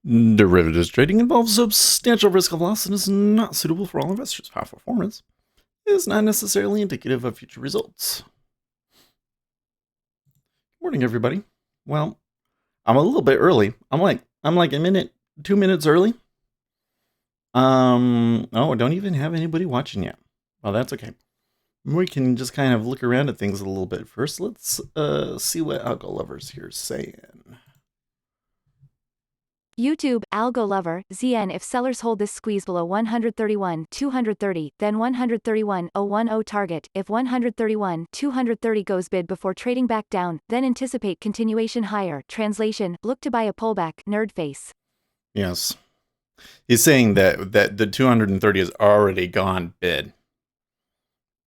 Derivatives trading involves substantial risk of loss and is not suitable for all investors. Past performance is not necessarily indicative of future results. Good morning, everybody. Well, I'm a little bit early. I'm like a minute, 2 minutes early. Oh, I don't even have anybody watching yet. Well, that's okay. We can just kind of look around at things a little bit first. Let's see what algo lovers here is saying. YouTube, Algo Lover, ZN. If sellers hold this squeeze below 131,230, then 131,010 target. If 131,230 goes bid before trading back down, then anticipate continuation higher. Translation, look to buy a pullback, nerd face. Yes. He's saying that the 230 has already gone bid.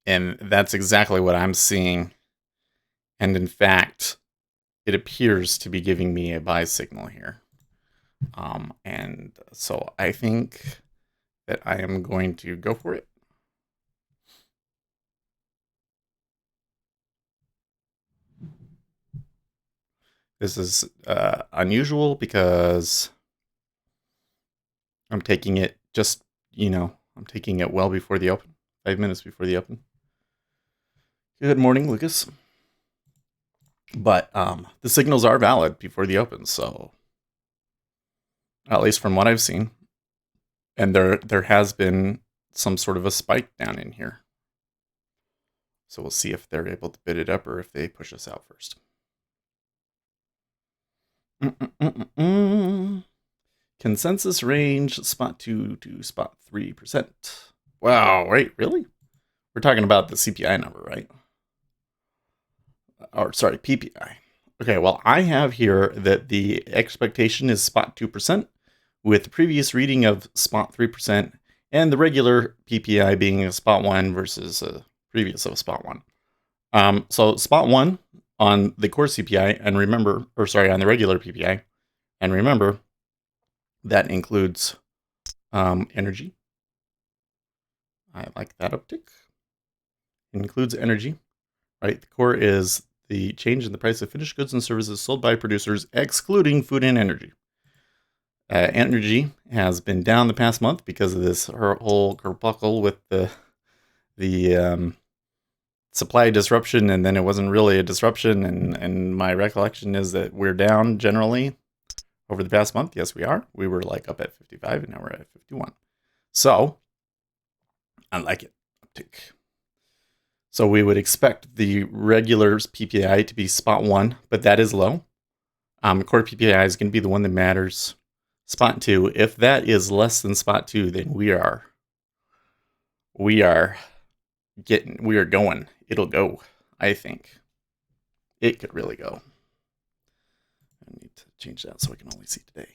And that's exactly what I'm seeing. And in fact, it appears to be giving me a buy signal here. And so I think that I am going to go for it. This is unusual because I'm taking it just, I'm taking it well before the open, 5 minutes before the open. Good morning, Lucas. But the signals are valid before the open, so at least from what I've seen. And there has been some sort of a spike down in here. So we'll see if they're able to bid it up or if they push us out first. Consensus range, spot 2 to spot 3%. Wow, wait, really? We're talking about the CPI number, right? Or sorry, PPI. Okay, well, I have here that the expectation is spot 2%, with the previous reading of spot 3%, and the regular PPI being a spot 1 versus a previous of a spot 1. So spot 1 on the core CPI, and remember, or sorry, on the regular PPI, and remember, that includes energy. I like that uptick. It includes energy, right? The core is the change in the price of finished goods and services sold by producers, excluding food and energy. Energy has been down the past month because of this whole kerbuckle with the supply disruption, and then it wasn't really a disruption. And my recollection is that we're down generally over the past month. Yes, we are. We were like up at 55, and now we're at 51. So I like it. Uptick. So we would expect the regular PPI to be spot 1, but that is low. Core PPI is going to be the one that matters. Spot 2, if that is less than spot 2, then we are going. It'll go, I think. It could really go. I need to change that so I can only see today.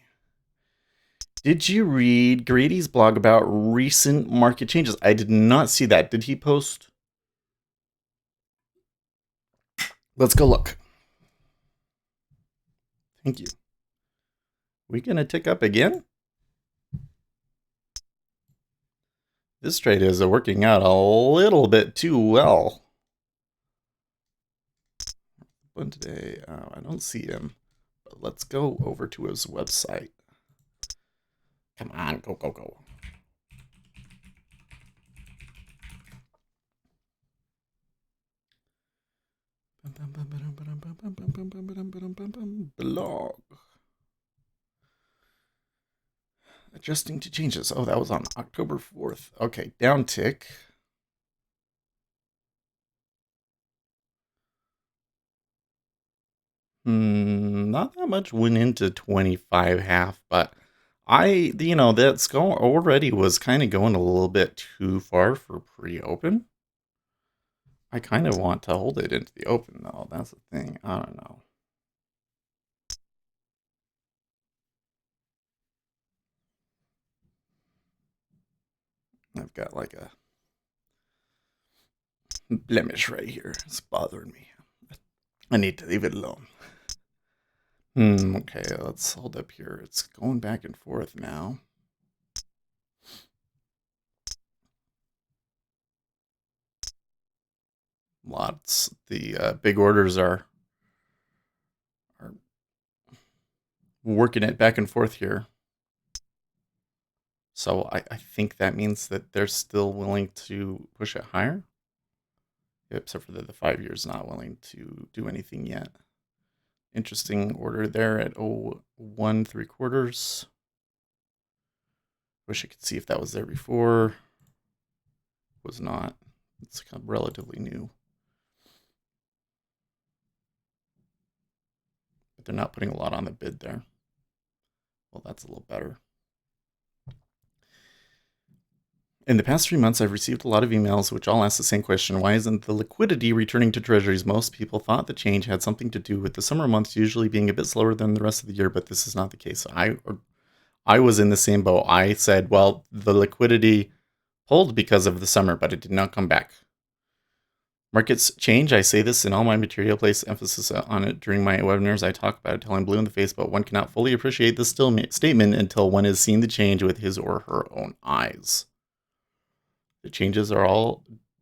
Did you read Grady's blog about recent market changes? I did not see that. Did he post? Let's go look. Thank you. We gonna tick up again? This trade is working out a little bit too well. But today, I don't see him. But let's go over to his website. Come on, go, go, go. Blog. Adjusting to changes. Oh, that was on October 4th. Okay, down tick. Not that much went into 25 half, but that's going already was kind of going a little bit too far for pre-open. I kind of want to hold it into the open, though. That's the thing. I don't know. I've got like a blemish right here. It's bothering me. I need to leave it alone. Okay, let's hold up here. It's going back and forth now. Lots. The big orders are working it back and forth here. So I think that means that they're still willing to push it higher. Except for the 5 years not willing to do anything yet. Interesting order there at 1 3/4. Wish I could see if that was there before. Was not. It's kind of relatively new. But they're not putting a lot on the bid there. Well, that's a little better. In the past 3 months, I've received a lot of emails which all ask the same question. Why isn't the liquidity returning to Treasuries? Most people thought the change had something to do with the summer months usually being a bit slower than the rest of the year, but this is not the case. I was in the same boat. I said, well, the liquidity pulled because of the summer, but it did not come back. Markets change. I say this in all my material, place emphasis on it during my webinars. I talk about it till I'm blue in the face, but one cannot fully appreciate this statement until one has seen the change with his or her own eyes. The changes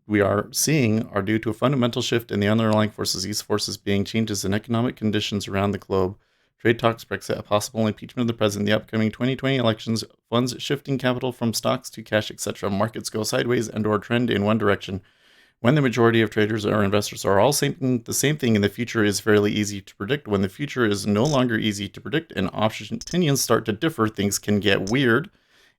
we are seeing are due to a fundamental shift in the underlying forces, these forces being changes in economic conditions around the globe, trade talks, Brexit, a possible impeachment of the president, the upcoming 2020 elections, funds shifting capital from stocks to cash, etc. Markets go sideways and or trend in one direction. When the majority of traders or investors are all saying the same thing and the future is fairly easy to predict, when the future is no longer easy to predict and opinions start to differ, things can get weird.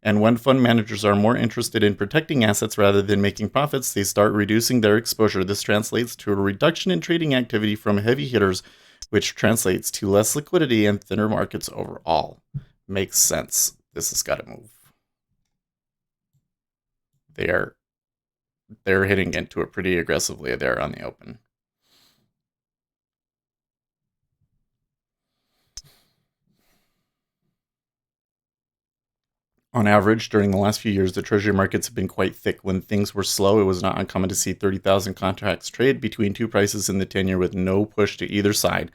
And when fund managers are more interested in protecting assets rather than making profits, they start reducing their exposure. This translates to a reduction in trading activity from heavy hitters, which translates to less liquidity and thinner markets overall. Makes sense. This has got to move. They're hitting into it pretty aggressively there on the open. On average, during the last few years, the Treasury markets have been quite thick. When things were slow, it was not uncommon to see 30,000 contracts trade between two prices in the 10-year with no push to either side.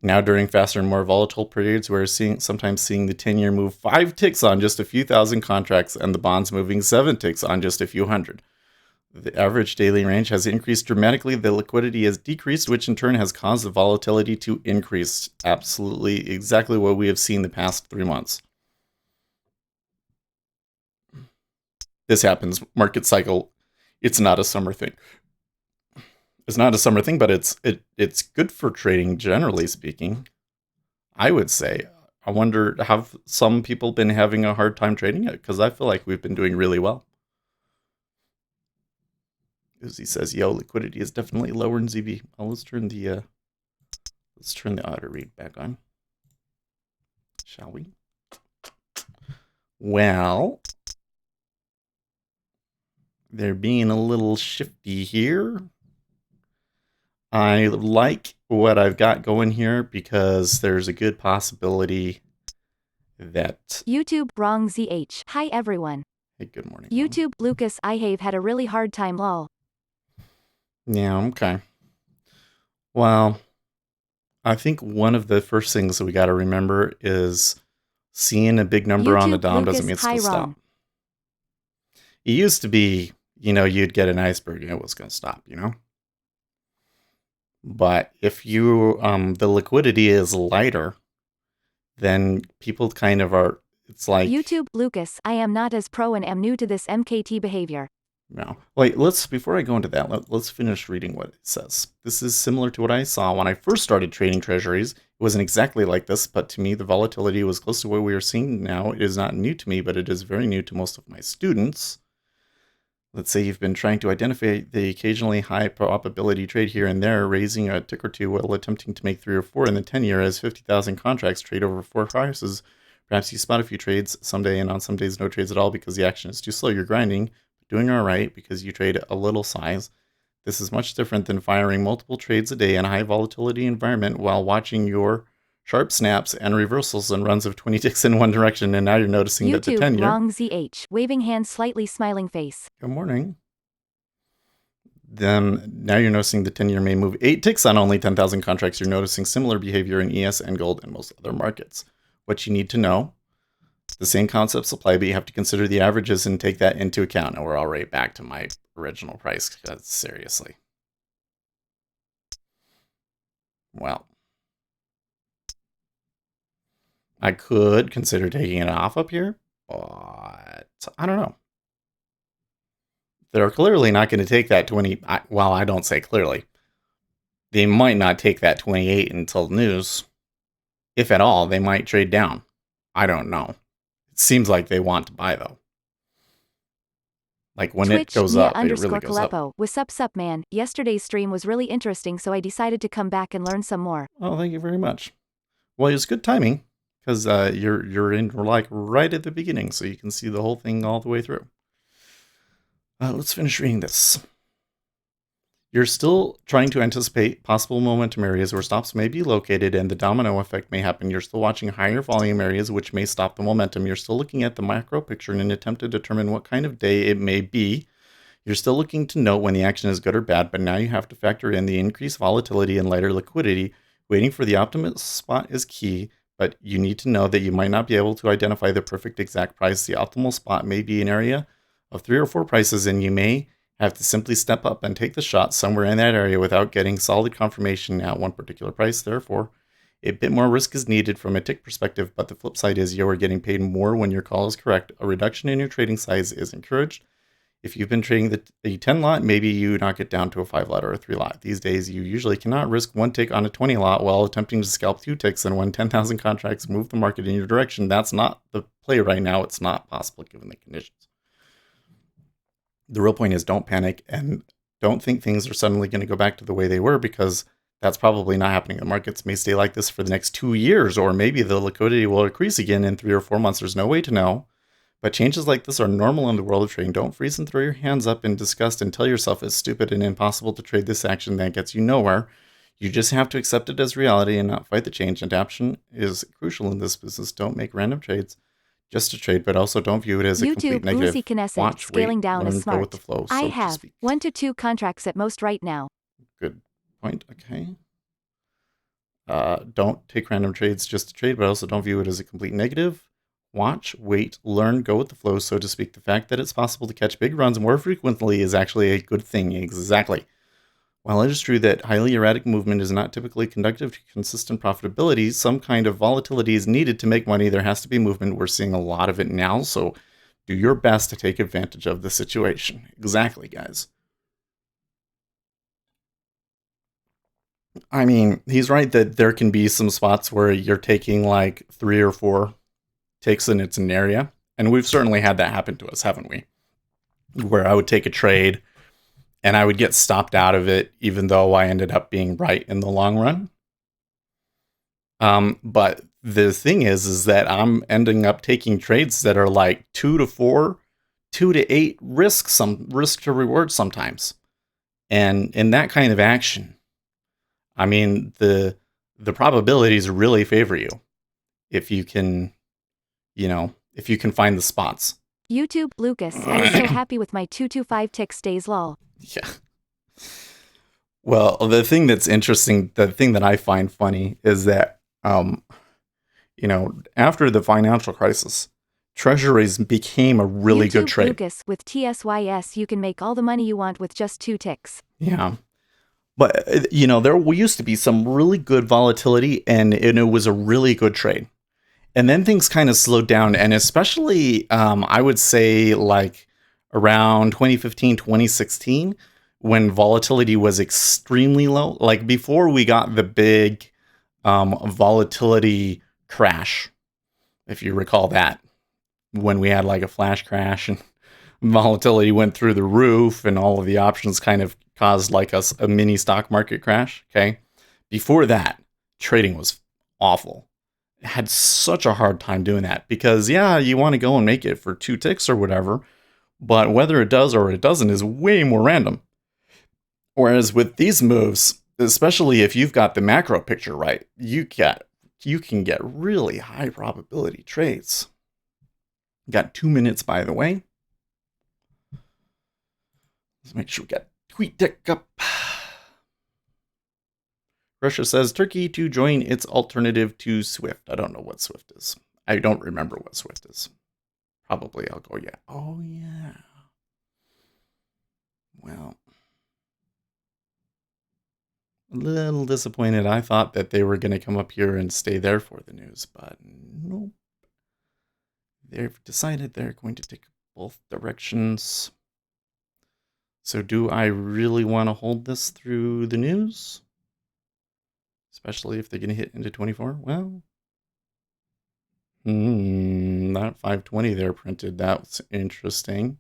Now, during faster and more volatile periods, we're sometimes seeing the 10-year move 5 ticks on just a few thousand contracts and the bonds moving 7 ticks on just a few hundred. The average daily range has increased dramatically. The liquidity has decreased, which in turn has caused the volatility to increase. Absolutely exactly what we have seen the past 3 months. This happens. Market cycle. It's not a summer thing. It's not a summer thing, but it's good for trading, generally speaking. I would say. I wonder, have some people been having a hard time trading it? Because I feel like we've been doing really well. Uzi says, "Yo, liquidity is definitely lower in ZB." Well, let's turn the auto read back on, shall we? Well, they're being a little shifty here. I like what I've got going here because there's a good possibility that... YouTube, wrong ZH. Hi everyone. Hey, good morning. YouTube, Mom. Lucas, I have had a really hard time, lol. Yeah, okay. Well, I think one of the first things that we got to remember is seeing a big number on the DOM doesn't mean it's going to stop. It used to be, you'd get an iceberg and it was going to stop, But if the liquidity is lighter, then people kind of are, it's like... YouTube, Lucas, I am not as pro and am new to this MKT behavior. No. Wait, before I go into that, let's finish reading what it says. This is similar to what I saw when I first started trading treasuries. It wasn't exactly like this, but to me, the volatility was close to what we are seeing now. It is not new to me, but it is very new to most of my students. Let's say you've been trying to identify the occasionally high probability trade here and there, raising a tick or two while attempting to make 3 or 4 in the 10-year as 50,000 contracts trade over 4 prices. Perhaps you spot a few trades someday and on some days no trades at all because the action is too slow. You're grinding, but doing all right because you trade a little size. This is much different than firing multiple trades a day in a high volatility environment while watching your sharp snaps and reversals and runs of 20 ticks in one direction, and now you're noticing that the 10-year... wrong ZH. Waving hand, slightly smiling face. Good morning. Then now you're noticing the 10-year may move 8 ticks on only 10,000 contracts. You're noticing similar behavior in ES and gold and most other markets. What you need to know, the same concepts apply, but you have to consider the averages and take that into account. And we're all right back to my original price, because seriously. Well, I could consider taking it off up here. but I don't know. They're clearly not going to take that 20. Well, I don't say clearly. They might not take that 28 until news. If at all, they might trade down. I don't know. It seems like they want to buy, though. Like when it Twitch, goes Nia up, it really underscore goes up. Kalepo. What's up, man? Yesterday's stream was really interesting, so I decided to come back and learn some more. Oh, thank you very much. Well, it was good timing because you're in like right at the beginning, so you can see the whole thing all the way through. Let's finish reading this. You're still trying to anticipate possible momentum areas where stops may be located and the domino effect may happen. You're still watching higher volume areas which may stop the momentum. You're still looking at the macro picture in an attempt to determine what kind of day it may be. You're still looking to note when the action is good or bad, but now you have to factor in the increased volatility and lighter liquidity. Waiting for the optimal spot is key, but you need to know that you might not be able to identify the perfect exact price. The optimal spot may be an area of 3 or 4 prices, and you may have to simply step up and take the shot somewhere in that area without getting solid confirmation at one particular price. Therefore, a bit more risk is needed from a tick perspective, but the flip side is you are getting paid more when your call is correct. A reduction in your trading size is encouraged. If you've been trading the 10 lot, maybe you knock it down to a 5 lot or a 3 lot. These days, you usually cannot risk one tick on a 20 lot while attempting to scalp 2 ticks, and when 10,000 contracts move the market in your direction, that's not the play right now. It's not possible given the conditions. The real point is don't panic and don't think things are suddenly going to go back to the way they were, because that's probably not happening. The markets may stay like this for the next 2 years, or maybe the liquidity will increase again in 3 or 4 months. There's no way to know. But changes like this are normal in the world of trading. Don't freeze and throw your hands up in disgust and tell yourself it's stupid and impossible to trade this action that gets you nowhere. You just have to accept it as reality and not fight the change. Adaptation is crucial in this business. Don't make random trades just to trade, but also don't view it as a complete YouTube, negative. Uzi Knesset, Watch, wait, scaling down is learn, go with smart. the flow, I so to have speak. 1 to 2 contracts at most right now. Good point. Okay. Don't take random trades just to trade, but also don't view it as a complete negative. Watch, wait, learn, go with the flow, so to speak. The fact that it's possible to catch big runs more frequently is actually a good thing. Exactly. While it is true that highly erratic movement is not typically conducive to consistent profitability, some kind of volatility is needed to make money. There has to be movement. We're seeing a lot of it now, so do your best to take advantage of the situation. Exactly, guys. I mean, he's right that there can be some spots where you're taking like 3 or 4 takes in its an area. And we've certainly had that happen to us, haven't we? Where I would take a trade and I would get stopped out of it, even though I ended up being right in the long run. But the thing is that I'm ending up taking trades that are like 2 to 4, 2 to 8 risk to reward sometimes. And in that kind of action, I mean, the probabilities really favor you if you can, if you can find the spots. YouTube, Lucas, I was so happy with my 225 ticks days lol. Yeah. Well, the thing that's interesting, the thing that I find funny is that, after the financial crisis, Treasuries became a really YouTube, good trade. Lucas, with TSYS you can make all the money you want with just 2 ticks. Yeah. But, there used to be some really good volatility, and it was a really good trade. And then things kind of slowed down, and especially, I would say, like, around 2015, 2016, when volatility was extremely low. Like, before we got the big volatility crash, if you recall that, when we had, like, a flash crash and volatility went through the roof and all of the options kind of caused like a mini stock market crash. Okay. Before that, trading was awful. I had such a hard time doing that because, yeah, you want to go and make it for 2 ticks or whatever, but whether it does or it doesn't is way more random. Whereas with these moves, especially if you've got the macro picture right, you can get really high probability trades. Got 2 minutes, by the way. Let's make sure we got tweet deck up. Russia says Turkey to join its alternative to SWIFT. I don't know what SWIFT is. I don't remember what SWIFT is. Probably I'll go, yeah. Oh, yeah. Well, a little disappointed. I thought that they were going to come up here and stay there for the news, but nope. They've decided they're going to take both directions. So do I really want to hold this through the news? Especially if they're going to hit into 24? Well, that 520 there printed. That's interesting.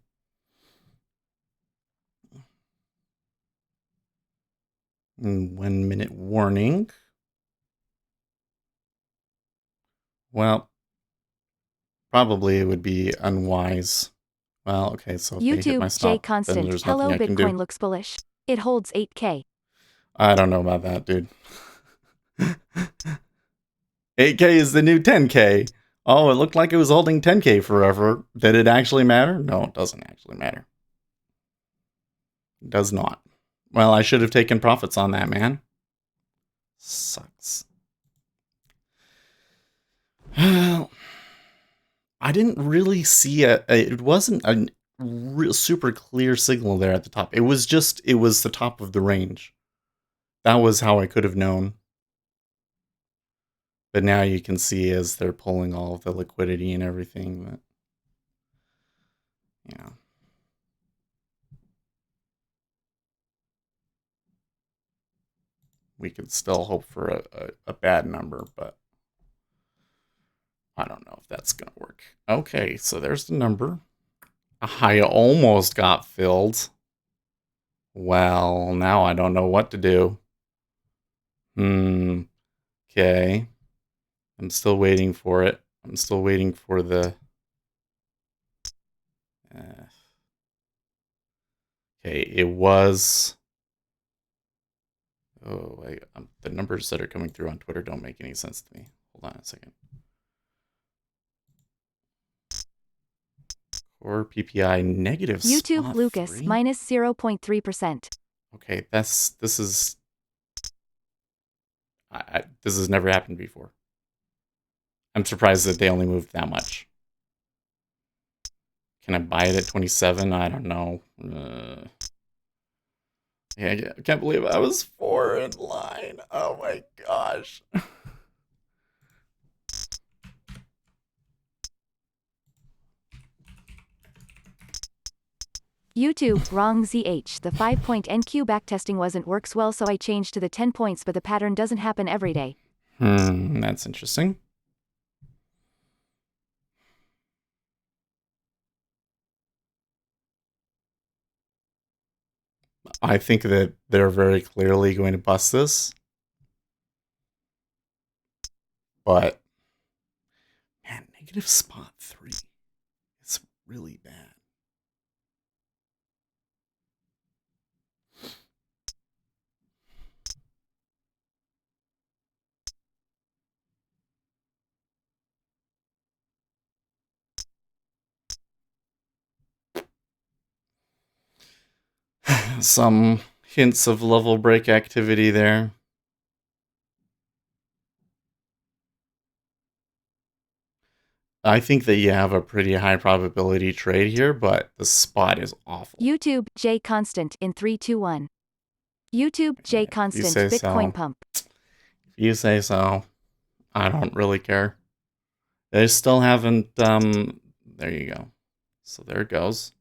And 1 minute warning. Well, probably it would be unwise. Well, okay, so if they hit my YouTube, J stop, then Constant. there's nothing Hello, I can Bitcoin do. looks bullish. It holds 8K. I don't know about that, dude. 8K is the new 10K. Oh, it looked like it was holding 10K forever. Did it actually matter? No, it doesn't actually matter. It does not. Well, I should have taken profits on that, man. Sucks. Well, I didn't really see it wasn't a real super clear signal there at the top. It was the top of the range. That was how I could have known. But now you can see as they're pulling all of the liquidity and everything that, you know. We could still hope for a bad number, but I don't know if that's going to work. Okay, so there's the number. I almost got filled. Well, now I don't know what to do. Okay. I'm still waiting for it. I'm still waiting for the... okay, it was... oh, the numbers that are coming through on Twitter don't make any sense to me. Hold on a second. Core PPI negative YouTube, spot Lucas, 3? minus 0.3%. Okay, this is... this has never happened before. I'm surprised that they only moved that much. Can I buy it at 27? I don't know. Yeah, I can't believe I was 4 in line. Oh my gosh. YouTube, wrong ZH. The 5-point NQ backtesting works well, so I changed to the 10 points, but the pattern doesn't happen every day. That's interesting. I think that they're very clearly going to bust this. But, man, negative spot 3. It's really bad. Some hints of level break activity there. I think that you have a pretty high probability trade here, but the spot is awful. YouTube, J Constant in 3, 2, 1. YouTube, J Constant, Bitcoin so. pump. If you say so. I don't really care. They still haven't, there you go. So there it goes.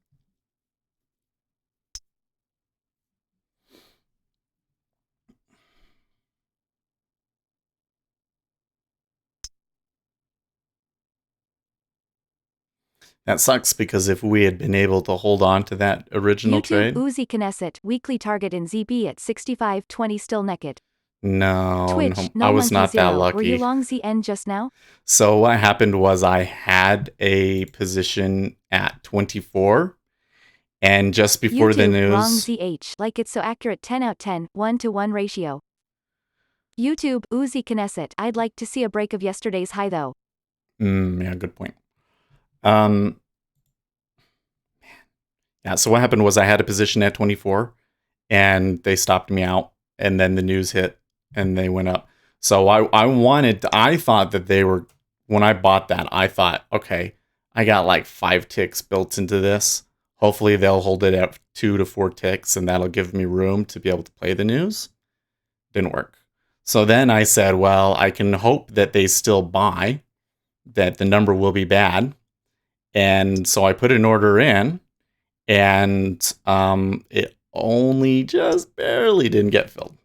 That sucks because if we had been able to hold on to that original YouTube, trade. Uzi Knesset, weekly target in ZB at 65.20 still naked. No, Twitch, no, I was not that lucky. Were you long ZN just now? So what happened was I had a position at 24, and just before YouTube, the news... wrong ZH, like it's so accurate 10 out 10, 1-to-1 ratio. YouTube, Uzi Knesset, I'd like to see a break of yesterday's high though. yeah, good point. Yeah, so what happened was I had a position at 24, and they stopped me out, and then the news hit, and they went up. So I thought that they were, when I bought that, I thought, okay, I got like 5 ticks built into this. Hopefully they'll hold it at 2 to 4 ticks, and that'll give me room to be able to play the news. Didn't work. So then I said, well, I can hope that they still buy, that the number will be bad, And so I put an order in, and it only just barely didn't get filled.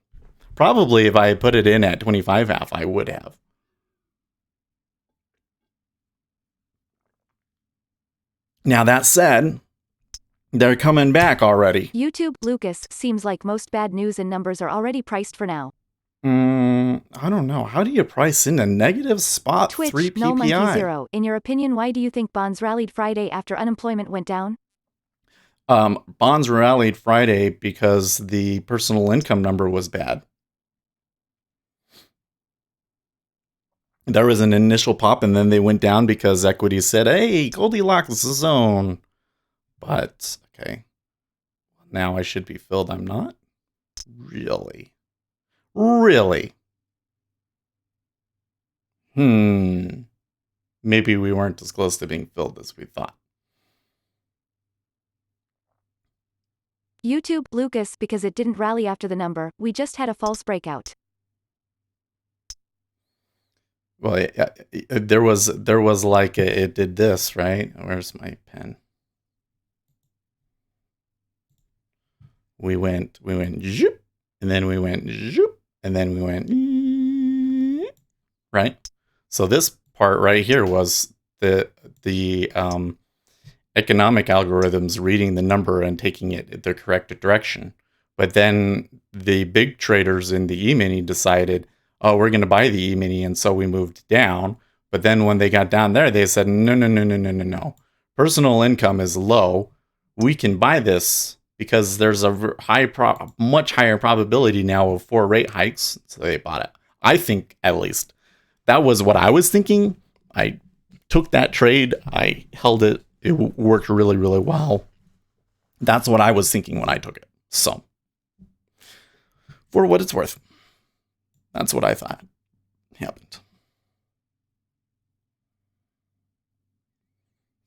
Probably if I had put it in at 25 half, I would have. Now, that said, they're coming back already. YouTube, Lucas, seems like most bad news and numbers are already priced for now. I don't know. How do you price in a negative spot Twitch, 3 no monkey PPI? zero. In your opinion, why do you think bonds rallied Friday after unemployment went down? Bonds rallied Friday because the personal income number was bad. There was an initial pop, and then they went down because equities said, hey, Goldilocks zone. But, okay. Now I should be filled. I'm not? Really? Really? Maybe we weren't as close to being filled as we thought. YouTube, Lucas, because it didn't rally after the number, we just had a false breakout. Well, there was like it did this, right? Where's my pen? We went zoop, and then we went zoop, and then we went right. So this part right here was the economic algorithms reading the number and taking it the correct direction. But then the big traders in the E-mini decided, oh, we're going to buy the E-mini, and so we moved down. But then when they got down there, they said, no, no, no, no, no, no, no. Personal income is low. We can buy this because there's a much higher probability now of 4 rate hikes. So they bought it. I think, at least. That was what I was thinking. I took that trade. I held it. It worked really, really well. That's what I was thinking when I took it. So, for what it's worth, that's what I thought happened.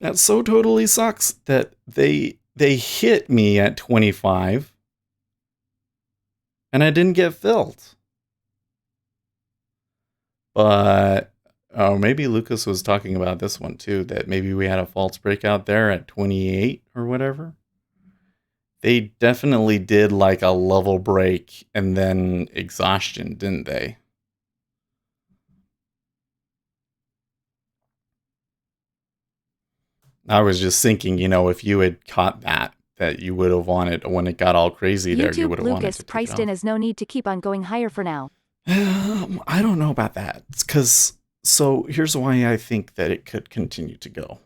That so totally sucks that they hit me at 25 and I didn't get filled. But maybe Lucas was talking about this one too, that maybe we had a false breakout there at 28 or whatever. They definitely did like a level break and then exhaustion, didn't they? I was just thinking, if you had caught that you would have wanted, when it got all crazy there, you YouTube, would have wanted Lucas, to take priced it in off. as no need to keep on going higher for now. I don't know about that. So here's why I think that it could continue to go.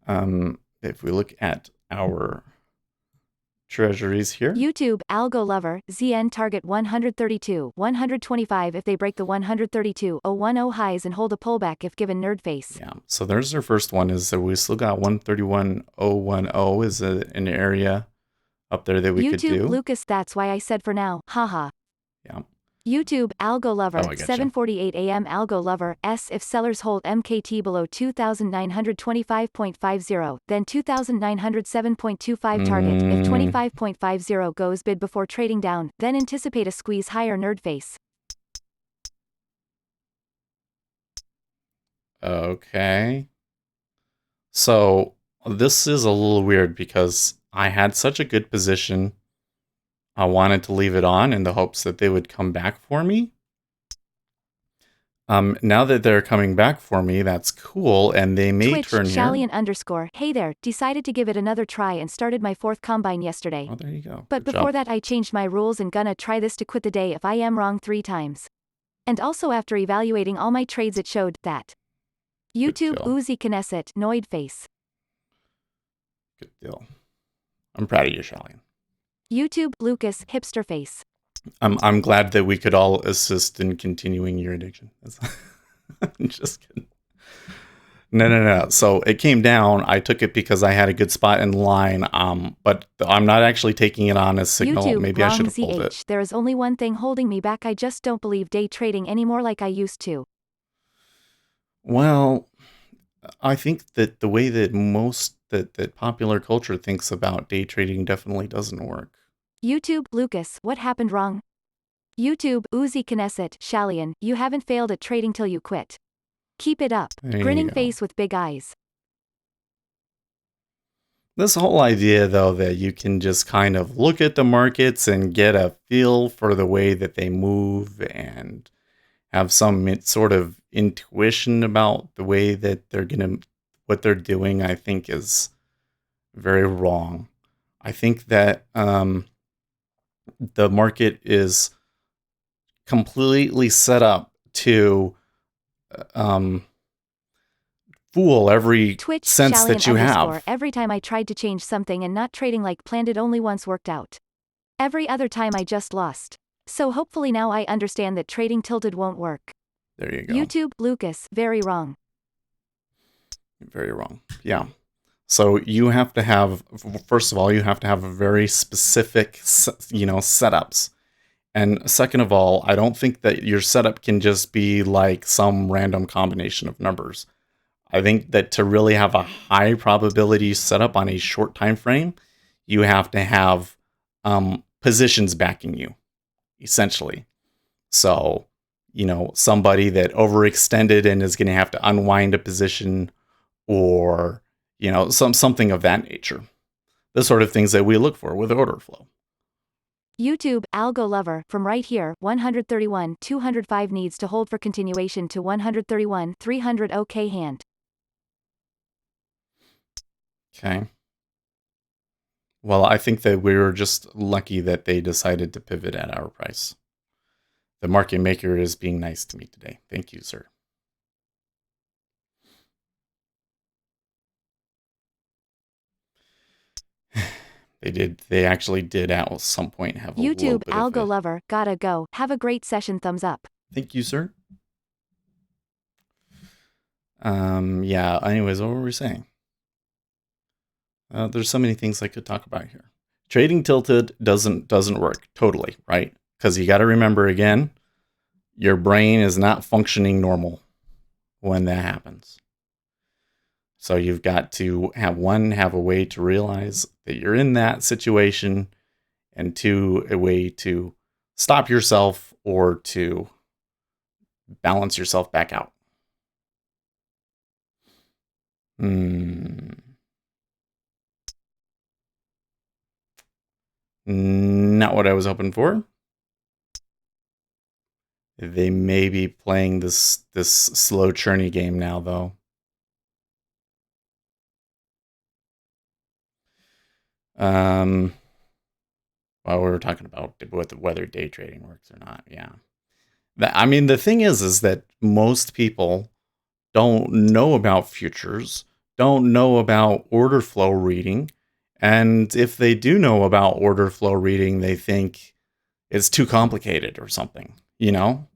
If we look at our treasuries here. YouTube, Algo Lover, ZN target 132, 125 if they break the 132.010 highs and hold a pullback if given nerd face. Yeah, so there's our first one, is that we still got 131.010 is an area up there that we could do. YouTube, Lucas, that's why I said for now, haha. Yeah. YouTube, Algo Lover, Oh, I gotcha. 7:48 a.m. Algo Lover, if sellers hold MKT below 2,925.50, then 2,907.25 target, if 25.50 goes bid before trading down, then anticipate a squeeze higher nerd face. Okay. So this is a little weird because I had such a good position. I wanted to leave it on in the hopes that they would come back for me. Now that they're coming back for me, that's cool, and they may Twitch, turn here. Shallian_, hey there, decided to give it another try and started my 4th combine yesterday. Oh, there you go. But Good before job. that I changed my rules and gonna try this to quit the day if I am wrong 3 times. And also after evaluating all my trades it showed that. YouTube, deal. Uzi Knesset, Noid face. Good deal. I'm proud of you, Shallian. YouTube, Lucas, hipster face. I'm glad that we could all assist in continuing your addiction. I'm just kidding. No. So it came down. I took it because I had a good spot in line. But I'm not actually taking it on as signal. YouTube, Maybe I should have pulled it. There is only one thing holding me back. I just don't believe day trading anymore like I used to. Well, I think that the way that that popular culture thinks about day trading definitely doesn't work. YouTube, Lucas, what happened wrong? YouTube, Uzi Knesset, Shallian, you haven't failed at trading till you quit. Keep it up. There you Grinning go. face with big eyes. This whole idea, though, that you can just kind of look at the markets and get a feel for the way that they move and have some sort of intuition about the way that they're going to, what they're doing, I think is very wrong. I think that the market is completely set up to um, fool every Twitch, sense Shallian that you underscore, have. every time I tried to change something and not trading like planned it only once worked out. Every other time I just lost. So hopefully now I understand that trading tilted won't work. There you go. YouTube, Lucas, very wrong. Very wrong. Yeah. So you have to have, first of all, you have to have a very specific, setups. And second of all, I don't think that your setup can just be like some random combination of numbers. I think that to really have a high probability setup on a short time frame, you have to have positions backing you, essentially. So, somebody that overextended and is going to have to unwind a position, or something of that nature. The sort of things that we look for with order flow. YouTube, Algo Lover, from right here, 131, 205 needs to hold for continuation to 131, 300 OK hand. Okay. Well, I think that we were just lucky that they decided to pivot at our price. The market maker is being nice to me today. Thank you, sir. They actually did at some point have a little YouTube, bit of Algo a Lover, gotta go. Have a great session, thumbs up. thank you, sir. Yeah, anyways, what were we saying? There's so many things I could talk about here. Trading tilted doesn't work totally, right? Because you got to remember again, your brain is not functioning normal when that happens. So you've got to have a way to realize that you're in that situation, and two, a way to stop yourself or to balance yourself back out. Not what I was hoping for. They may be playing this slow churny game now, though. Well, we were talking about whether day trading works or not. Yeah. I mean, the thing is that most people don't know about futures, don't know about order flow reading. And if they do know about order flow reading, they think it's too complicated or something, you know?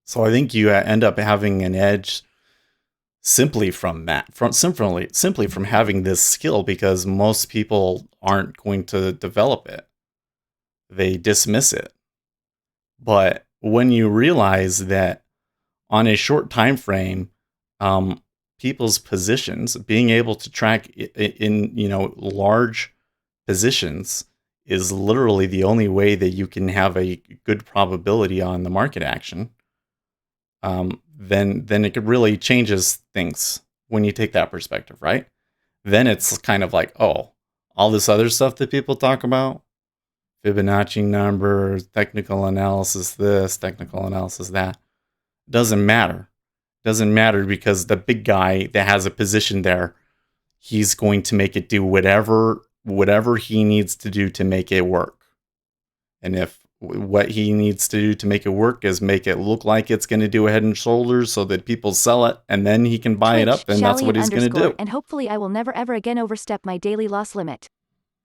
So I think you end up having an edge simply from that, simply from having this skill, because most people aren't going to develop it. They dismiss it. But when you realize that on a short time frame, people's positions, being able to track in large positions is literally the only way that you can have a good probability on the market action. Then it really changes things when you take that perspective, right? Then it's kind of like, oh, all this other stuff that people talk about, Fibonacci numbers, technical analysis this, technical analysis that, doesn't matter. Doesn't matter because the big guy that has a position there, he's going to make it do whatever he needs to do to make it work. And if what he needs to do to make it work is make it look like it's going to do a head and shoulders so that people sell it and then he can buy it Twitch, up, then that's what Shallian he's going to underscore, do. and hopefully I will never ever again overstep my daily loss limit.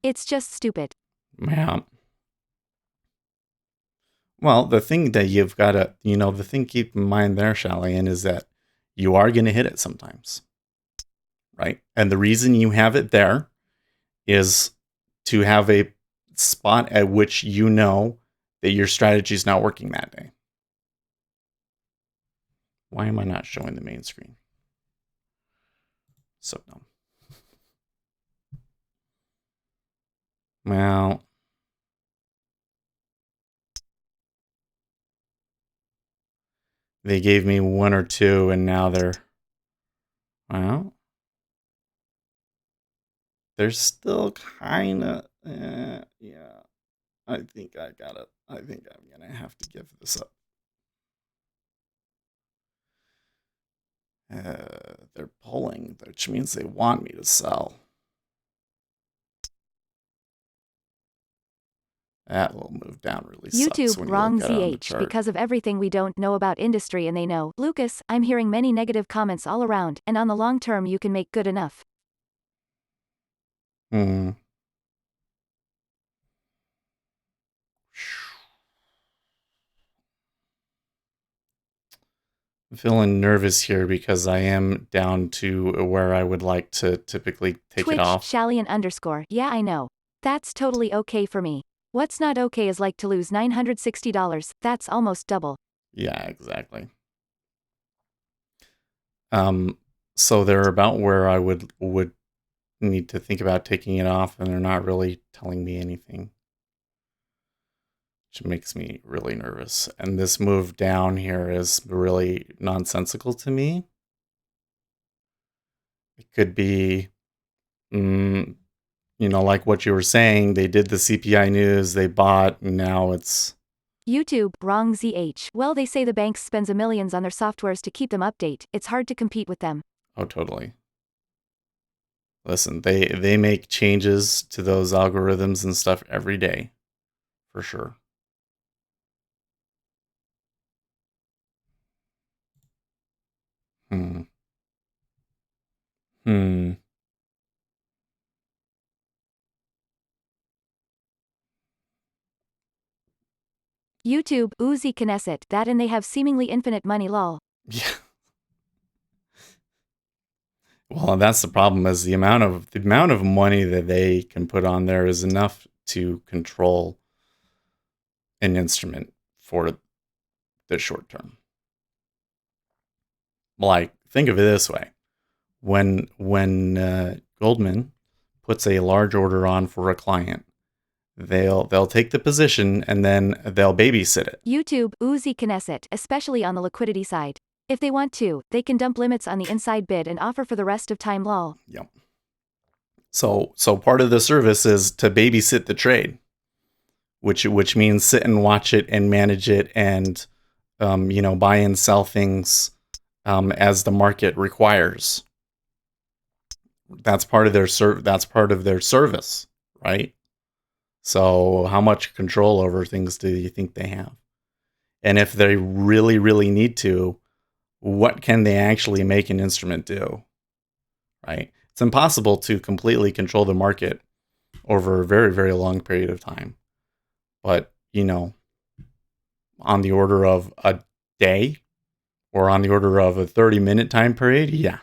It's just stupid. Yeah. Well, the thing that you've got to, the thing keep in mind there, Shallian, is that you are going to hit it sometimes, right? And the reason you have it there is to have a spot at which you know that your strategy is not working that day. Why am I not showing the main screen? So dumb. Well, they gave me one or two, and now they're, well, they're still kind of, yeah. I think I'm gonna have to give this up. They're pulling, which means they want me to sell. That little move down really sucks YouTube, when you wrong look at it on the ZH, chart. because of everything we don't know about industry and they know. Lucas, I'm hearing many negative comments all around, and on the long term you can make good enough. Hmm. I'm feeling nervous here because I am down to where I would like to typically take it Twitch, off. Shallian _ yeah I know. That's totally okay for me. What's not okay is like to lose $960, that's almost double. Yeah, exactly. Um, so they're about where I would need to think about taking it off, and they're not really telling me anything, which makes me really nervous. And this move down here is really nonsensical to me. It could be, like what you were saying, they did the CPI news, they bought, and now it's, YouTube, wrong ZH. Well, they say the banks spends millions on their softwares to keep them update. It's hard to compete with them. oh, totally. Listen, they make changes to those algorithms and stuff every day, for sure. Hmm. Hmm. YouTube, Uzi Knesset, that and they have seemingly infinite money lol. Yeah. Well, that's the problem is the amount of money that they can put on there is enough to control an instrument for the short term. Like, think of it this way: when Goldman puts a large order on for a client, they'll take the position and then they'll babysit it. YouTube, Uzi Knesset, especially on the liquidity side. If they want to, they can dump limits on the inside bid and offer for the rest of time lol. Yep. So part of the service is to babysit the trade, which means sit and watch it and manage it and buy and sell things as the market requires. That's part of their service, right? So how much control over things do you think they have? And if they really, really need to, what can they actually make an instrument do? Right? It's impossible to completely control the market over a very, very long period of time. But, on the order of a day or on the order of a 30-minute time period, yeah,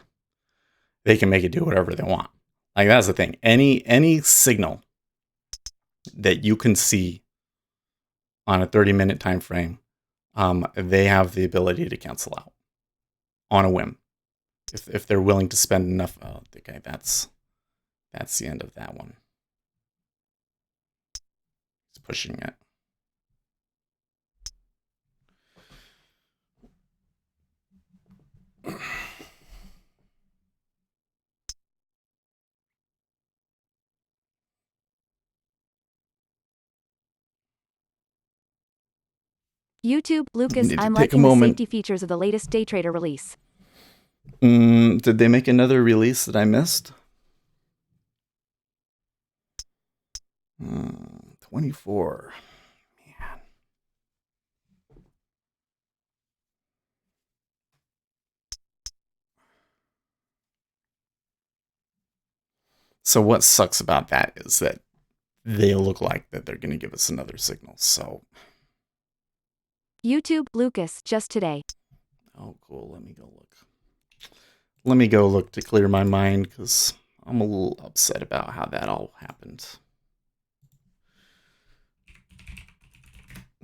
they can make it do whatever they want. Like, that's the thing. Any signal that you can see on a 30-minute time frame, they have the ability to cancel out on a whim if they're willing to spend enough. Oh, okay, that's the end of that one. It's pushing it. YouTube, Lucas, Need to I'm take a liking the moment. safety features of the latest day trader release. Did they make another release that I missed? 24. Man. So what sucks about that is that they look like that they're going to give us another signal. So, YouTube, Lucas, just today. oh, cool. Let me go look. Let me go look to clear my mind because I'm a little upset about how that all happened.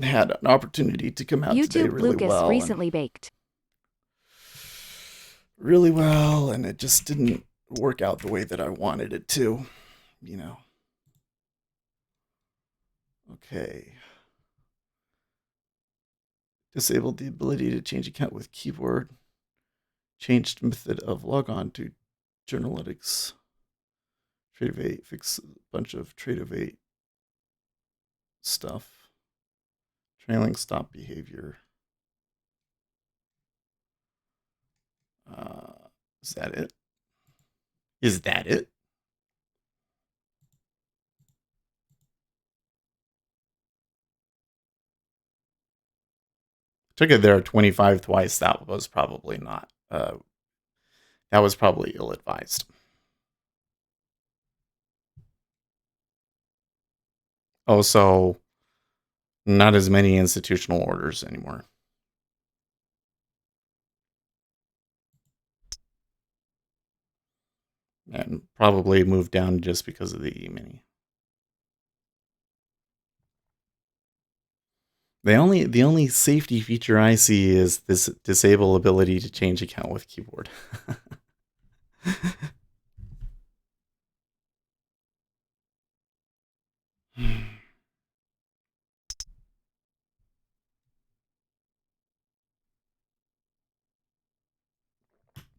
Had an opportunity to come out today YouTube, really Lucas, well. recently baked. Really well, and it just didn't work out the way that I wanted it to, you know. Okay. Disabled the ability to change account with keyboard. Changed method of logon to Journalytics. Trade of 8, fix a bunch of trade of 8 stuff. Trailing stop behavior. Is that it? Is that it? Took it there at 25 twice. That was probably not. That was probably ill-advised. Oh, so not as many institutional orders anymore. And probably moved down just because of the E-mini. The only safety feature I see is this disable ability to change account with keyboard.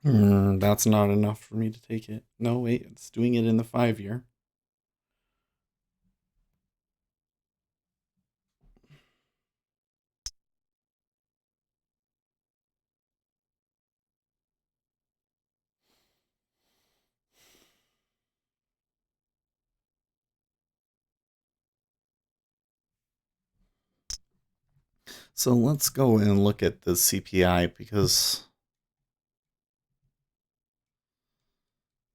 That's not enough for me to take it. No, wait, it's doing it in the 5-year. So let's go and look at the CPI because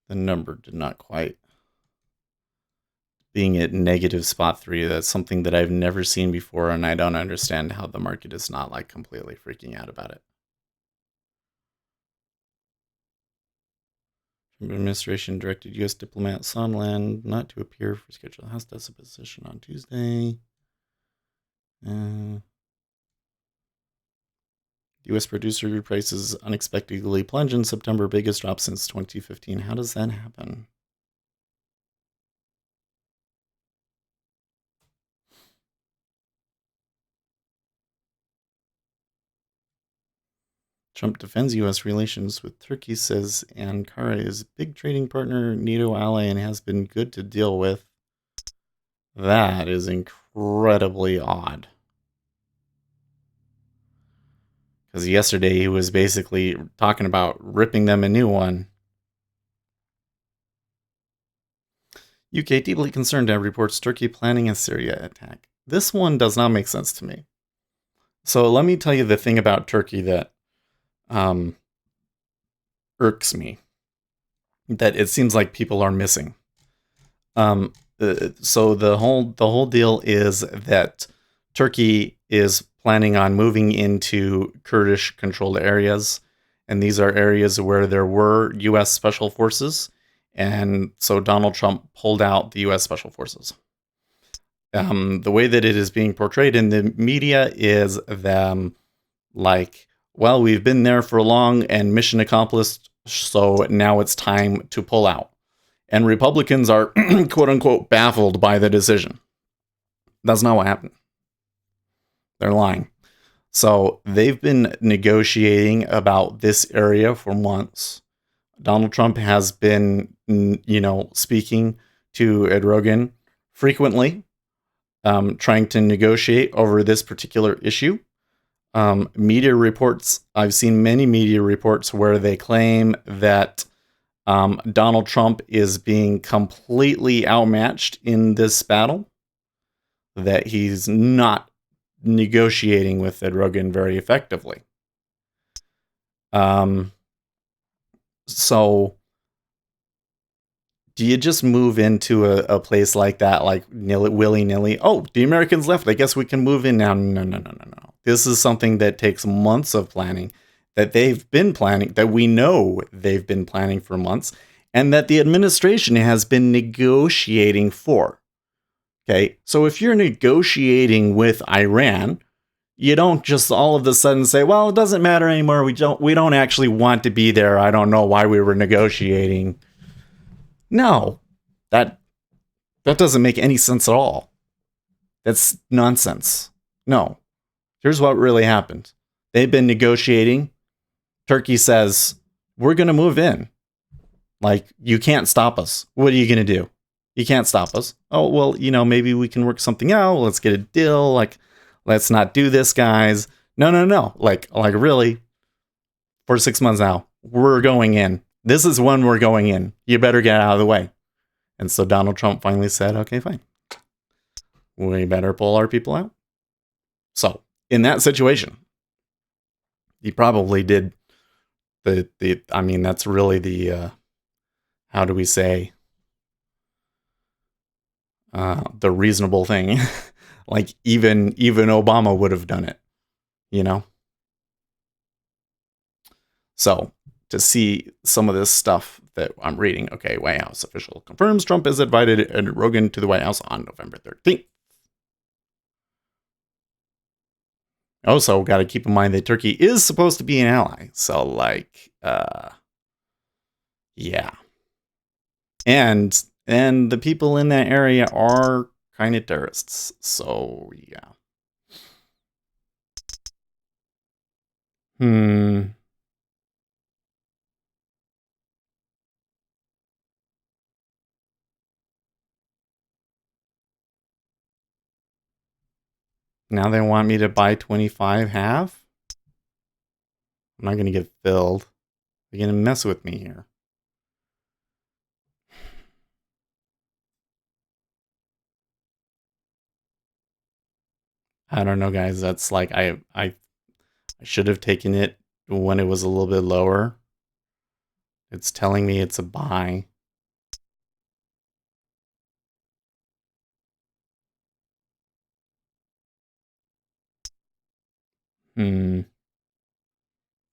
the number did not quite. Being at negative spot 3, that's something that I've never seen before, and I don't understand how the market is not like completely freaking out about it. Trump administration directed U.S. diplomat Sondland not to appear for scheduled House deposition on Tuesday. U.S. producer prices unexpectedly plunge in September, biggest drop since 2015. How does that happen? Trump defends U.S. relations with Turkey, says Ankara is a big trading partner, NATO ally, and has been good to deal with. That is incredibly odd. Because yesterday he was basically talking about ripping them a new one. UK deeply concerned and reports Turkey planning a Syria attack. This one does not make sense to me. So let me tell you the thing about Turkey that irks me, that it seems like people are missing. So the whole deal is that Turkey is planning on moving into Kurdish-controlled areas, and these are areas where there were U.S. special forces, and so Donald Trump pulled out the U.S. special forces. The way that it is being portrayed in the media is them like, well, we've been there for long and mission accomplished, so now it's time to pull out. And Republicans are, quote unquote, baffled by the decision. That's not what happened. They're lying. So they've been negotiating about this area for months. Donald Trump has been, speaking to Erdogan frequently, trying to negotiate over this particular issue. Media reports, I've seen many media reports where they claim that Donald Trump is being completely outmatched in this battle, that he's not negotiating with Erdogan very effectively. So do you just move into a place like that, like willy-nilly? Oh, the Americans left. I guess we can move in now. No. This is something that takes months of planning, that they've been planning, that we know they've been planning for months, and that the administration has been negotiating for. Okay, so if you're negotiating with Iran, you don't just all of a sudden say, well, it doesn't matter anymore. We don't actually want to be there. I don't know why we were negotiating. No, that doesn't make any sense at all. That's nonsense. No. Here's what really happened. They've been negotiating. Turkey says, we're going to move in. Like, you can't stop us. What are you going to do? You can't stop us. Oh, well, maybe we can work something out. Let's get a deal. Like, let's not do this, guys. No, no, no. Like really, for 6 months now, we're going in. This is when we're going in. You better get out of the way. And so Donald Trump finally said, okay, fine. We better pull our people out. So in that situation, he probably did I mean, that's really how do we say, the reasonable thing. Like even Obama would have done it, you know? So to see some of this stuff that I'm reading, okay, White House official confirms Trump has invited Rogan to the White House on November 13th. Also, got to keep in mind that Turkey is supposed to be an ally. So, yeah. And the people in that area are kind of terrorists. So, yeah. Hmm. Now they want me to buy 25 half? I'm not going to get filled. They're going to mess with me here. I don't know, guys. That's like I should have taken it when it was a little bit lower. It's telling me it's a buy. Hmm.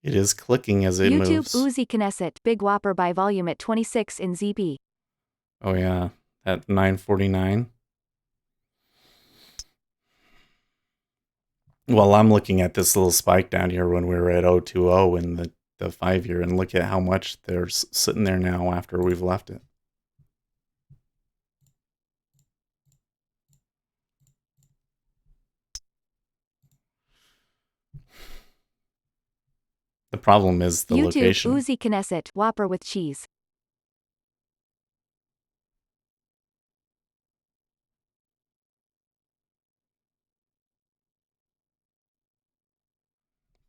It is clicking as it YouTube moves. Uzi Knesset Big Whopper by volume at 26 in ZB. Oh yeah, at 949. Well, I'm looking at this little spike down here when we were at 020 in the 5-year, and look at how much there's sitting there now after we've left it. The problem is the YouTube location. Uzi Knesset Whopper with cheese.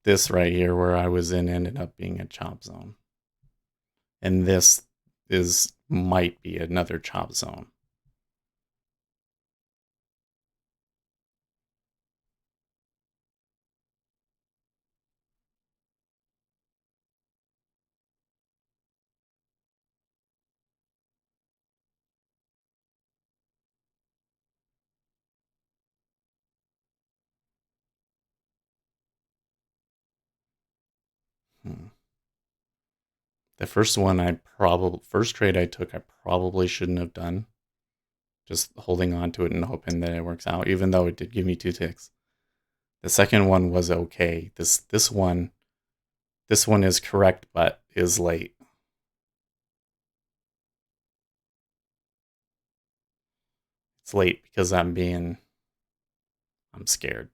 This right here where I was in ended up being a chop zone. And this might be another chop zone. Hmm. The first trade I took, I probably shouldn't have done. Just holding on to it and hoping that it works out, even though it did give me 2 ticks. The second one was okay. This one is correct, but is late. It's late because I'm scared,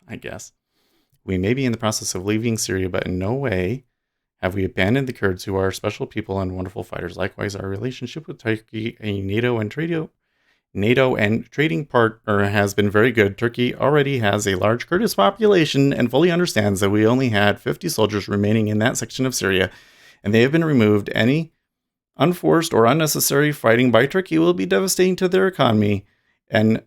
I guess. We may be in the process of leaving Syria, but in no way have we abandoned the Kurds, who are special people and wonderful fighters. Likewise, our relationship with Turkey, a NATO and trading partner, has been very good. Turkey already has a large Kurdish population and fully understands that we only had 50 soldiers remaining in that section of Syria, and they have been removed. Any unforced or unnecessary fighting by Turkey will be devastating to their economy and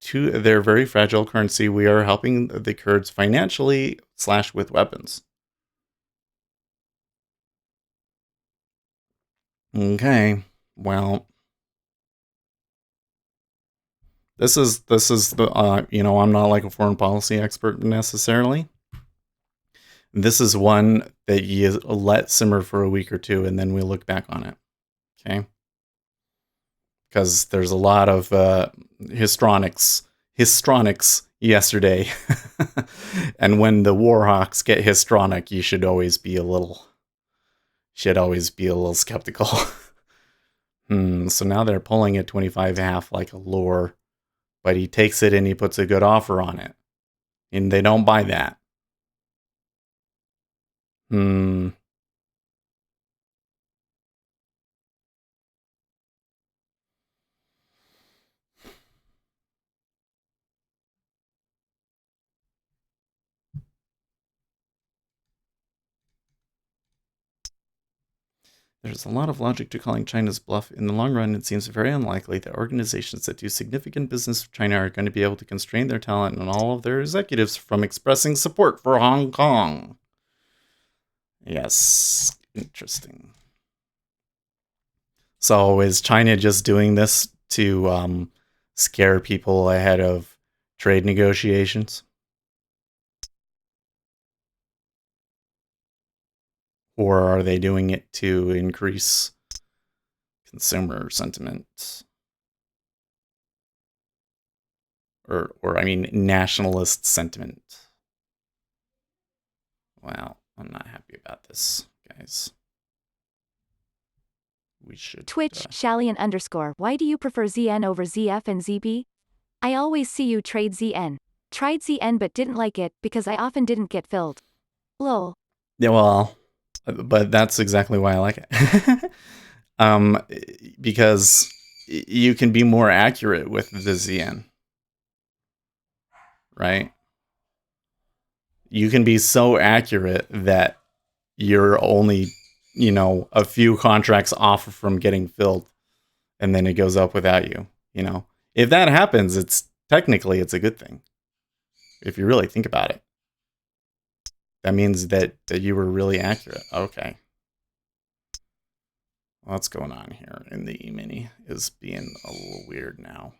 to their very fragile currency. We are helping the Kurds financially / with weapons. Okay, well, this is the I'm not like a foreign policy expert necessarily. This is one that you let simmer for a week or two, and then we look back on it. Okay, because there's a lot of histronics yesterday, and when the warhawks get histronic, you should always be a little skeptical. So now they're pulling at 25 half like a lure, but he takes it and he puts a good offer on it, and they don't buy that. Hmm. There's a lot of logic to calling China's bluff. In the long run, it seems very unlikely that organizations that do significant business with China are going to be able to constrain their talent and all of their executives from expressing support for Hong Kong. Yes, interesting. So is China just doing this to scare people ahead of trade negotiations? Or are they doing it to increase consumer sentiment? Or I mean, nationalist sentiment? Well, I'm not happy about this, guys. We should. Twitch, Shallian _ Why do you prefer ZN over ZF and ZB? I always see you trade ZN. Tried ZN but didn't like it because I often didn't get filled. Lol. Yeah, well, but that's exactly why I like it. Because you can be more accurate with the ZN, right? You can be so accurate that you're only, a few contracts off from getting filled, and then it goes up without you. If that happens, it's a good thing. If you really think about it, that means that you were really accurate. Okay. What's going on here in the E-mini is being a little weird now.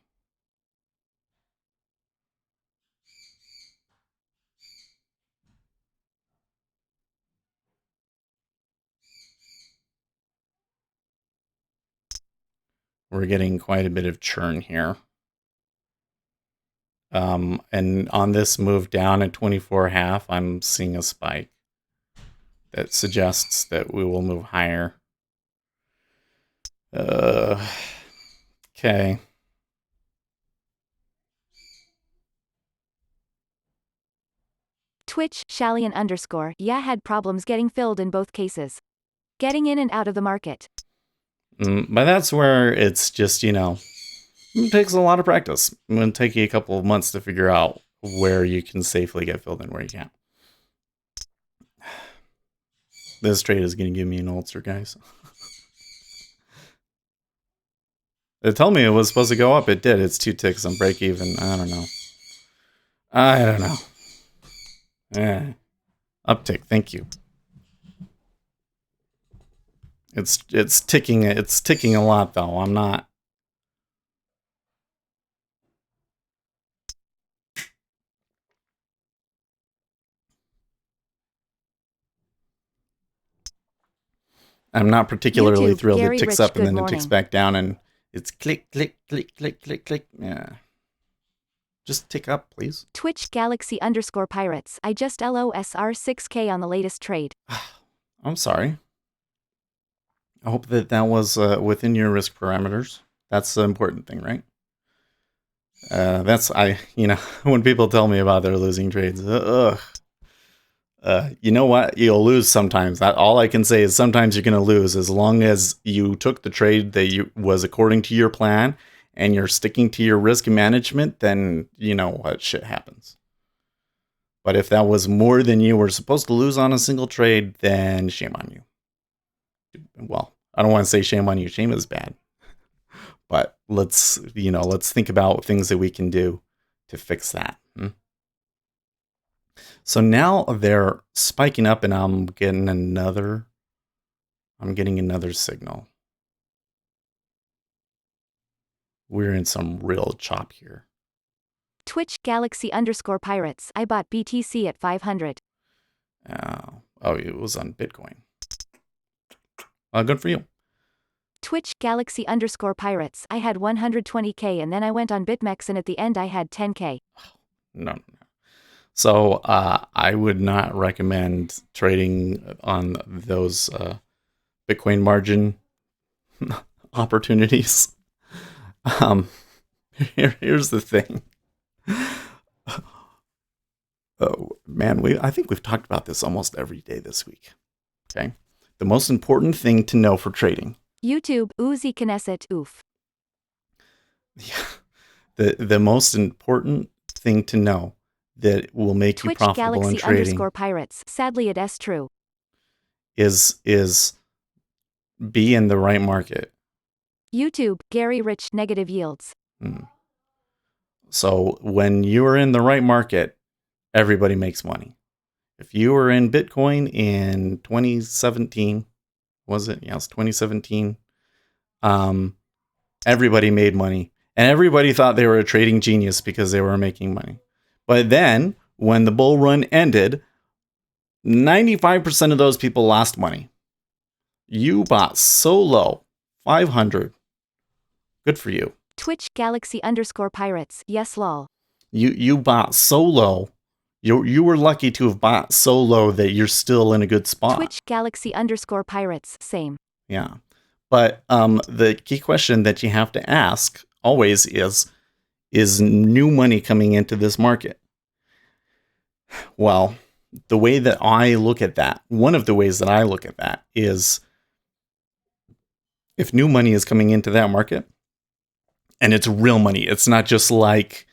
We're getting quite a bit of churn here. And on this move down at 24.5, I'm seeing a spike that suggests that we will move higher. Okay. Twitch, Shallian _ Yeah, had problems getting filled in both cases. Getting in and out of the market. But that's where it's just, it takes a lot of practice. It's going to take you a couple of months to figure out where you can safely get filled and where you can't. This trade is going to give me an ulcer, guys. They told me it was supposed to go up. It did. It's 2 ticks on break even. I don't know. Uptick. Thank you. It's ticking. It's ticking a lot, though. I'm not particularly YouTube, thrilled. Gary It ticks Rich, up and then good it ticks morning. back down, and it's click, click, click, click, click, click. Yeah. Just tick up, please. Twitch, Galaxy _ Pirates. I just LOSR 6K on the latest trade. I'm sorry. I hope that was within your risk parameters. That's the important thing, right? When people tell me about their losing trades, you know what? You'll lose sometimes. All I can say is sometimes you're going to lose. As long as you took the trade that was according to your plan and you're sticking to your risk management, then you know what, shit happens. But if that was more than you were supposed to lose on a single trade, then shame on you. Well, I don't want to say shame on you. Shame is bad. But let's think about things that we can do to fix that. So now they're spiking up, and I'm getting another signal. We're in some real chop here. Twitch, Galaxy _ Pirates. I bought BTC at 500. Oh, it was on Bitcoin. Good for you. Twitch, Galaxy _ Pirates. I had 120K and then I went on BitMEX and at the end I had 10K. No. So I would not recommend trading on those Bitcoin margin opportunities. Here's the thing. Oh man, I think we've talked about this almost every day this week. Okay, the most important thing to know for trading. YouTube, Uzi Knesset, oof. Yeah, the most important thing to know that will make Twitch, you profitable Galaxy in trading _ Pirates. Sadly, it is true. is be in the right market? YouTube, Gary Rich, negative yields. Hmm. So when you're in the right market, everybody makes money. If you were in Bitcoin in 2017, was it? Yes, 2017. Everybody made money. And everybody thought they were a trading genius because they were making money. But then, when the bull run ended, 95% of those people lost money. You bought so low, 500. Good for you. Twitch, Galaxy_Pirates, yes lol. You bought so low. You were lucky to have bought so low that you're still in a good spot. Twitch, Galaxy_Pirates, same. Yeah. But the key question that you have to ask always is new money coming into this market? Well, the way that I look at that, one of the ways that I look at that is if new money is coming into that market and it's real money, it's not just like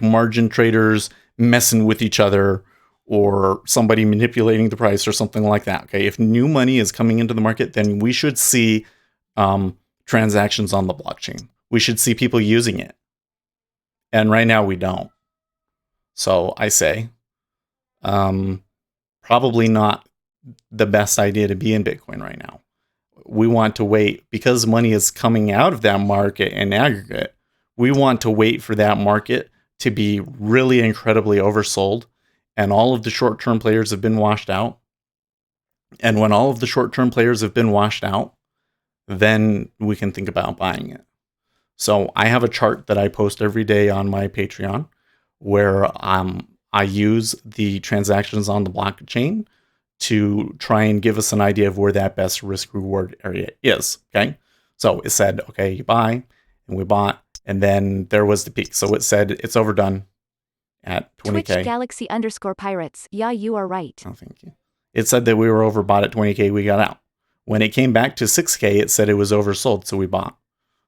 margin traders messing with each other or somebody manipulating the price or something like that. Okay, if new money is coming into the market, then we should see transactions on the blockchain. We should see people using it. And right now we don't. So I say, probably not the best idea to be in Bitcoin right now. We want to wait because money is coming out of that market in aggregate. We want to wait for that market to be really incredibly oversold and all of the short-term players have been washed out. And when all of the short-term players have been washed out, then we can think about buying it. So I have a chart that I post every day on my Patreon where I use the transactions on the blockchain to try and give us an idea of where that best risk reward area is. Okay. So it said, okay, you buy, and we bought, and then there was the peak. So it said it's overdone at 20K. Twitch, Galaxy_Pirates, yeah, you are right. Oh, thank you. It said that we were overbought at 20K, we got out. When it came back to 6K, it said it was oversold, so we bought.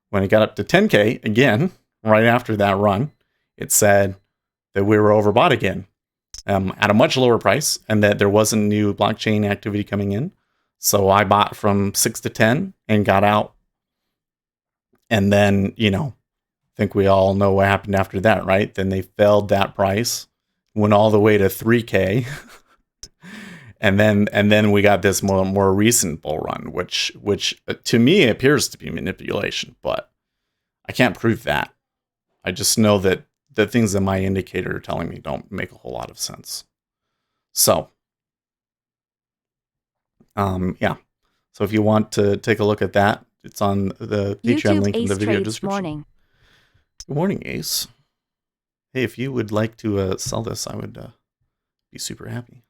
When it got up to 10K, again, right after that run, it said that we were overbought again at a much lower price and that there wasn't new blockchain activity coming in. So I bought from 6 to 10 and got out. And then, I think we all know what happened after that, right? Then they felled that price, went all the way to 3K. And then we got this more recent bull run, which to me appears to be manipulation, but I can't prove that. I just know that the things that my indicator are telling me don't make a whole lot of sense. So, yeah. So if you want to take a look at that, it's on the Patreon link in the video description. Morning. Good morning, Ace. Hey, if you would like to sell this, I would be super happy.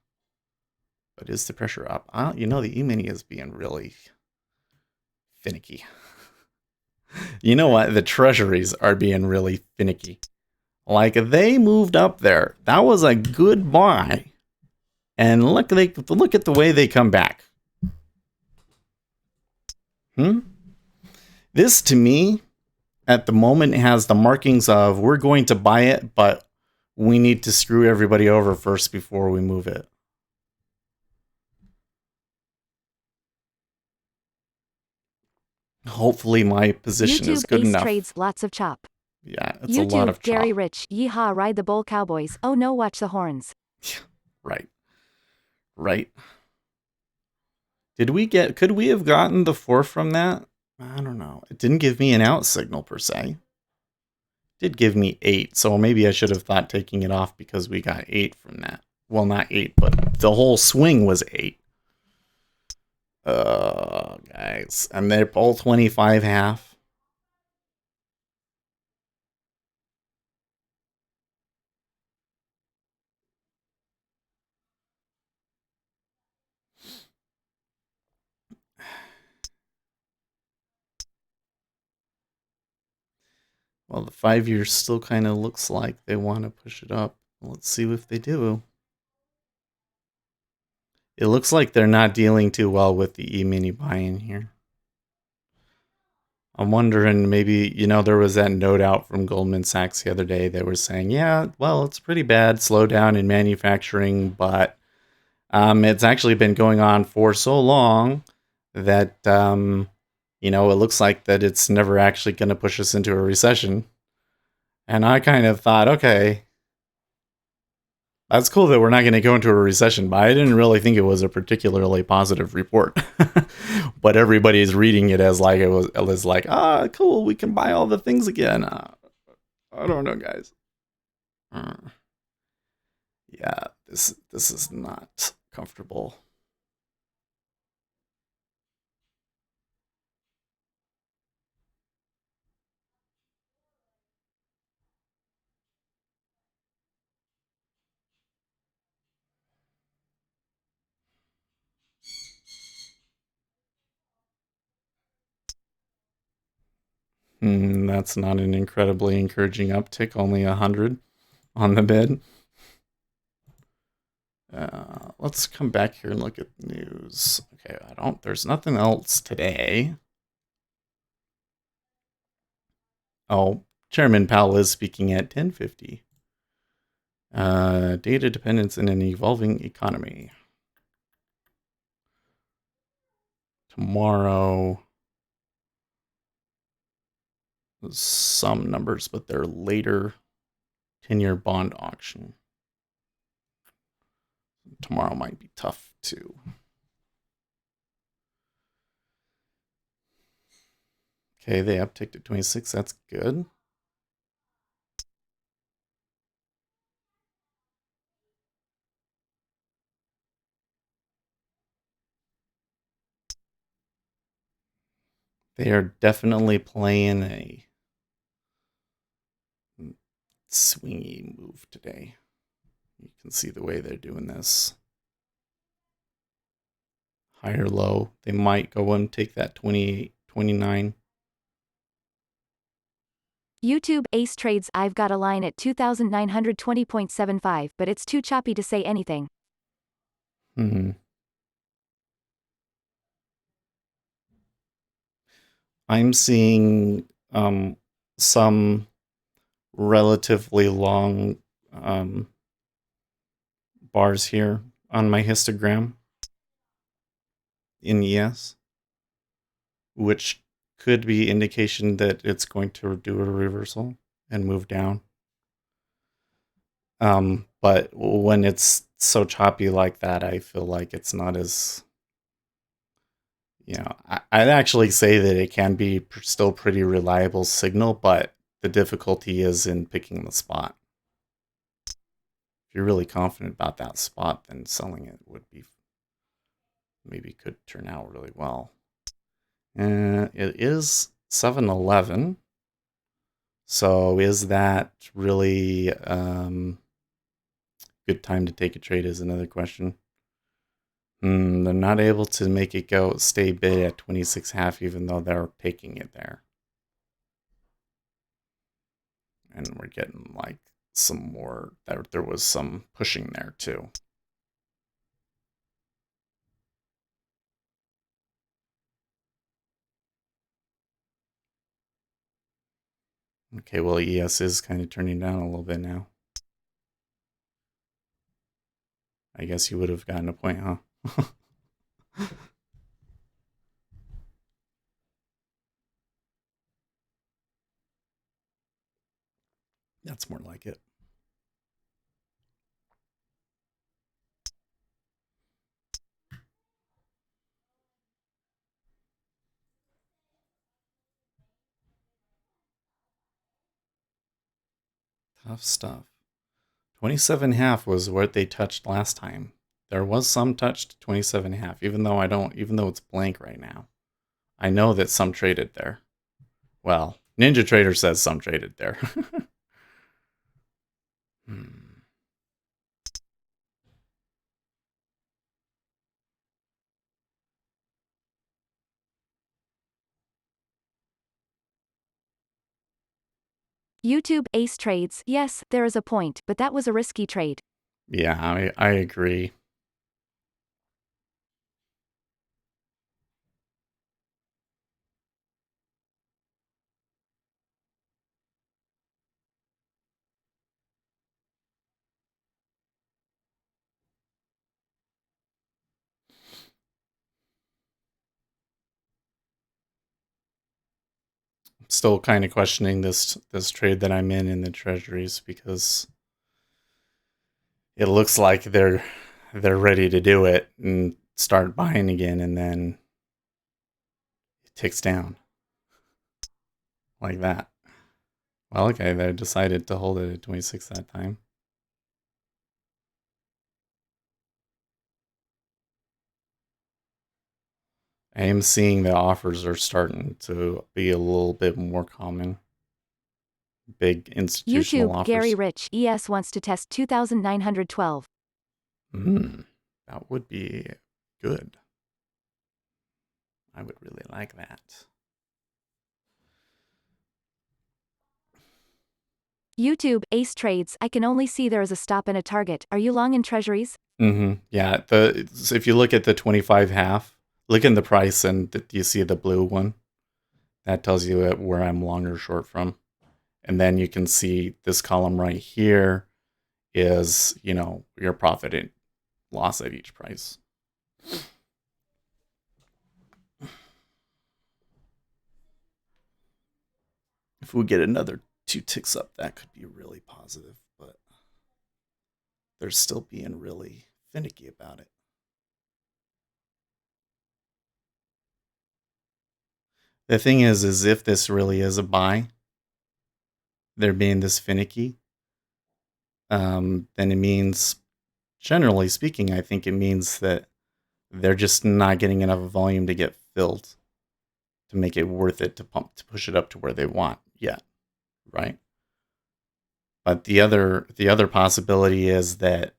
But is the pressure up? The E-mini is being really finicky. You know what? The Treasuries are being really finicky. Like, they moved up there. That was a good buy. And look at the way they come back. This, to me, at the moment, has the markings of we're going to buy it, but we need to screw everybody over first before we move it. Hopefully my position is good enough. Trades lots of chop. Yeah, it's a lot of chop. Gary Rich, yeehaw, ride the bull cowboys. Oh no, watch the horns. Right. Could we have gotten the 4 from that? I don't know. It didn't give me an out signal per se. It did give me 8, so maybe I should have thought taking it off because we got 8 from that. Well, not 8, but the whole swing was 8. Guys. And they're both 25 half. Well, the 5-year still kind of looks like they want to push it up. Let's see if they do. It looks like they're not dealing too well with the E-mini buy-in here. I'm wondering, maybe, there was that note out from Goldman Sachs the other day. They were saying, yeah, well, it's pretty bad slowdown in manufacturing, but it's actually been going on for so long that it looks like that it's never actually going to push us into a recession. And I kind of thought, okay, that's cool that we're not going to go into a recession, but I didn't really think it was a particularly positive report. But everybody's reading it as like it was like, cool, we can buy all the things again. I don't know, guys. Uh, yeah, this is not comfortable. That's not an incredibly encouraging uptick. Only 100 on the bid. Let's come back here and look at news. Okay, there's nothing else today. Oh, Chairman Powell is speaking at 10:50. Data dependence in an evolving economy. Tomorrow, some numbers, but they're later. 10-year bond auction. Tomorrow might be tough too. Okay, they upticked to 26. That's good. They are definitely playing a swingy move today. You can see the way they're doing this. Higher low. They might go and take that 28, 29. YouTube Ace Trades. I've got a line at 2920.75, but it's too choppy to say anything. Hmm. I'm seeing some relatively long bars here on my histogram in ES, which could be indication that it's going to do a reversal and move down. But when it's so choppy like that, I feel like it's not as, I'd actually say that it can be still pretty reliable signal, but the difficulty is in picking the spot. If you're really confident about that spot, then selling it would be, maybe could turn out really well. It is 7-11. So is that really good time to take a trade is another question. They're not able to make it stay bid at 26.5, even though they're taking it there. And we're getting like some more, there was some pushing there too. Okay, well, ES is kind of turning down a little bit now. I guess you would have gotten a point, huh? That's more like it. Tough stuff. 27.5 was what they touched last time. There was some touched 27.5, even though it's blank right now. I know that some traded there. Well, Ninja Trader says some traded there. hmm. YouTube Ace Trades. Yes, there is a point, but that was a risky trade. Yeah, I agree. I'm still kind of questioning this trade that I'm in the Treasuries because it looks like they're ready to do it and start buying again, and then it ticks down like that. Well, okay, they decided to hold it at 26 that time. I am seeing the offers are starting to be a little bit more common. Big institutional YouTube, Gary offers. Rich, ES wants to test 2,912. That would be good. I would really like that. YouTube, Ace Trades, I can only see there is a stop and a target. Are you long in Treasuries? Yeah, so if you look at the 25 half, look in the price and you see the blue one. That tells you where I'm long or short from. And then you can see this column right here is, your profit and loss at each price. If we get another 2 ticks up, that could be really positive, but they're still being really finicky about it. The thing is if this really is a buy, they're being this finicky, then it means, generally speaking, I think it means that they're just not getting enough volume to get filled to make it worth it to push it up to where they want yet, right? But the other possibility is that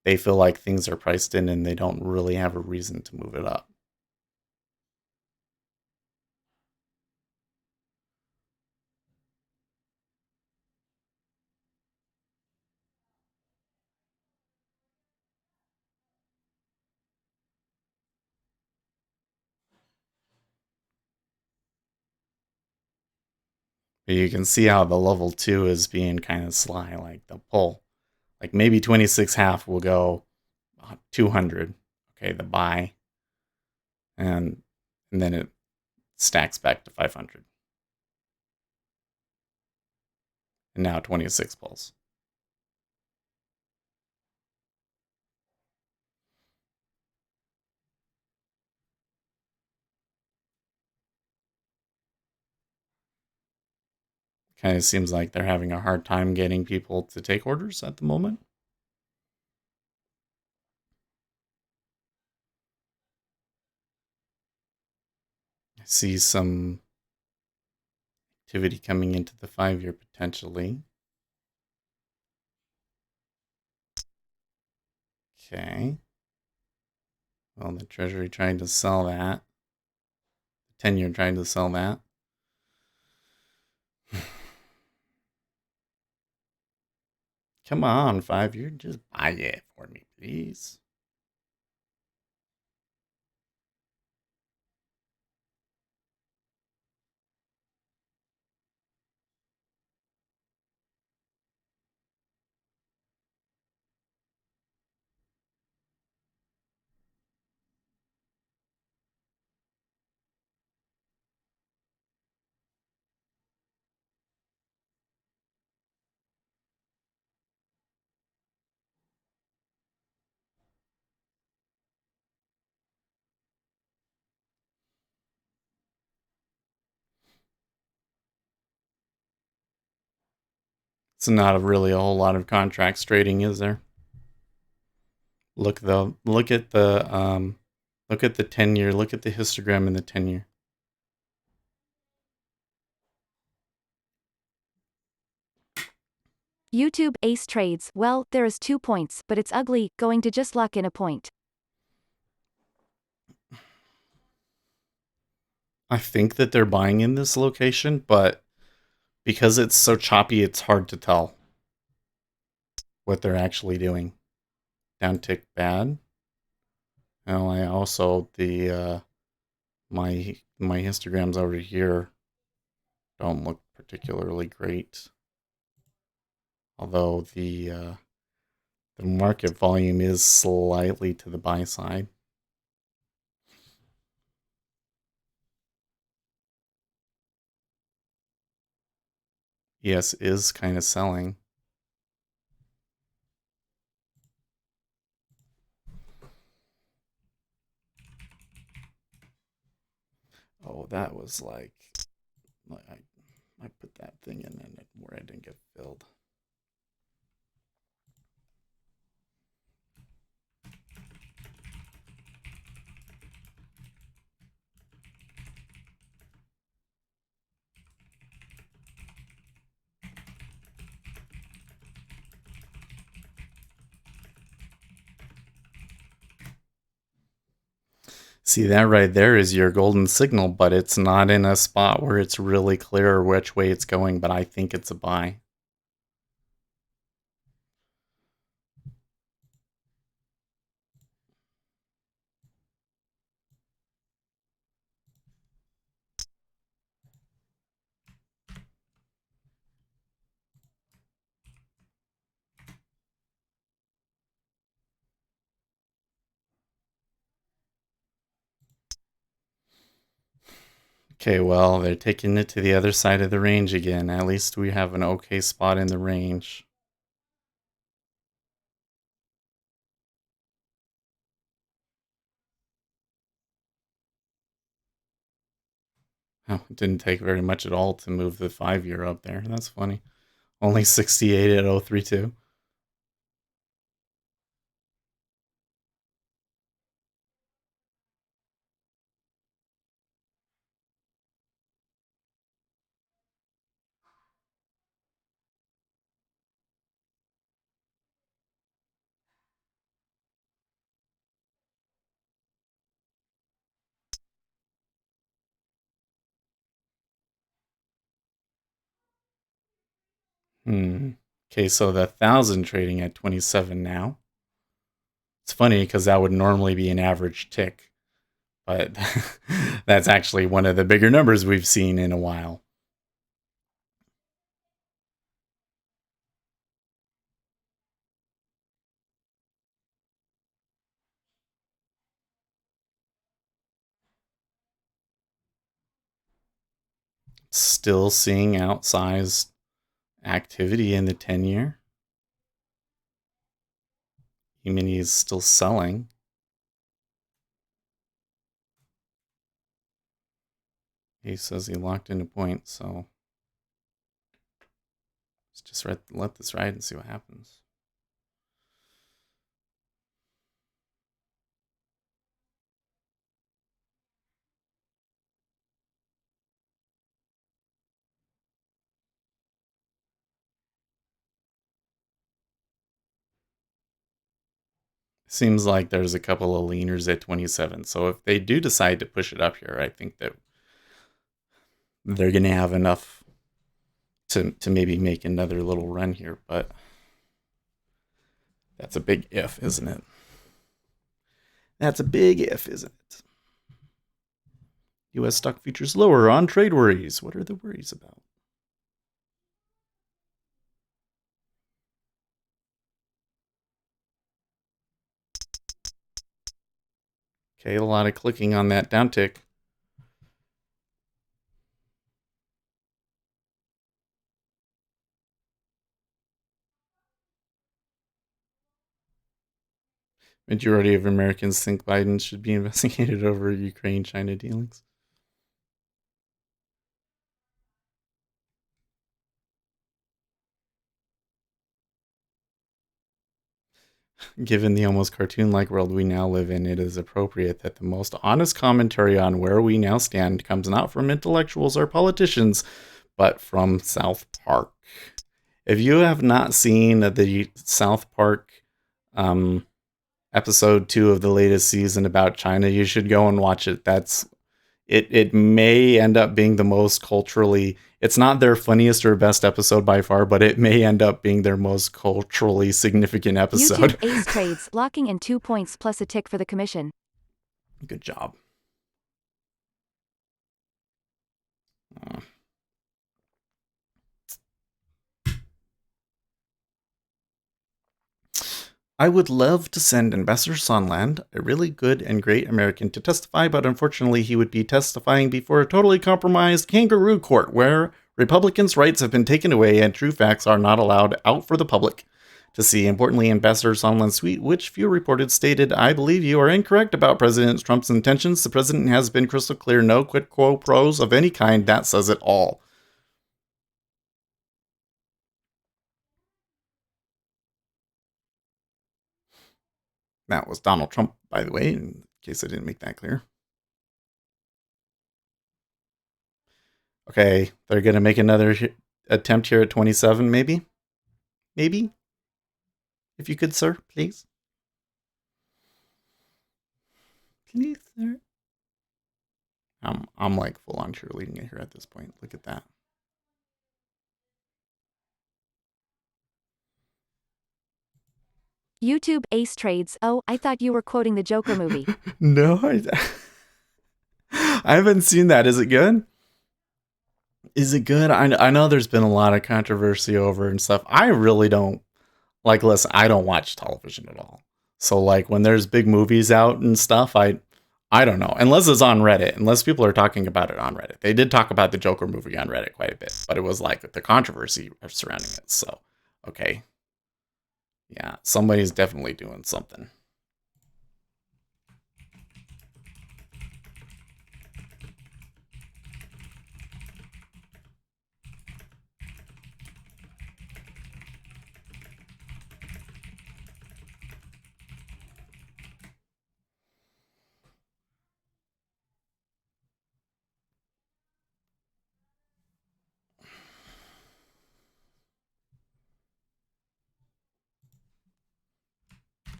they feel like things are priced in and they don't really have a reason to move it up. But you can see how the level 2 is being kind of sly, like the pull. Like maybe 26 half will go 200. Okay, the buy. And then it stacks back to 500. And now 26 pulls. Kind of seems like they're having a hard time getting people to take orders at the moment. I see some activity coming into the 5-year potentially. Okay. Well, the Treasury trying to sell that. The 10-year trying to sell that. Come on, 5-year, just buy it for me, please. It's not really a whole lot of contracts trading, is there? Look though. Look at the 10-year. Look at the histogram in the 10-year. YouTube, Ace Trades, well, there is 2 points, but it's ugly, going to just lock in a point. I think that they're buying in this location, but because it's so choppy, it's hard to tell what they're actually doing. Downtick bad. Now I also my histograms over here don't look particularly great. Although the market volume is slightly to the buy side. ES is kind of selling. Oh, that was like I put that thing in and where I didn't get filled. See, that right there is your golden signal, but it's not in a spot where it's really clear which way it's going, but I think it's a buy. Okay, well, they're taking it to the other side of the range again. At least we have an okay spot in the range. Oh, it didn't take very much at all to move the 5-year up there. That's funny. Only 68 at 032. Okay, so the 1,000 trading at 27 now. It's funny because that would normally be an average tick, but that's actually one of the bigger numbers we've seen in a while. Still seeing outsized activity in the 10-year. E-mini is still selling. He says he locked into point, so let's just let this ride and see what happens. Seems like there's a couple of leaners at 27, so if they do decide to push it up here, I think that they're going to have enough to maybe make another little run here, but that's a big if, isn't it? That's a big if, isn't it? U.S. stock futures lower on trade worries. What are the worries about? Okay, a lot of clicking on that downtick. Majority of Americans think Biden should be investigated over Ukraine-China dealings. Given the almost cartoon-like world we now live in, it is appropriate that the most honest commentary on where we now stand comes not from intellectuals or politicians, but from South Park. If you have not seen the South Park episode 2 of the latest season about China, you should go and watch it. It may end up being the most culturally, it's not their funniest or best episode by far, but it may end up being their most culturally significant episode. YouTube Ace Trades, locking in 2 points plus a tick for the commission. Good job. I would love to send Ambassador Sondland, a really good and great American, to testify, but unfortunately he would be testifying before a totally compromised kangaroo court where Republicans' rights have been taken away and true facts are not allowed out for the public to see. Importantly, Ambassador Sondland's tweet, which few reported, stated, I believe you are incorrect about President Trump's intentions. The president has been crystal clear. No quid quo pros of any kind. That says it all. That was Donald Trump, by the way, in case I didn't make that clear. Okay, they're going to make another attempt here at 27, maybe? Maybe? If you could, sir, please. Please, sir. I'm like full on cheerleading it here at this point. Look at that. YouTube Ace Trades. Oh, I thought you were quoting the Joker movie. No, I haven't seen that. Is it good? Is it good? I know there's been a lot of controversy over it and stuff. I really don't like. Listen, I don't watch television at all. So like when there's big movies out and stuff, I don't know. Unless it's on Reddit. Unless people are talking about it on Reddit. They did talk about the Joker movie on Reddit quite a bit, but it was like the controversy surrounding it. So okay, yeah, somebody's definitely doing something.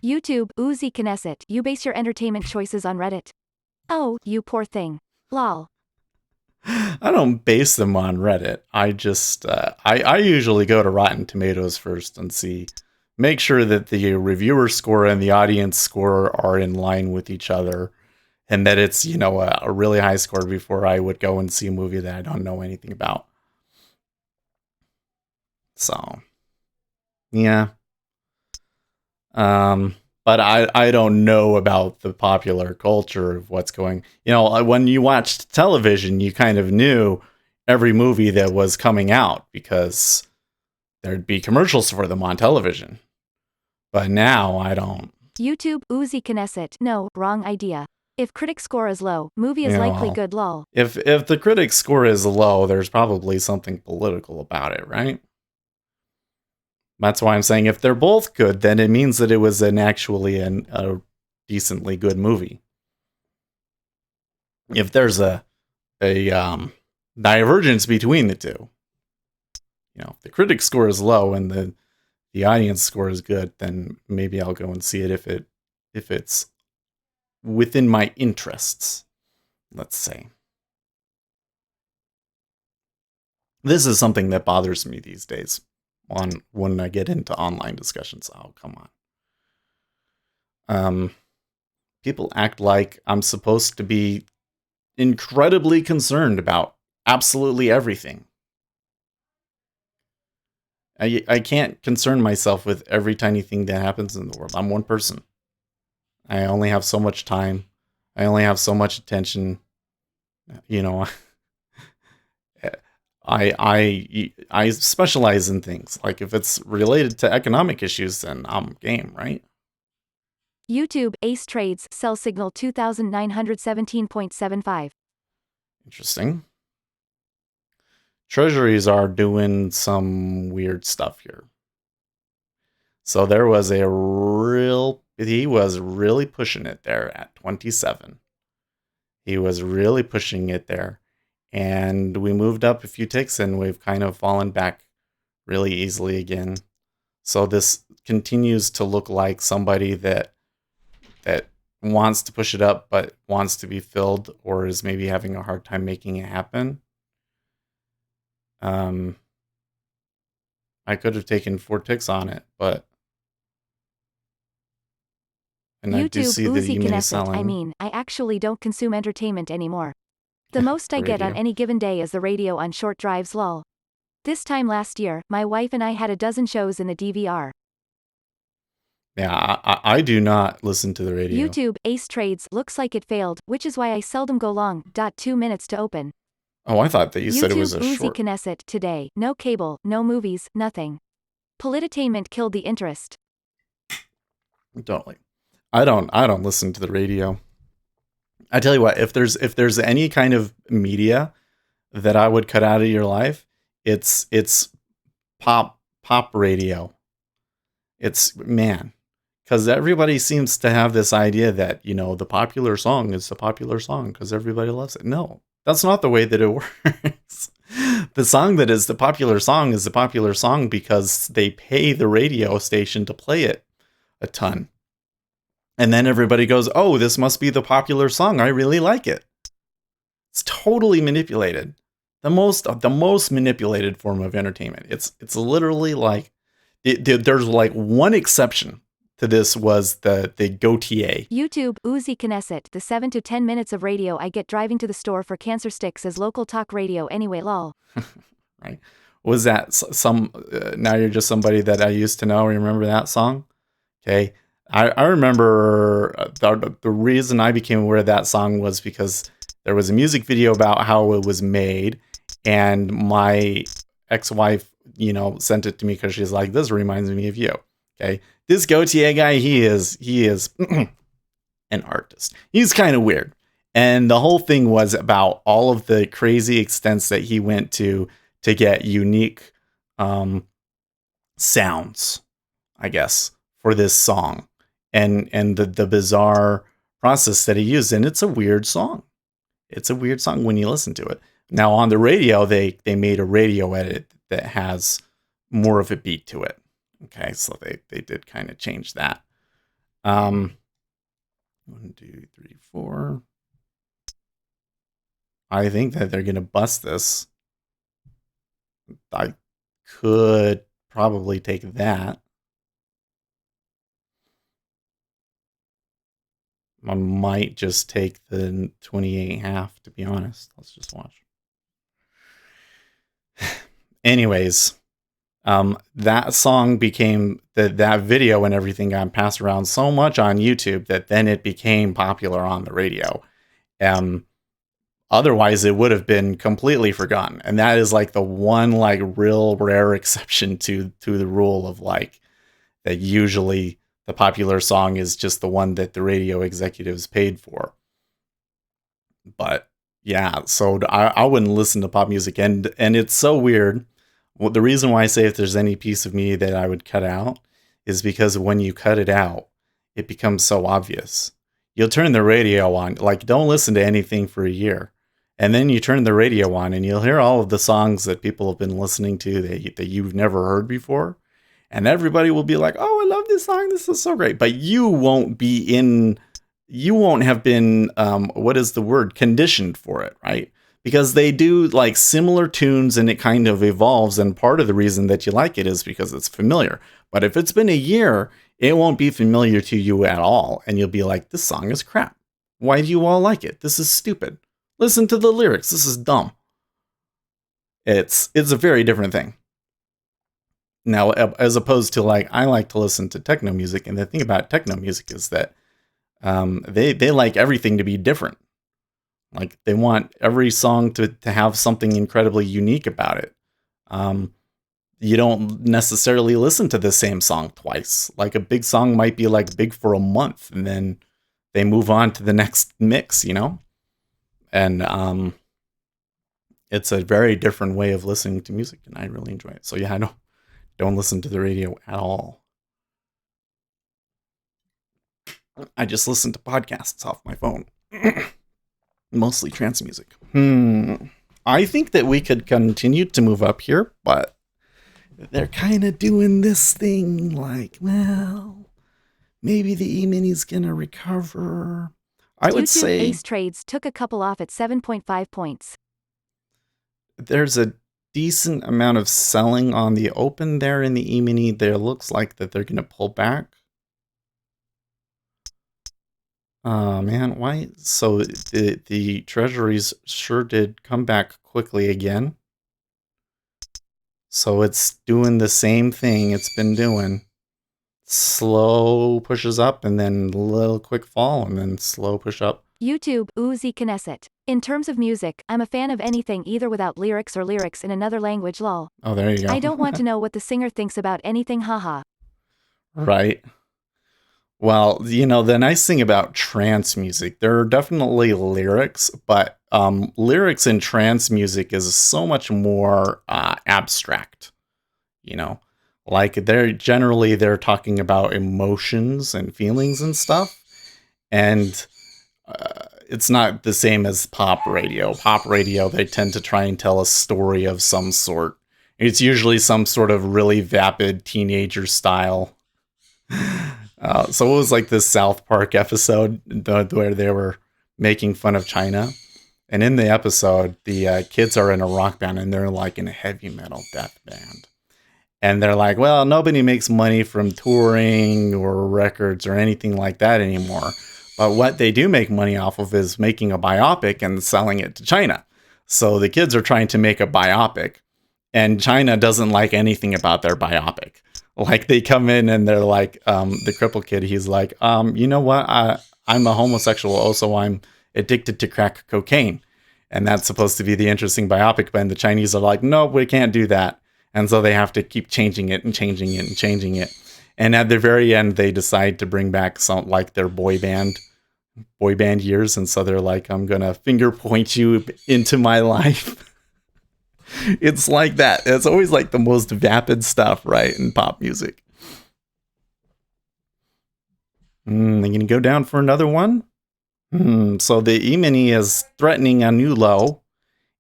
YouTube Uzi Knesset. You base your entertainment choices on Reddit. Oh, you poor thing. Lol. I don't base them on Reddit. I just I usually go to Rotten Tomatoes first and make sure that the reviewer score and the audience score are in line with each other, and that it's a really high score before I would go and see a movie that I don't know anything about. So yeah, but I don't know about the popular culture of what's going. When you watched television, you kind of knew every movie that was coming out because there'd be commercials for them on television. But now I don't. YouTube Uzi Knesset. No, wrong idea. If critic score is low, movie is likely good. Lol. If the critic score is low, there's probably something political about it, right? That's why I'm saying if they're both good, then it means that it was a decently good movie. If there's a divergence between the two, if the critic score is low and the audience score is good, then maybe I'll go and see it if it's within my interests, let's say. This is something that bothers me these days when I get into online discussions. Oh, come on. People act like I'm supposed to be incredibly concerned about absolutely everything. I can't concern myself with every tiny thing that happens in the world. I'm one person. I only have so much time. I only have so much attention. I specialize in things. Like if it's related to economic issues, then I'm game, right? YouTube Ace Trades. Sell signal 2917.75. Interesting. Treasuries are doing some weird stuff here. So there was he was really pushing it there at 27. He was really pushing it there. And we moved up a few ticks and we've kind of fallen back really easily again. So this continues to look like somebody that wants to push it up but wants to be filled or is maybe having a hard time making it happen. I could have taken 4 ticks on it, but and YouTube I do see the Uzi email Knesset. selling. I actually don't consume entertainment anymore. The most I get on any given day is the radio on short drives. Lol. This time last year, my wife and I had a dozen shows in the DVR. Yeah, I do not listen to the radio. YouTube Ace Trades. Looks like it failed, which is why I seldom go long. 2 minutes to open. Oh, I thought that you said it was YouTube, a Uzi short. Knesset, today, no cable, no movies, nothing. Politainment killed the interest. Totally. I don't listen to the radio. I tell you what, if there's any kind of media that I would cut out of your life, it's pop radio. It's man, because everybody seems to have this idea that the popular song is the popular song because everybody loves it. No, that's not the way that it works. The song that is the popular song is the popular song because they pay the radio station to play it a ton. And then everybody goes, "Oh, this must be the popular song. I really like it." It's totally manipulated. The most manipulated form of entertainment. It's literally like there's like one exception to this was the GOTA. YouTube, Uzi Knesset, the 7 to 10 minutes of radio I get driving to the store for cancer sticks as local talk radio anyway lol. Right? Was that some? Now you're just somebody that I used to know. Remember that song? Okay. I remember the reason I became aware of that song was because there was a music video about how it was made, and my ex-wife, sent it to me because she's like, "This reminds me of you." Okay, this Gautier guy, he is an artist. He's kind of weird, and the whole thing was about all of the crazy extents that he went to get unique sounds, I guess, for this song, and the bizarre process that he used. And it's a weird song. It's a weird song when you listen to it. Now on the radio, they made a radio edit that has more of a beat to it. Okay, so they did kind of change that. 1, 2, 3, 4. I think that they're gonna bust this. I could probably take that. I might just take the 28.5, to be honest. Let's just watch. Anyways, that song became that video and everything got passed around so much on YouTube that then it became popular on the radio. Otherwise, it would have been completely forgotten. And that is like the one like real rare exception to the rule of like that usually the popular song is just the one that the radio executives paid for. But yeah, so I wouldn't listen to pop music, and it's so weird. Well, the reason why I say if there's any piece of me that I would cut out is because when you cut it out, it becomes so obvious. You'll turn the radio on, like don't listen to anything for a year, and then you turn the radio on, and you'll hear all of the songs that people have been listening to that you've never heard before, and everybody will be like, "Oh, I love this song. This is so great," but you won't have been what is the word, conditioned for it, right? Because they do like similar tunes and it kind of evolves, and part of the reason that you like it is because it's familiar. But if it's been a year, it won't be familiar to you at all, and you'll be like, this song is crap. Why do you all like it? This is stupid. Listen to the lyrics. This is dumb. It's a very different thing. Now, as opposed to like, I like to listen to techno music, and the thing about techno music is that they like everything to be different. Like they want every song to have something incredibly unique about it. You don't necessarily listen to the same song twice. Like a big song might be like big for a month, and then they move on to the next mix, And it's a very different way of listening to music, and I really enjoy it. So yeah, I don't listen to the radio at all. I just listen to podcasts off my phone. Mostly trance music. I think that we could continue to move up here, but they're kind of doing this thing like, well, maybe the E-mini's gonna recover. I would YouTube say Ace Trades took a couple off at 7.5 points. there's a decent amount of selling on the open there in the E-mini. There looks like that they're gonna pull back. Oh man, why? So the treasuries sure did come back quickly again. So it's doing the same thing it's been doing. Slow pushes up and then little quick fall and then slow push up. YouTube, Uzi Knesset. In terms of music, I'm a fan of anything either without lyrics or lyrics in another language lol. Oh, there you I go. don't want to know what the singer thinks about anything haha. Right. Well, the nice thing about trance music, there are definitely lyrics, but lyrics in trance music is so much more abstract. You know, like they're talking about emotions and feelings and stuff, and it's not the same as pop radio. Pop radio, they tend to try and tell a story of some sort. It's usually some sort of really vapid teenager style. So it was like this South Park episode where they were making fun of China. And in the episode, the kids are in a rock band and they're like in a heavy metal death band. And they're like, well, nobody makes money from touring or records or anything like that anymore. But what they do make money off of is making a biopic and selling it to China. So the kids are trying to make a biopic, and China doesn't like anything about their biopic. Like they come in and they're like, the cripple kid, he's like, you know what? I'm a homosexual. Also, I'm addicted to crack cocaine. And that's supposed to be the interesting biopic. But the Chinese are like, no, we can't do that. And so they have to keep changing it and changing it and changing it. And at the very end, they decide to bring back some like their boy band years. And so they're like, I'm going to finger point you into my life. It's like that. It's always like the most vapid stuff, right? In pop music. I'm going to go down for another one. So the E-mini is threatening a new low,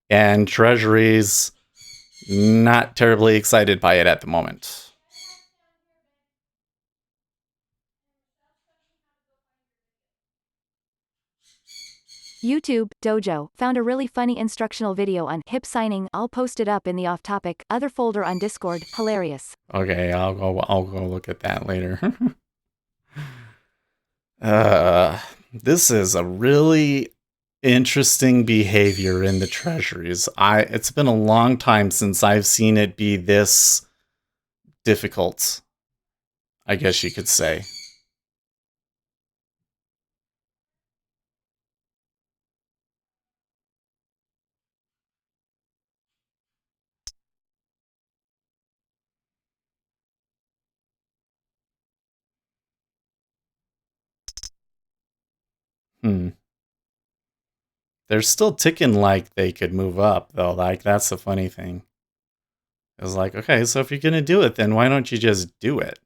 and Treasuries not terribly excited by it at the moment. YouTube, Dojo, found a really funny instructional video on hip signing. I'll post it up in the off topic, other folder on Discord. Hilarious. Okay, I'll go look at that later. This is a really interesting behavior in the treasuries. It's been a long time since I've seen it be this difficult, I guess you could say. Hmm. They're still ticking like they could move up, though. Like, that's the funny thing. It's like, okay, so if you're gonna do it, then why don't you just do it?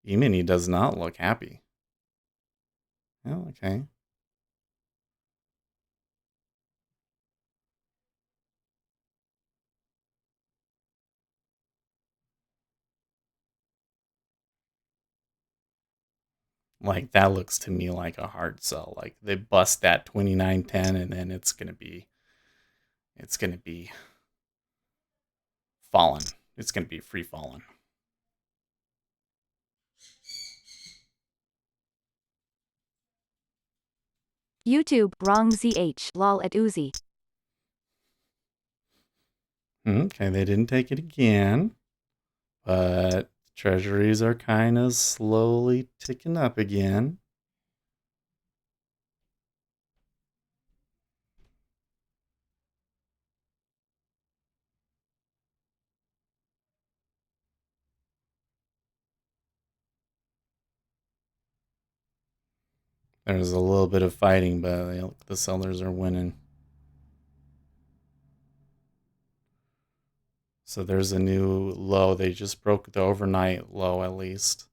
Emini does not look happy. Oh, okay. Like, that looks to me like a hard sell. Like, they bust that 29.10 and then it's gonna be fallen. It's gonna be free fallen. YouTube, wrong ZH, lol at Uzi. Okay, they didn't take it again, but treasuries are kind of slowly ticking up again. There's a little bit of fighting, but the sellers are winning. So there's a new low. They just broke the overnight low at least.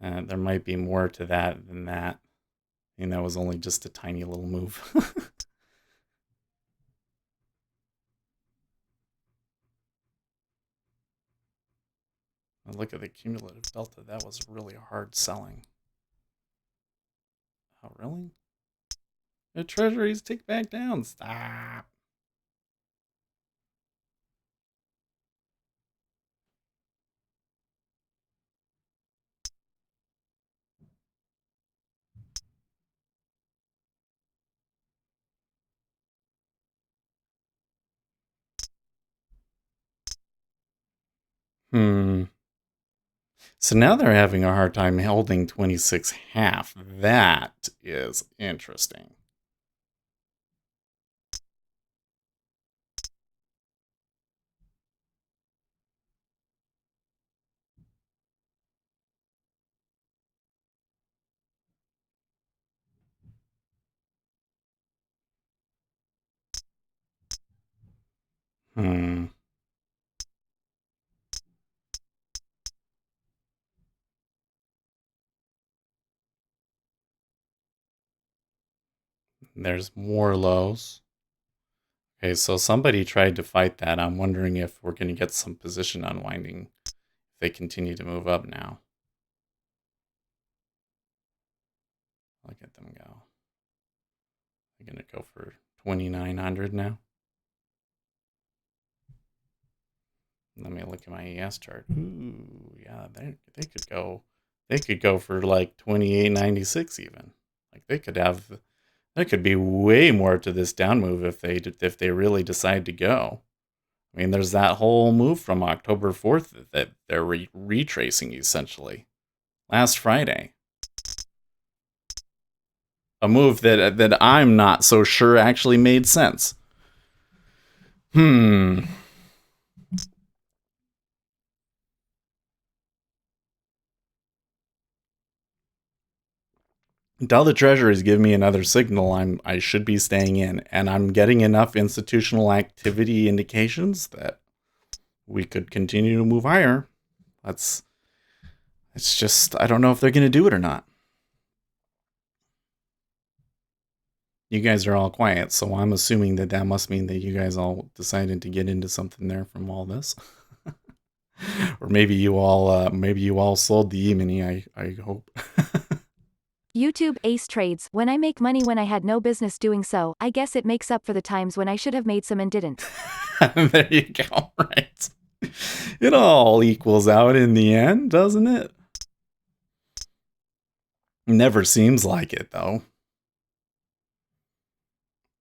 And there might be more to that than that. And that was only just a tiny little move. Look at the cumulative delta. That was really hard selling. Oh, really? The treasuries tick back down. Stop. Hmm. So now they're having a hard time holding 26 half. That is interesting. Hmm. There's more lows. Okay, so somebody tried to fight that. I'm wondering if we're going to get some position unwinding if they continue to move up now. Look at them go. They're going to go for 2,900 now. Let me look at my ES chart. Ooh, yeah, they could go. They could go for like 28.96 even. Like they could have. There could be way more to this down move if they really decide to go. I mean, there's that whole move from October 4th that they're retracing essentially last Friday. A move that I'm not so sure actually made sense. Hmm. Until the Treasuries give me another signal, I should be staying in, and I'm getting enough institutional activity indications that we could continue to move higher. That's it's just I don't know if they're going to do it or not. You guys are all quiet, so I'm assuming that must mean that you guys all decided to get into something there from all this, or maybe you all sold the E-mini. I hope. YouTube Ace Trades. When I make money when I had no business doing so, I guess it makes up for the times when I should have made some and didn't. There you go. Right. It all equals out in the end, doesn't it? Never seems like it though.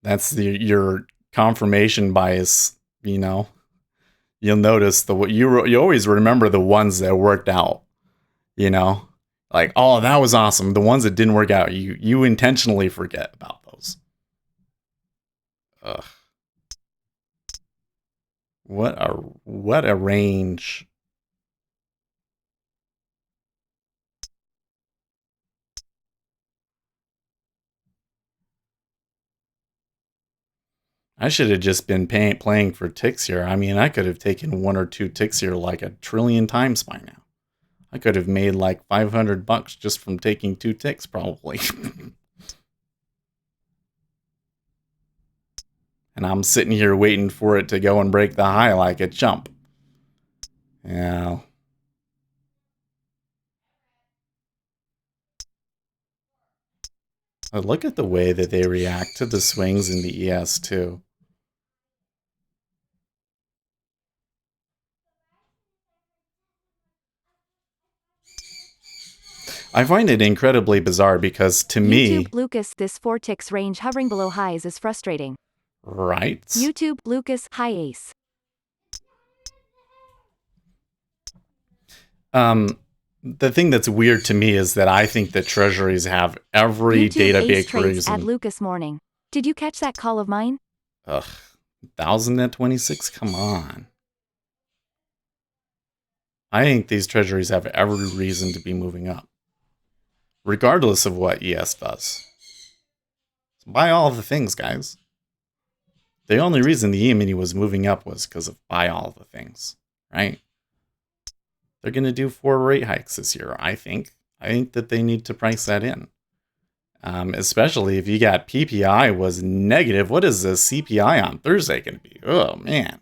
That's your confirmation bias. You know, you'll notice you always remember the ones that worked out. You know, like oh that was awesome. The ones that didn't work out, you intentionally forget about those. Ugh, what a range. I should have just been playing for ticks here. I mean, I could have taken one or two ticks here like a trillion times by now. I could have made like $500 just from taking two ticks, probably. And I'm sitting here waiting for it to go and break the high like a chump. Yeah. But look at the way that they react to the swings in the ES too. I find it incredibly bizarre because to YouTube me, Lucas. This 4 ticks range hovering below highs is frustrating. right? YouTube Lucas High Ace. The thing that's weird to me is that I think that treasuries have every YouTube data Ace Trades at reason. Lucas Morning. Did you catch that call of mine? Ugh, 1,026? Come on. I think these treasuries have every reason to be moving up, regardless of what ES does. So buy all the things, guys. The only reason the E-mini was moving up was because of buy all the things, right? They're going to do 4 rate hikes this year, I think. I think that they need to price that in. Especially if you got PPI was negative. What is the CPI on Thursday going to be? Oh, man.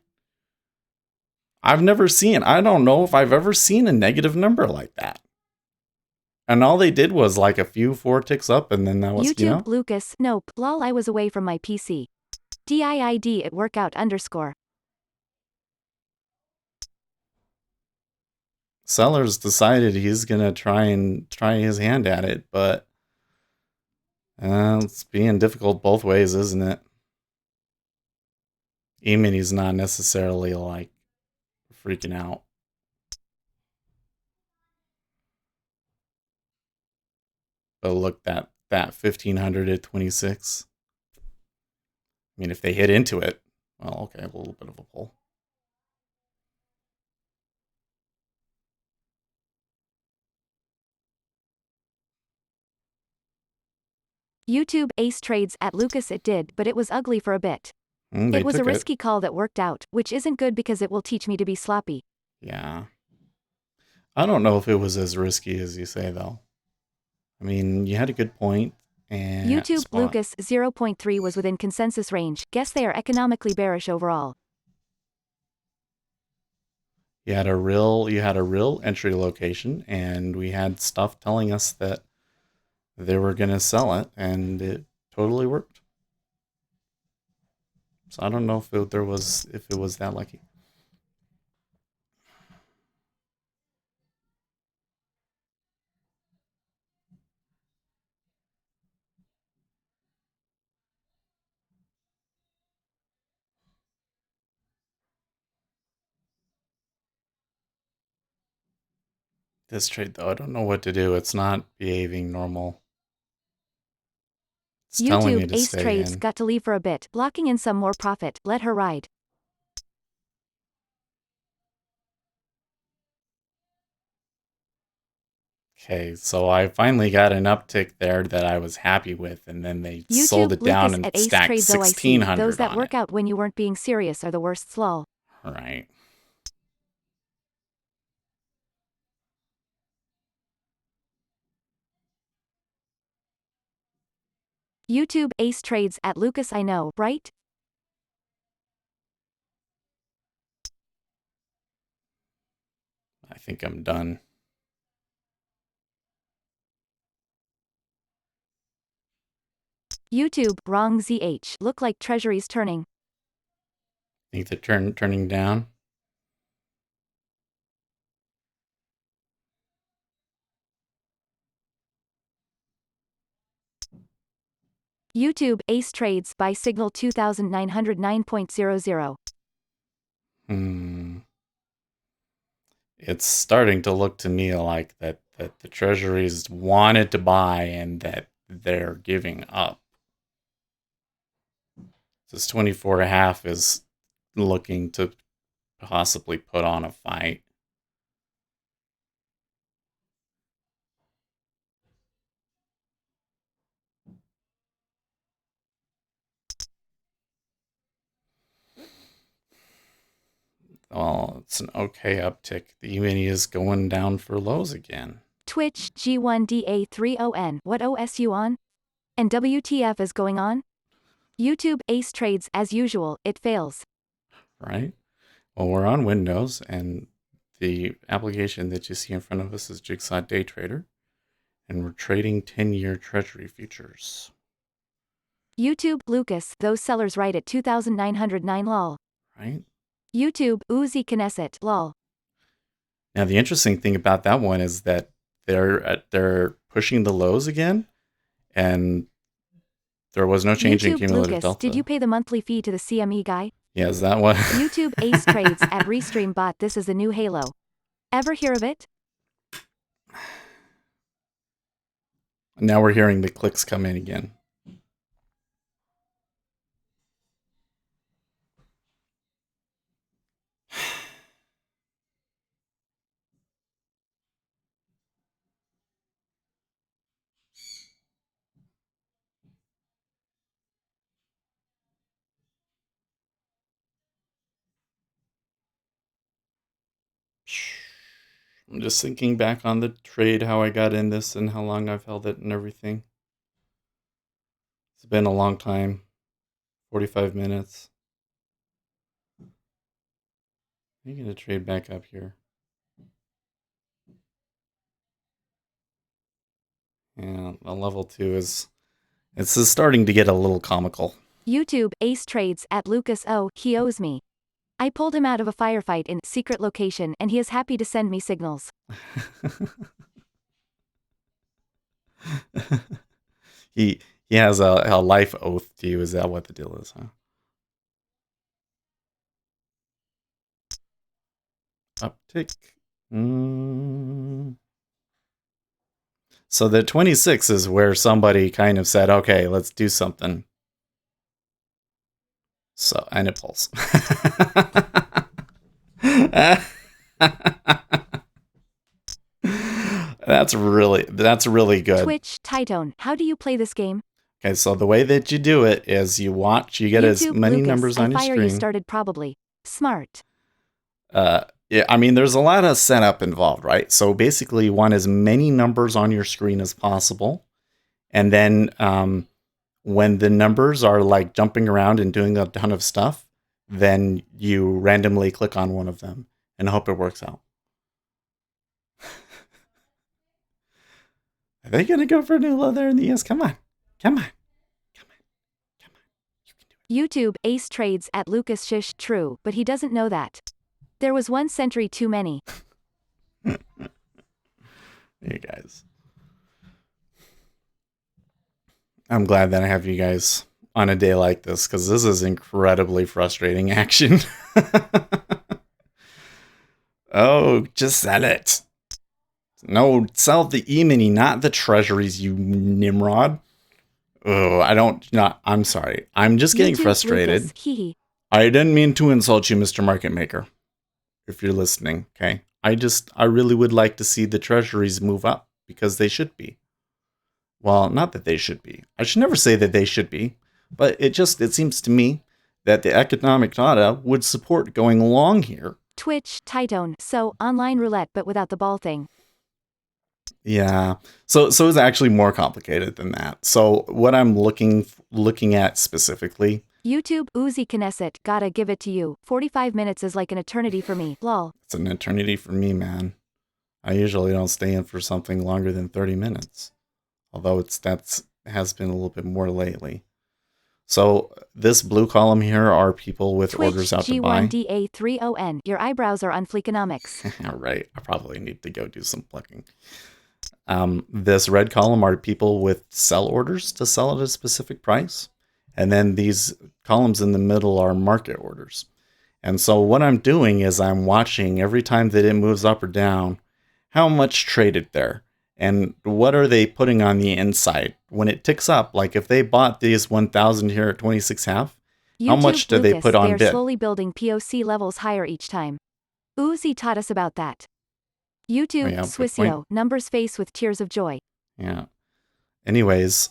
I don't know if I've ever seen a negative number like that. And all they did was like a few 4 ticks up, and then that was, YouTube Lucas. Nope. Lol, I was away from my PC. DIID at workout _. Sellers decided he's going to try his hand at it, but it's being difficult both ways, isn't it? E-mini's not necessarily like freaking out. But look, that 1500 at 26. I mean, if they hit into it, well, okay, a little bit of a pull. YouTube ace trades at Lucas. It did, but it was ugly for a bit. They It was a took it. risky call that worked out, which isn't good because it will teach me to be sloppy. Yeah. I don't know if it was as risky as you say, though. I mean, you had a good point and YouTube spot. Lucas 0.3 was within consensus range. Guess they are economically bearish overall. You had a real entry location, and we had stuff telling us that they were going to sell it, and it totally worked. So I don't know if it was that lucky. This trade, though, I don't know what to do. It's not behaving normal. It's telling YouTube me to ace stay trades in. got to leave for a bit, locking in some more profit. Let her ride. Okay, so I finally got an uptick there that I was happy with, and then they sold YouTube it down Lucas and at ace stacked trades. OIC. Those 1600 that on work it. out when you weren't being serious are the worst. Lol. All right. YouTube ace trades at Lucas. I know, right? I think I'm done. YouTube wrong. ZH look like Treasuries turning. Think they're turning down. YouTube ace trades by signal 2909.00. Hmm. It's starting to look to me like that the treasuries wanted to buy and that they're giving up. This 24.5 is looking to possibly put on a fight. Well, it's an okay uptick. The E-mini is going down for lows again. Twitch G1DA30N. What OS you on? And WTF is going on? YouTube ace trades as usual. It fails. Right? Well, we're on Windows, and the application that you see in front of us is Jigsaw Day Trader, and we're trading 10-year Treasury futures. YouTube Lucas. Those sellers right at 2909 lol. Right? YouTube Uzi Knesset lol. Now, the interesting thing about that one is that they're pushing the lows again, and there was no change in YouTube cumulative Lucas. Did you delta. pay the monthly fee to the CME guy? Yeah, is that what? YouTube ace trades at Restream bot. This is the new Halo. Ever hear of it? Now we're hearing the clicks come in again. I'm just thinking back on the trade, how I got in this, and how long I've held it, and everything. It's been a long time. 45 minutes. I'm gonna trade back up here. And a level 2 is it's just starting to get a little comical. YouTube ace trades at Lucas. Oh, he owes me. I pulled him out of a firefight in secret location and he is happy to send me signals. he he has a life oath to you. Is that what the deal is, huh? Uptick. So the 26 is where somebody kind of said, okay, let's do something. So, and it pulls. That's really good. Twitch, Titone, how do you play this game? Okay, so the way that you do it is you get as YouTube, many Lucas, numbers on your fire screen. you started probably. Smart. Yeah, I mean, there's a lot of setup involved, right? So basically, you want as many numbers on your screen as possible. And then when the numbers are like jumping around and doing a ton of stuff, then you randomly click on one of them and hope it works out. Are they going to go for a new low there in the ES? Come on. Come on. Come on. Come on. You can do it. YouTube, Ace trades at Lucas Shish, true, but he doesn't know that. There was one century too many. You guys. I'm glad that I have you guys on a day like this, because this is incredibly frustrating action. Oh, just sell it. No, sell the E-mini, not the treasuries, you Nimrod. Oh, I'm sorry. I'm just getting YouTube, frustrated. Lucas, hee hee. I didn't mean to insult you, Mr. Market Maker, if you're listening, okay? I really would like to see the treasuries move up, because they should be. Well, not that they should be. I should never say that they should be, but it seems to me that the economic data would support going along here. Twitch, Titone, so online roulette but without the ball thing. Yeah. So it's actually more complicated than that. So what I'm looking at specifically. YouTube, Uzi Knesset, gotta give it to you. 45 minutes is like an eternity for me, lol. It's an eternity for me, man. I usually don't stay in for something longer than 30 minutes. Although has been a little bit more lately. So this blue column here are people with Twitch, orders out to buy. G1DA30N, your eyebrows are on fleekonomics. All right, I probably need to go do some plucking. This red column are people with sell orders to sell at a specific price. And then these columns in the middle are market orders. And so what I'm doing is I'm watching every time that it moves up or down, how much traded there. And what are they putting on the inside? When it ticks up, like if they bought these 1,000 here at 26.5, how much do they put on bid? They are slowly building POC levels higher each time. Uzi taught us about that. YouTube, Swissio, numbers face with tears of joy. Yeah. Anyways,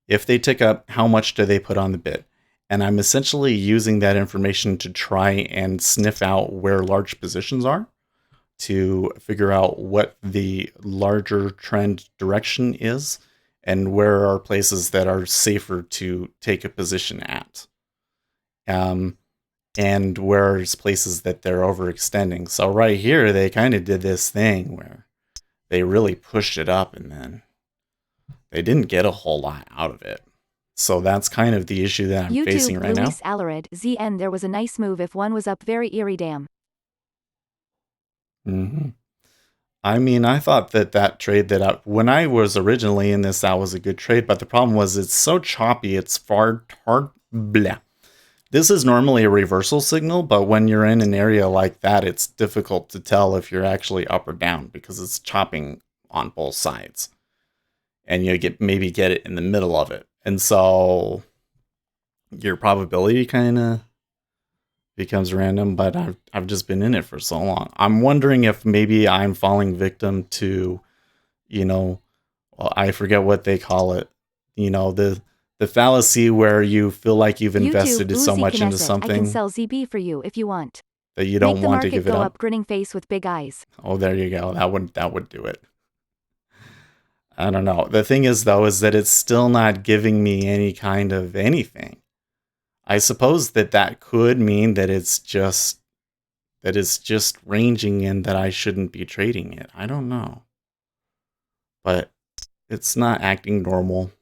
if they tick up, how much do they put on the bid? And I'm essentially using that information to try and sniff out where large positions are, to figure out what the larger trend direction is and where are places that are safer to take a position at. And where's places that they're overextending. So right here, they kind of did this thing where they really pushed it up and then they didn't get a whole lot out of it. So that's kind of the issue that I'm facing right now. Luis Alarid, ZN, there was a nice move if one was up very eerie damn. Mm-hmm. I mean, I thought that trade when I was originally in this, that was a good trade, but the problem was it's so choppy, it's hard, blah. This is normally a reversal signal, but when you're in an area like that, it's difficult to tell if you're actually up or down because it's chopping on both sides. And you maybe get it in the middle of it. And so your probability kind of becomes random, but I've just been in it for so long. I'm wondering if maybe I'm falling victim to, I forget what they call it, the fallacy where you feel like you've invested so much into something. I can sell ZB for you if you want. That you don't want to give it up. Make the market go up, grinning face with big eyes. Oh, there you go. That would do it. I don't know. The thing is, though, is that it's still not giving me any kind of anything. I suppose that could mean that it's just ranging in that I shouldn't be trading it. I don't know. But it's not acting normal.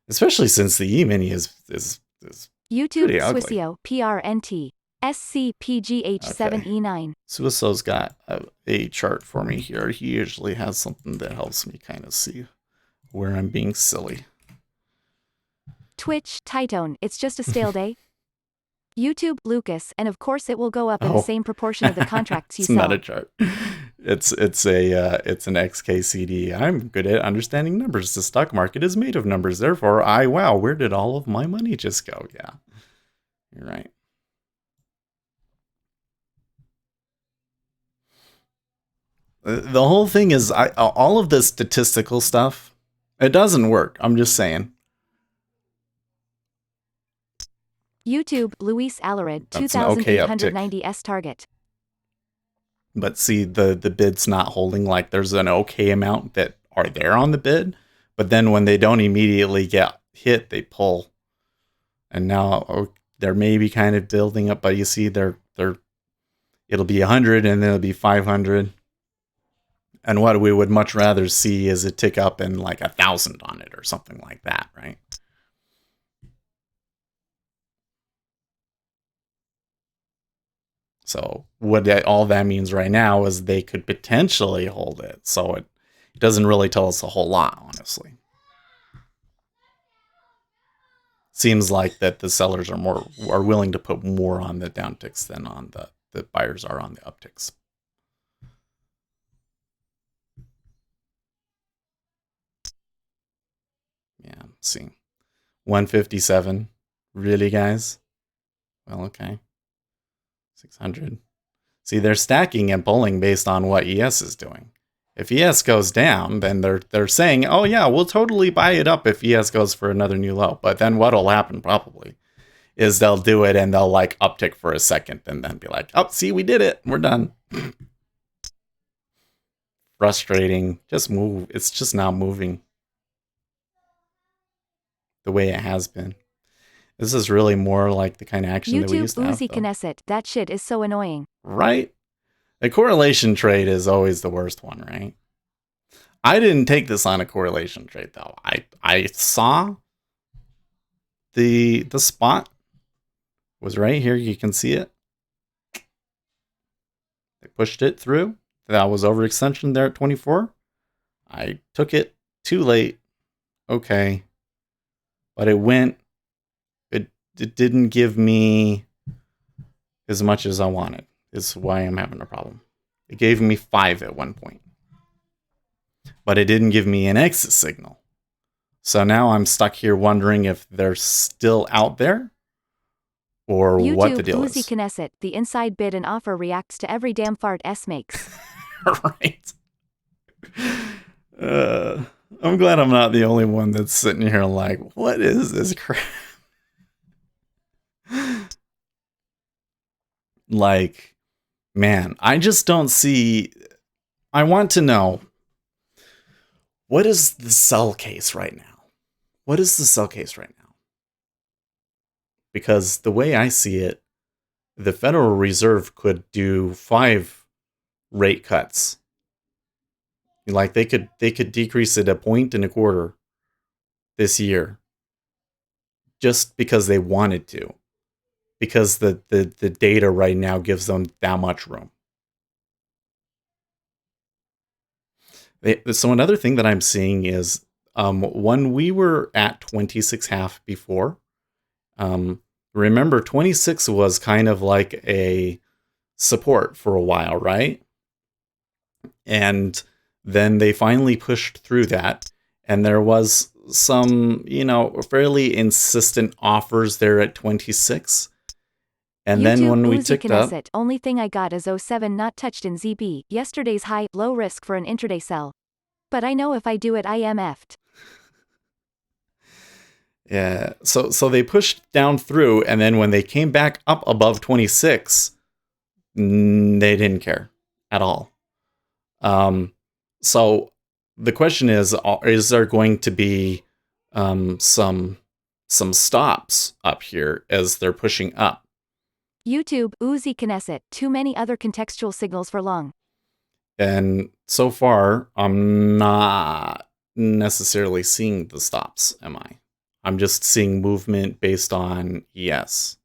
Especially since the E-mini is YouTube, Swissio, PRNT, SCPGH7E9. Suiso's got a chart for me here. He usually has something that helps me kind of see where I'm being silly. Twitch, Titone, it's just a stale day. YouTube, Lucas, and of course it will go up in the same proportion of the contracts you sell. It's not a chart. It's an XKCD. I'm good at understanding numbers. The stock market is made of numbers. Therefore, wow, where did all of my money just go? Yeah, you're right. The whole thing is all of the statistical stuff. It doesn't work. I'm just saying. YouTube, Luis Alarid, That's an okay uptick. 2890S target. But see, the bid's not holding. Like there's an okay amount that are there on the bid, but then when they don't immediately get hit, they pull. And now they're maybe kind of building up, but you see, they're it'll be 100 and then it'll be 500. And what we would much rather see is a tick up in like 1,000 on it or something like that, right? So all that means right now is they could potentially hold it. So it doesn't really tell us a whole lot, honestly. Seems like that the sellers are willing to put more on the downticks than on the buyers are on the upticks. Yeah, see. 157. Really, guys? Well, okay. 600. See, they're stacking and pulling based on what ES is doing. If ES goes down, then they're saying, "Oh yeah, we'll totally buy it up if ES goes for another new low." But then what'll happen probably is they'll do it and they'll like uptick for a second and then be like, "Oh, see, we did it. We're done." Frustrating. Just move. It's just not moving the way it has been. This is really more like the kind of action that we YouTube, used to have, Uzi though. Knesset, that shit is so annoying. Right? The correlation trade is always the worst one, right? I didn't take this on a correlation trade though. I saw the spot was right here. You can see it. They pushed it through. That was overextension there at 24. I took it too late. Okay. But it went. It didn't give me as much as I wanted. Is why I'm having a problem. It gave me 5 at one point. But it didn't give me an exit signal. So now I'm stuck here wondering if they're still out there or YouTube, what the deal Uzi is. Knesset, the inside bid and offer reacts to every damn fart S makes. Right. I'm glad I'm not the only one that's sitting here like, what is this crap? Like, man, I just don't see. I want to know, what is the sell case right now? What is the sell case right now? Because the way I see it, the Federal Reserve could do 5 rate cuts. Like they could decrease it 1.25 this year just because they wanted to. Because the data right now gives them that much room. So another thing that I'm seeing is when we were at 26.5 before, remember 26 was kind of like a support for a while, right? And then they finally pushed through that, and there was some, fairly insistent offers there at 26. And then YouTube, when we Uzi ticked up, Knesset, only thing I got is 07 not touched in ZB, yesterday's high, low risk for an intraday sell. But I know if I do it I am effed. yeah, so they pushed down through, and then when they came back up above 26, they didn't care at all. So the question is there going to be some stops up here as they're pushing up? YouTube, Uzi Knesset, too many other contextual signals for long. And so far, I'm not necessarily seeing the stops, am I? I'm just seeing movement based on ES.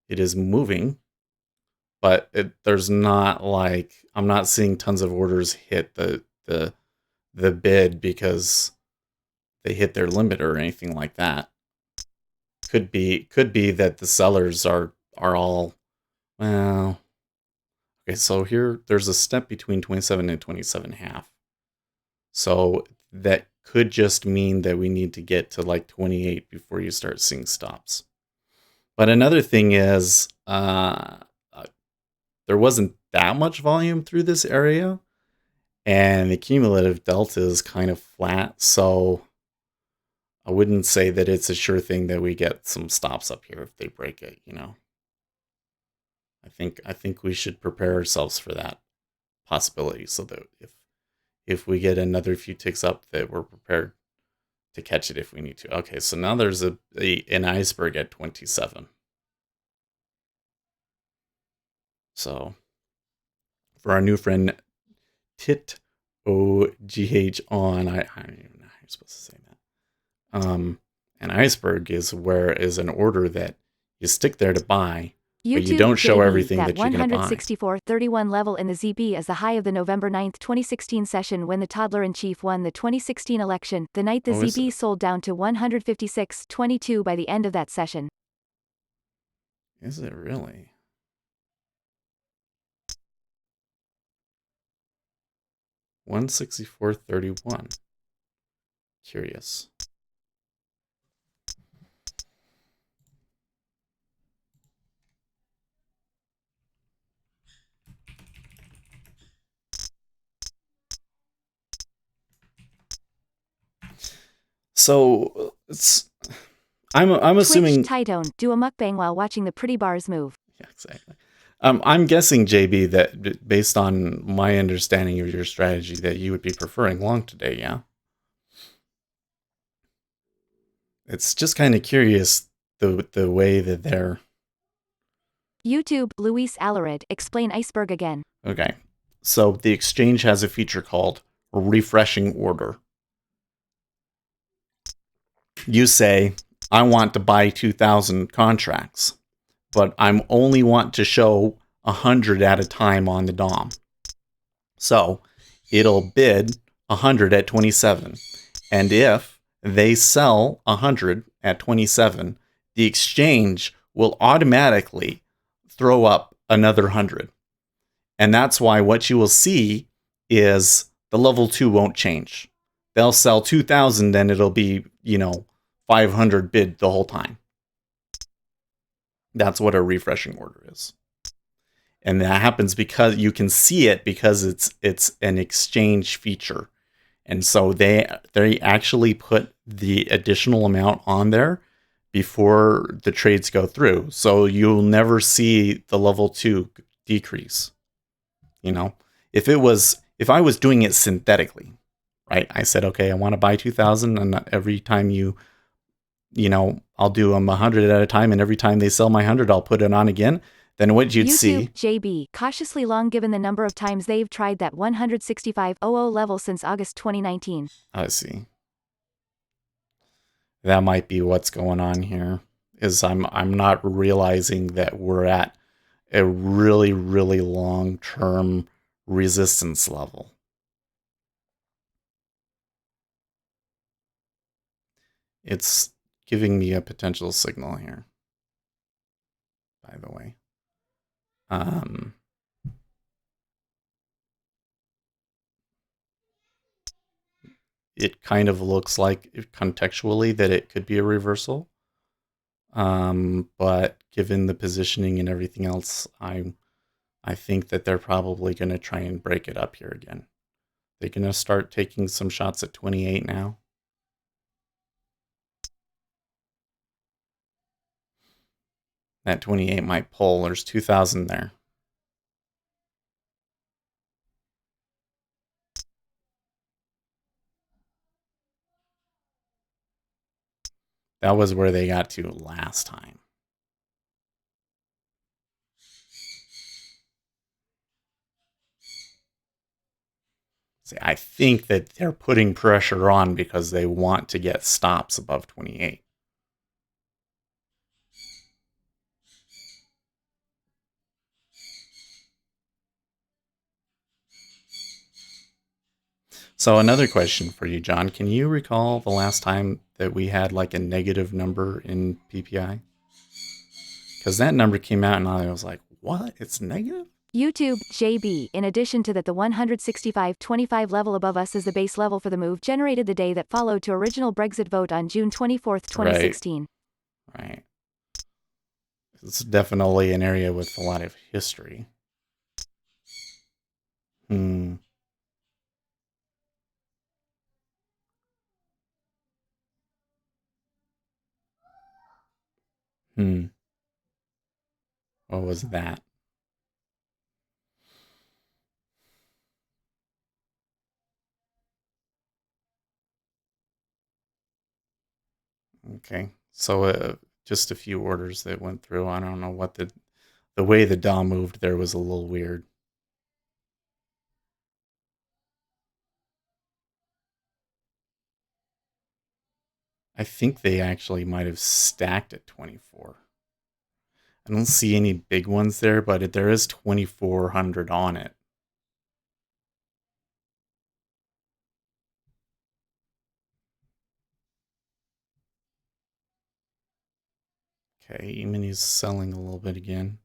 It is moving, but there's not like, I'm not seeing tons of orders hit the bid because they hit their limit or anything like that. Could be that the sellers are all, well, Okay, so here there's a step between 27 and 27 half. So that could just mean that we need to get to like 28 before you start seeing stops. But another thing is, there wasn't that much volume through this area, and the cumulative delta is kind of flat. So I wouldn't say that it's a sure thing that we get some stops up here if they break it. I think we should prepare ourselves for that possibility, so that if we get another few ticks up, that we're prepared to catch it if we need to. Okay, so now there's an iceberg at 27. So for our new friend Tit OGH on, I don't even know how you're supposed to say that. An iceberg is an order that you stick there to buy, but you YouTube don't show JB, everything that you're going to buy. 164.31 level in the ZB as the high of the November 9, 2016 session when the toddler-in-chief won the 2016 election, the night the Oh, is ZB it? sold down to 156.22 by the end of that session. Is it really? $164.31. Curious. So I'm assuming. Twitch, Titone, do a mukbang while watching the pretty bars move. Yeah, exactly. I'm guessing, JB, that based on my understanding of your strategy, that you would be preferring long today, yeah? It's just kind of curious the way that they're... YouTube, Luis Alarid, explain iceberg again. Okay. So the exchange has a feature called refreshing order. You say, I want to buy 2,000 contracts, but I'm only want to show 100 at a time on the DOM. So it'll bid 100 at 27. And if they sell 100 at 27, the exchange will automatically throw up another 100. And that's why what you will see is the level 2 won't change. They'll sell 2,000 and it'll be, 500 bid the whole time. That's what a refreshing order is. And that happens because you can see it because it's an exchange feature. And so they actually put the additional amount on there before the trades go through. So you'll never see the level 2 decrease. If I was doing it synthetically, right? I said, okay, I want to buy 2,000, and every time I'll do them 100 at a time, and every time they sell my 100, I'll put it on again. Then what you'd see... JB, cautiously long given the number of times they've tried that 165.00 level since August 2019. I see. That might be what's going on here, is I'm not realizing that we're at a really, really long-term resistance level. It's giving me a potential signal here, by the way. It kind of looks like contextually that it could be a reversal. But given the positioning and everything else, I think that they're probably going to try and break it up here again. They're going to start taking some shots at 28 now. That 28 might pull. There's 2,000 there. That was where they got to last time. See, I think that they're putting pressure on because they want to get stops above 28. So another question for you, John. Can you recall the last time that we had like a negative number in PPI? Because that number came out and I was like, what? It's negative? YouTube, JB, in addition to that the 165.25 level above us is the base level for the move generated the day that followed to original Brexit vote on June 24th, Right. 2016. Right. It's definitely an area with a lot of history. Hmm. Hmm. What was that? Okay. So just a few orders that went through. I don't know what the way the DAW moved there was a little weird. I think they actually might have stacked at 24. I don't see any big ones there, but there is 2400 on it. Okay, E-mini's selling a little bit again.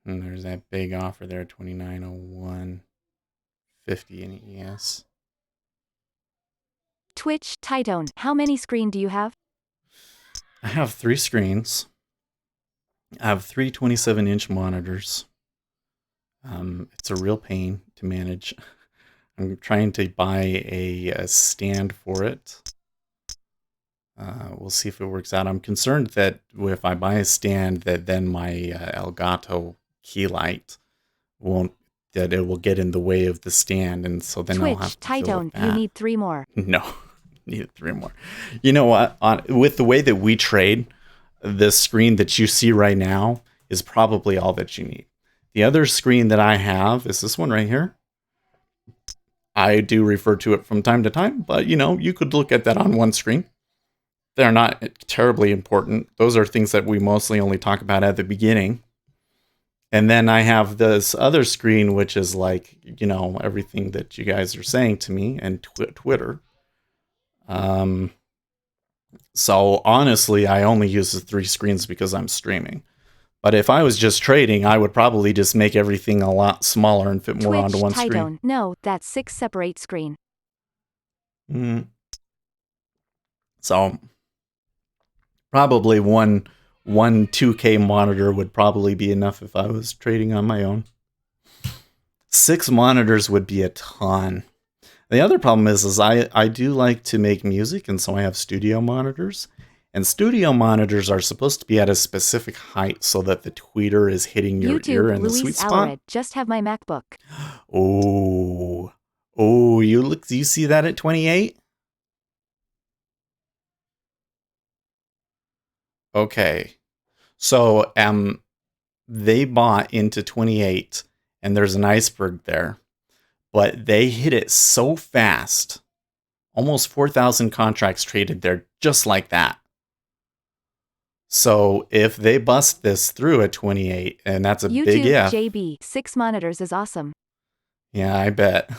And there's that big offer there, 2901.50 in ES. Twitch, Titone, how many screen do you have? I have 3 screens. I have 3 27-inch monitors. It's a real pain to manage. I'm trying to buy a stand for it. We'll see if it works out. I'm concerned that if I buy a stand, that then my Elgato key light won't, that it will get in the way of the stand, and so then I'll Twitch, have to deal with Titone, that. you need 3 more. No, need 3 more. You know what? With the way that we trade, the screen that you see right now is probably all that you need. The other screen that I have is this one right here. I do refer to it from time to time, but you could look at that on one screen. They're not terribly important. Those are things that we mostly only talk about at the beginning. And then I have this other screen, which is like, everything that you guys are saying to me and Twitter. So honestly, I only use the 3 screens because I'm streaming. But if I was just trading, I would probably just make everything a lot smaller and fit more onto one screen. Titone, no, that's 6 separate screen. So probably one 2K monitor would probably be enough if I was trading on my own. 6 monitors would be a ton. The other problem is I do like to make music, and so I have studio monitors. And studio monitors are supposed to be at a specific height so that the tweeter is hitting your ear in the sweet spot. Alarid, just have my MacBook. Oh, you see that at 28? Okay. So they bought into 28 and there's an iceberg there. But they hit it so fast. Almost 4,000 contracts traded there just like that. So if they bust this through at 28, and that's a big if. JB, 6 monitors is awesome. Yeah, I bet.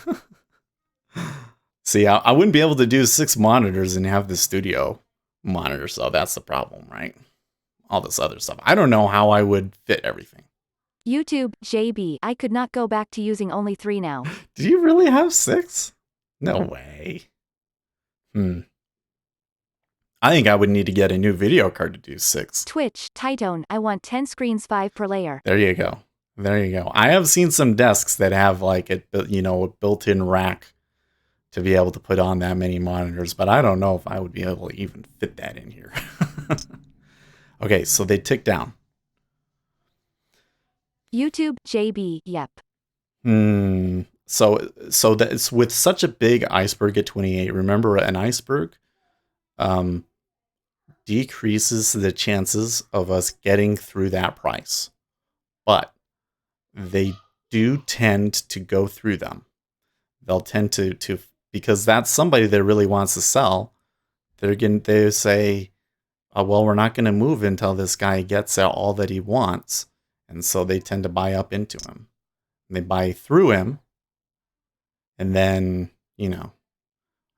See, I wouldn't be able to do 6 monitors and have the studio monitor, so that's the problem, right? All this other stuff. I don't know how I would fit everything. YouTube, JB, I could not go back to using only 3 now. Do you really have 6? No way. I think I would need to get a new video card to do 6. Twitch, Titone, I want 10 screens 5 per layer. There you go. I have seen some desks that have like a built-in rack to be able to put on that many monitors, but I don't know if I would be able to even fit that in here. Okay, so they tick down. YouTube, JB, yep. So that's with such a big iceberg at 28. Remember, an iceberg decreases the chances of us getting through that price, but they do tend to go through them. They'll tend to because that's somebody that really wants to sell. They say, well, we're not going to move until this guy gets all that he wants, and so they tend to buy up into him. And they buy through him, and then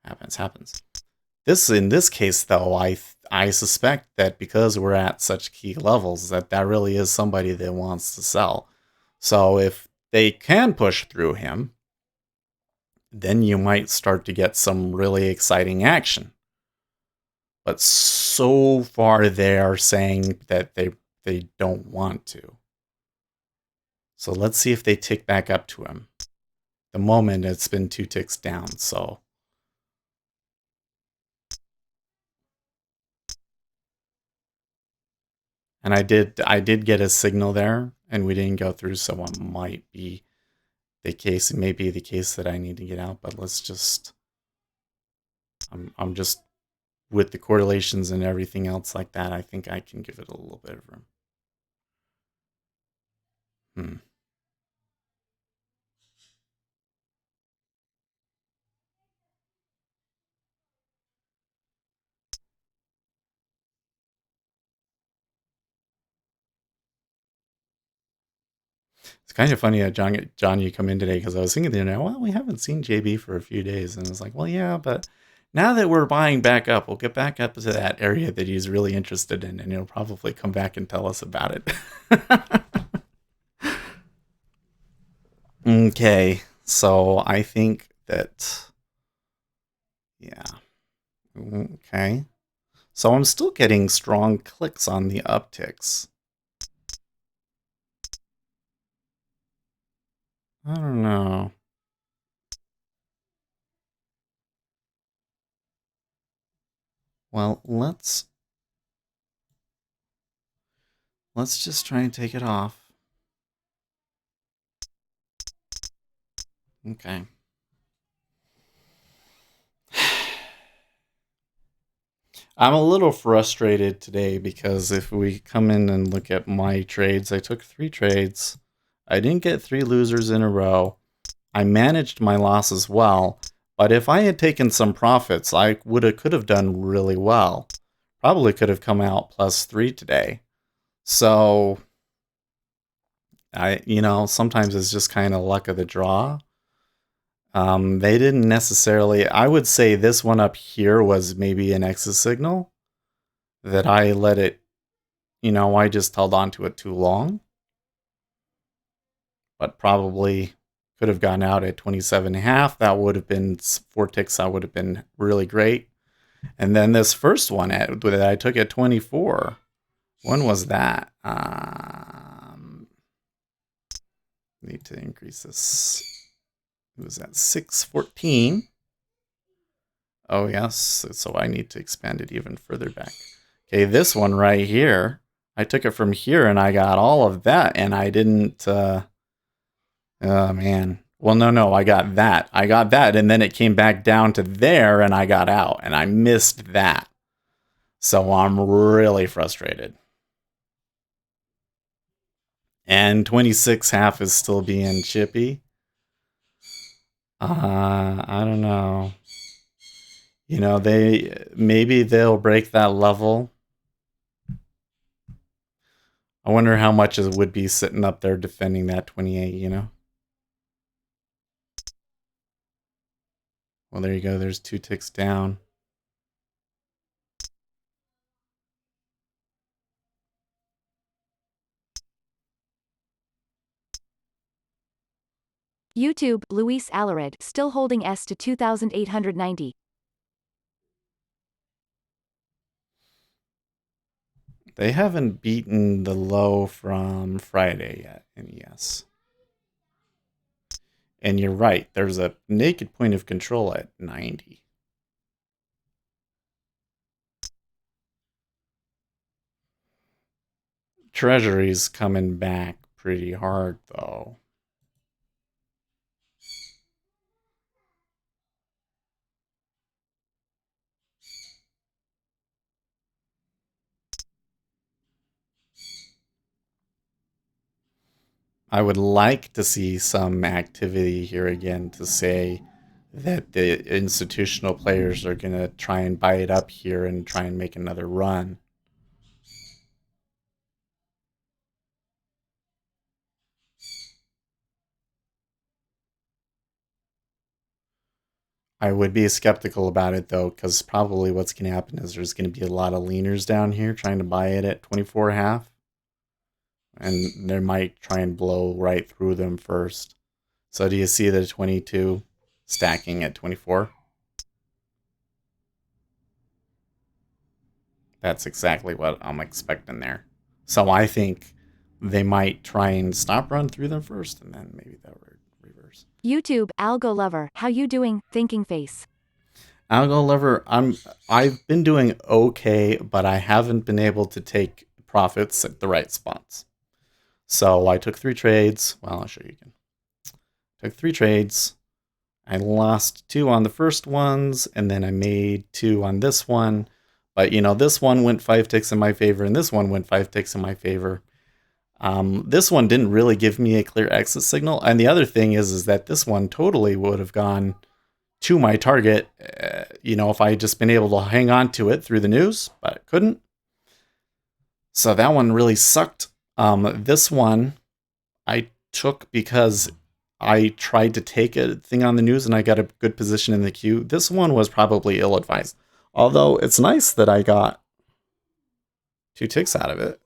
happens. In this case, though, I suspect that because we're at such key levels, that really is somebody that wants to sell. So if they can push through him, then you might start to get some really exciting action. But so far they are saying that they don't want to. So let's see if they tick back up to him. The moment it's been 2 ticks down, so and I did get a signal there and we didn't go through, so it might be the case. It may be the case that I need to get out, but let's just I'm just with the correlations and everything else like that, I think I can give it a little bit of room. Hmm. It's kind of funny that John, you come in today because I was thinking the other day, well, we haven't seen JB for a few days, and I was like, well, yeah, but now that we're buying back up, we'll get back up to that area that he's really interested in, and he'll probably come back and tell us about it. Okay, so I think that, yeah, okay. So I'm still getting strong clicks on the upticks. I don't know. Well, let's just try and take it off. Okay. I'm a little frustrated today because if we come in and look at my trades, I took 3 trades. I didn't get 3 losers in a row. I managed my losses well, but if I had taken some profits, I could have done really well. Probably could have come out +3 today. So, sometimes it's just kind of luck of the draw. They didn't necessarily, I would say this one up here was maybe an exit signal that I let it, I just held on to it too long, but probably could have gone out at 27.5. That would have been 4 ticks. That would have been really great. And then this first one that I took at 24. When was that? Need to increase this. It was at 614. Oh, yes. So I need to expand it even further back. Okay, this one right here. I took it from here and I got all of that and I didn't. Oh, man. Well, no. I got that. And then it came back down to there and I got out and I missed that. So I'm really frustrated. And 26.5 is still being chippy. I don't know. Maybe they'll break that level. I wonder how much it would be sitting up there defending that 28, Well, there you go. There's 2 ticks down. YouTube, Luis Alarid, still holding S to 2,890. They haven't beaten the low from Friday yet in ES. And you're right. There's a naked point of control at 90. Treasuries coming back pretty hard, though. I would like to see some activity here again to say that the institutional players are going to try and buy it up here and try and make another run. I would be skeptical about it though, because probably what's going to happen is there's going to be a lot of leaners down here trying to buy it at 24.5, and they might try and blow right through them first. So do you see the 22 stacking at 24? That's exactly what I'm expecting there. So I think they might try and stop run through them first, and then maybe they'll reverse. YouTube, Algo Lover, how you doing? Thinking face. Algo lever, I've been doing okay, but I haven't been able to take profits at the right spots. So I took 3 trades. Well, I'll show you again. Took 3 trades. I lost 2 on the first ones, and then I made 2 on this one. But this one went 5 ticks in my favor, and this one went 5 ticks in my favor. This one didn't really give me a clear exit signal, and the other thing is that this one totally would have gone to my target, if I had just been able to hang on to it through the news, but I couldn't. So that one really sucked. This one I took because I tried to take a thing on the news and I got a good position in the queue. This one was probably ill-advised. Although it's nice that I got 2 ticks out of it.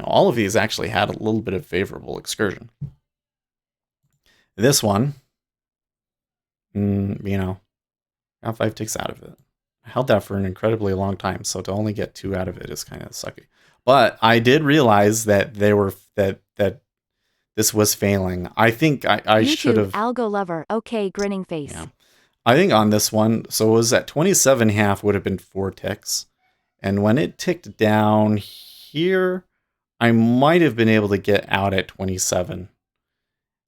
All of these actually had a little bit of favorable excursion. This one, got 5 ticks out of it. I held that for an incredibly long time, so to only get 2 out of it is kind of sucky. But I did realize that that this was failing. I think I should have. Algo Lover, okay, grinning face. Yeah. I think on this one, so it was at 27.5 would have been 4 ticks. And when it ticked down here, I might have been able to get out at 27.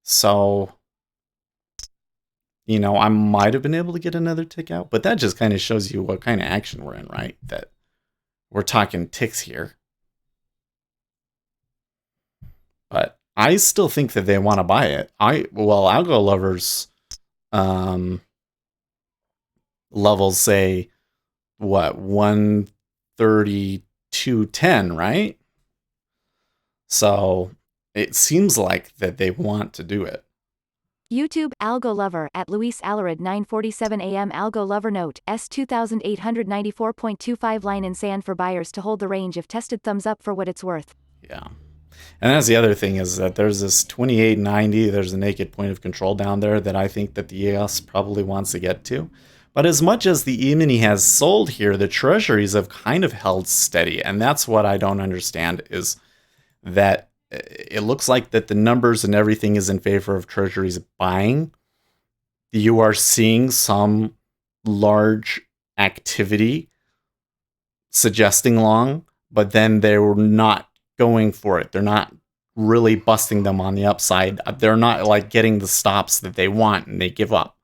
So, I might have been able to get another tick out, but that just kind of shows you what kind of action we're in, right? That we're talking ticks here. But I still think that they want to buy it. Algo lovers levels say what 132.10, right? So it seems like that they want to do it. YouTube, Algo Lover, at Luis Alarid 9:47 a.m. Algo Lover note, S2894.25 line in sand for buyers to hold the range if tested, thumbs up for what it's worth. Yeah. And that's the other thing is that there's this 2890, there's a naked point of control down there that I think that the ES probably wants to get to. But as much as the E-mini has sold here, the treasuries have kind of held steady. And that's what I don't understand is that it looks like that the numbers and everything is in favor of treasuries buying. You are seeing some large activity suggesting long, but then they were not going for it. They're not really busting them on the upside. They're not like getting the stops that they want and they give up.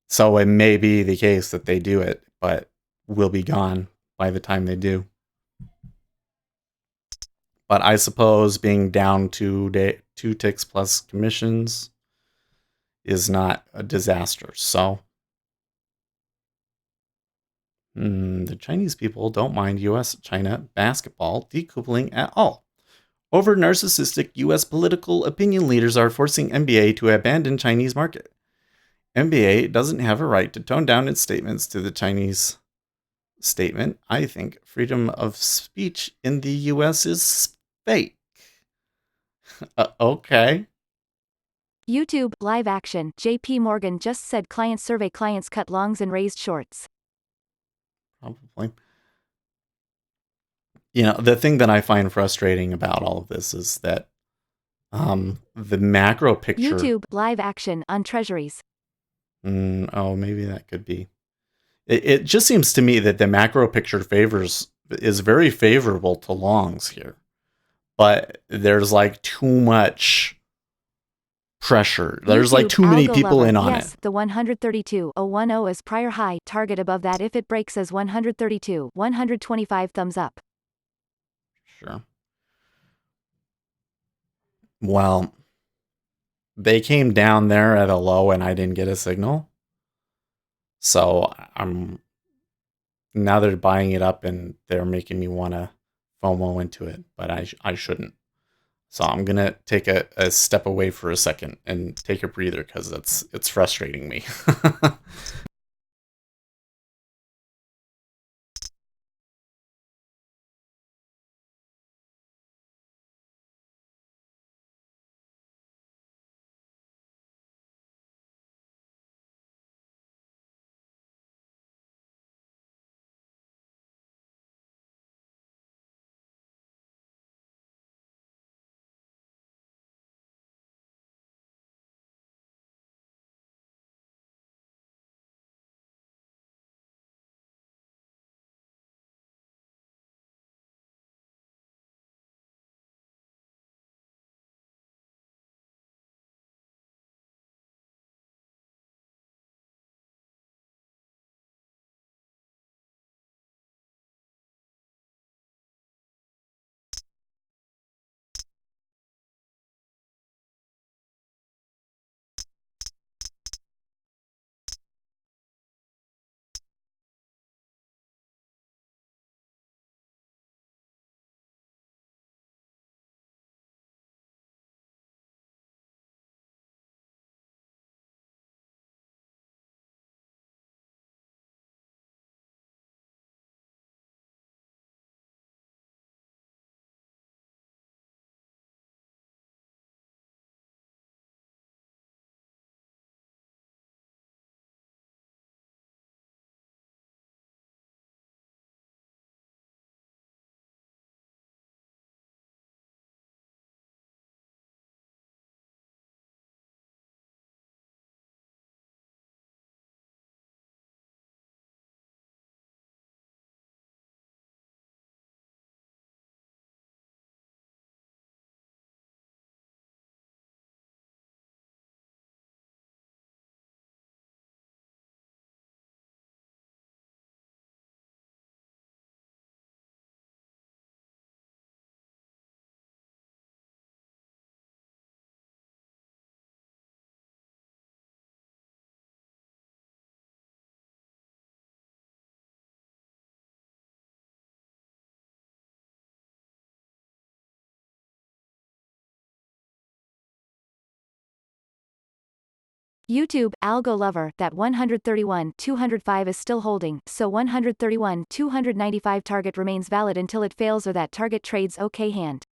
So it may be the case that they do it, but will be gone by the time they do. But I suppose being down 2 ticks plus commissions is not a disaster. So the Chinese people don't mind US-China basketball decoupling at all. Over narcissistic US political opinion leaders are forcing NBA to abandon Chinese market. NBA doesn't have a right to tone down its statements to the Chinese statement. I think freedom of speech in the US is fake. Okay. YouTube, live action, JP Morgan just said client survey clients cut longs and raised shorts. Probably. The thing that I find frustrating about all of this is that the macro picture. YouTube, live action, on treasuries. Maybe that could be. It just seems to me that the macro picture is very favorable to longs here. But there's like too much pressure. There's YouTube, like too many Algo people Lover, in on yes, it. The 132.010 is prior high, target above that if it breaks as 132, 125 thumbs up. Sure. Well, they came down there at a low and I didn't get a signal. So now they're buying it up and they're making me want to FOMO into it, but I shouldn't. So I'm gonna take a step away for a second and take a breather because it's frustrating me. YouTube, Algo Lover, that 131, 205 is still holding, so 131, 295 target remains valid until it fails or that target trades okay hand.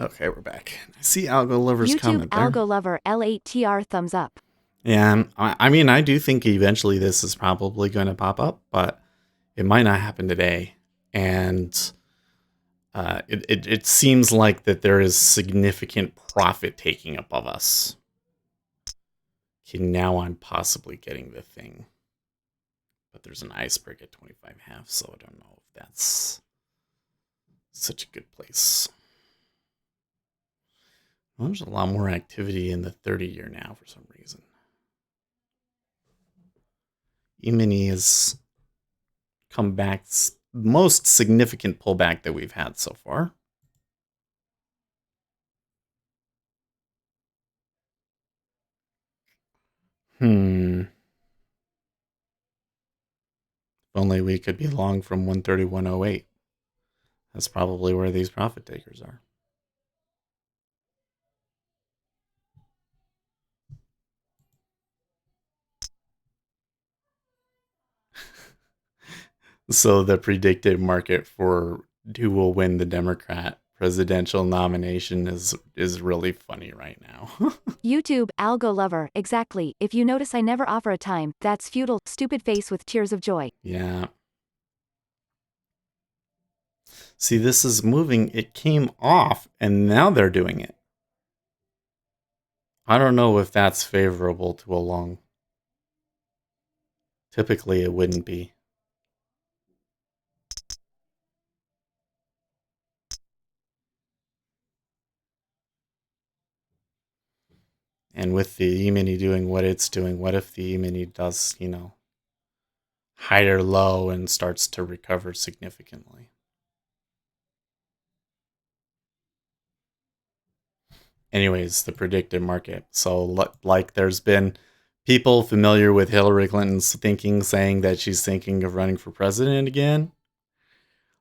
Okay, we're back. I see Algo Lover's YouTube, comment there. Algo Lover, L8TR thumbs up. And I mean, I do think eventually this is probably going to pop up, but it might not happen today. And it seems like that there is significant profit taking above us. Okay, now I'm possibly getting the thing. But there's an iceberg at 25.5, so I don't know if that's such a good place. Well, there's a lot more activity in the 30-year now for some reason. E-mini has come back, most significant pullback that we've had so far. If only we could be long from 131.08. That's probably where these profit takers are. So the predicted market for who will win the Democrat presidential nomination is really funny right now. YouTube, Algo Lover, exactly. If you notice I never offer a time, that's futile, stupid face with tears of joy. Yeah. See, this is moving. It came off, and now they're doing it. I don't know if that's favorable to a long. Typically, it wouldn't be. And with the E-mini doing what it's doing, what if the E-mini does, higher low and starts to recover significantly? Anyways, the predicted market. So, like, there's been people familiar with Hillary Clinton's thinking saying that she's thinking of running for president again.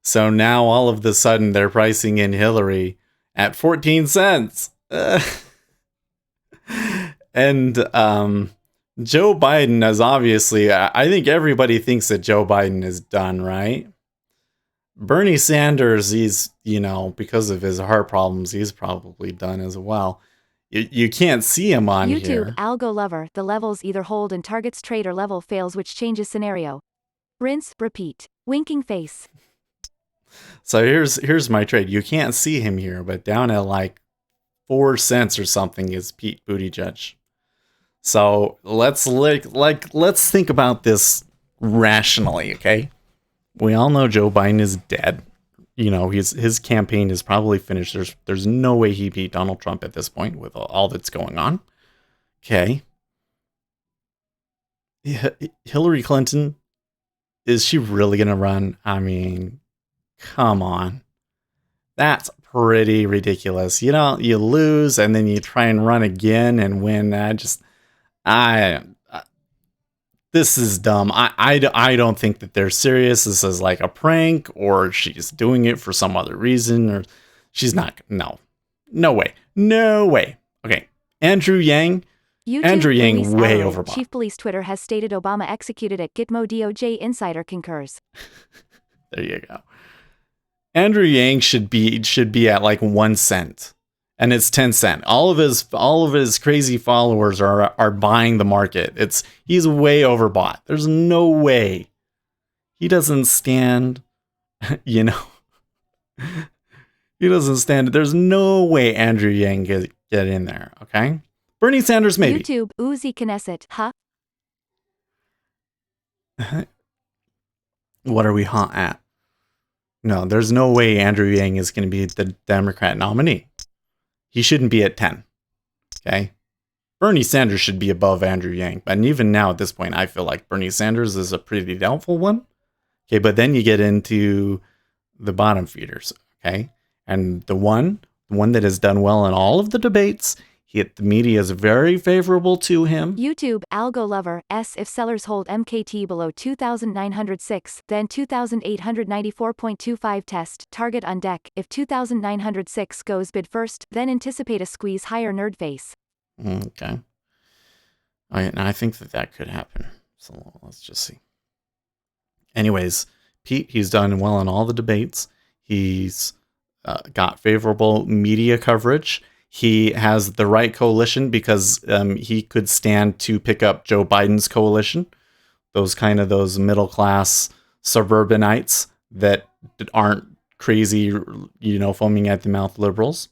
So now all of the sudden they're pricing in Hillary at 14 cents. And Joe Biden is obviously, I think everybody thinks that Joe Biden is done, right? Bernie Sanders, he's, because of his heart problems, he's probably done as well. You can't see him on YouTube here. algo lover. The levels either hold and targets trade or level fails, which changes scenario. Rinse, repeat. Winking face. So here's my trade. You can't see him here, but down at like 4 cents or something is Pete Buttigieg. So let's think about this rationally, okay? We all know Joe Biden is dead. His campaign is probably finished. There's no way he beat Donald Trump at this point with all that's going on. Okay. Hillary Clinton, is she really gonna run? I mean, come on. That's pretty ridiculous. You lose and then you try and run again and win. I this is dumb. I don't think that they're serious. This is like a prank, or she's doing it for some other reason, or she's not. No way. Okay, Andrew Yang. YouTube, Andrew Yang Luis way Alvarez, overbought. Chief Police Twitter has stated Obama executed at Gitmo. DOJ insider concurs. There you go. Andrew Yang should be at like 1 cent. And it's 10 cent. All of his crazy followers are buying the market. He's way overbought. There's no way. He doesn't stand, He doesn't stand. There's no way Andrew Yang get in there, okay? Bernie Sanders maybe. YouTube Uzi Knesset. Huh? What are we at? No, there's no way Andrew Yang is going to be the Democrat nominee. He shouldn't be at 10. Okay? Bernie Sanders should be above Andrew Yang. And even now at this point, I feel like Bernie Sanders is a pretty doubtful one. Okay, but then you get into the bottom feeders. Okay? And the one that has done well in all of the debates, the media is very favorable to him. YouTube algo lover. If sellers hold MKT below 2,906, then 2,894.25 test target on deck. If 2,906 goes bid first, then anticipate a squeeze higher. Nerd face. Okay. I think that could happen. So let's just see. Anyways, Pete, he's done well in all the debates. He's got favorable media coverage. He has the right coalition because he could stand to pick up Joe Biden's coalition. Those middle class suburbanites that aren't crazy, foaming at the mouth liberals.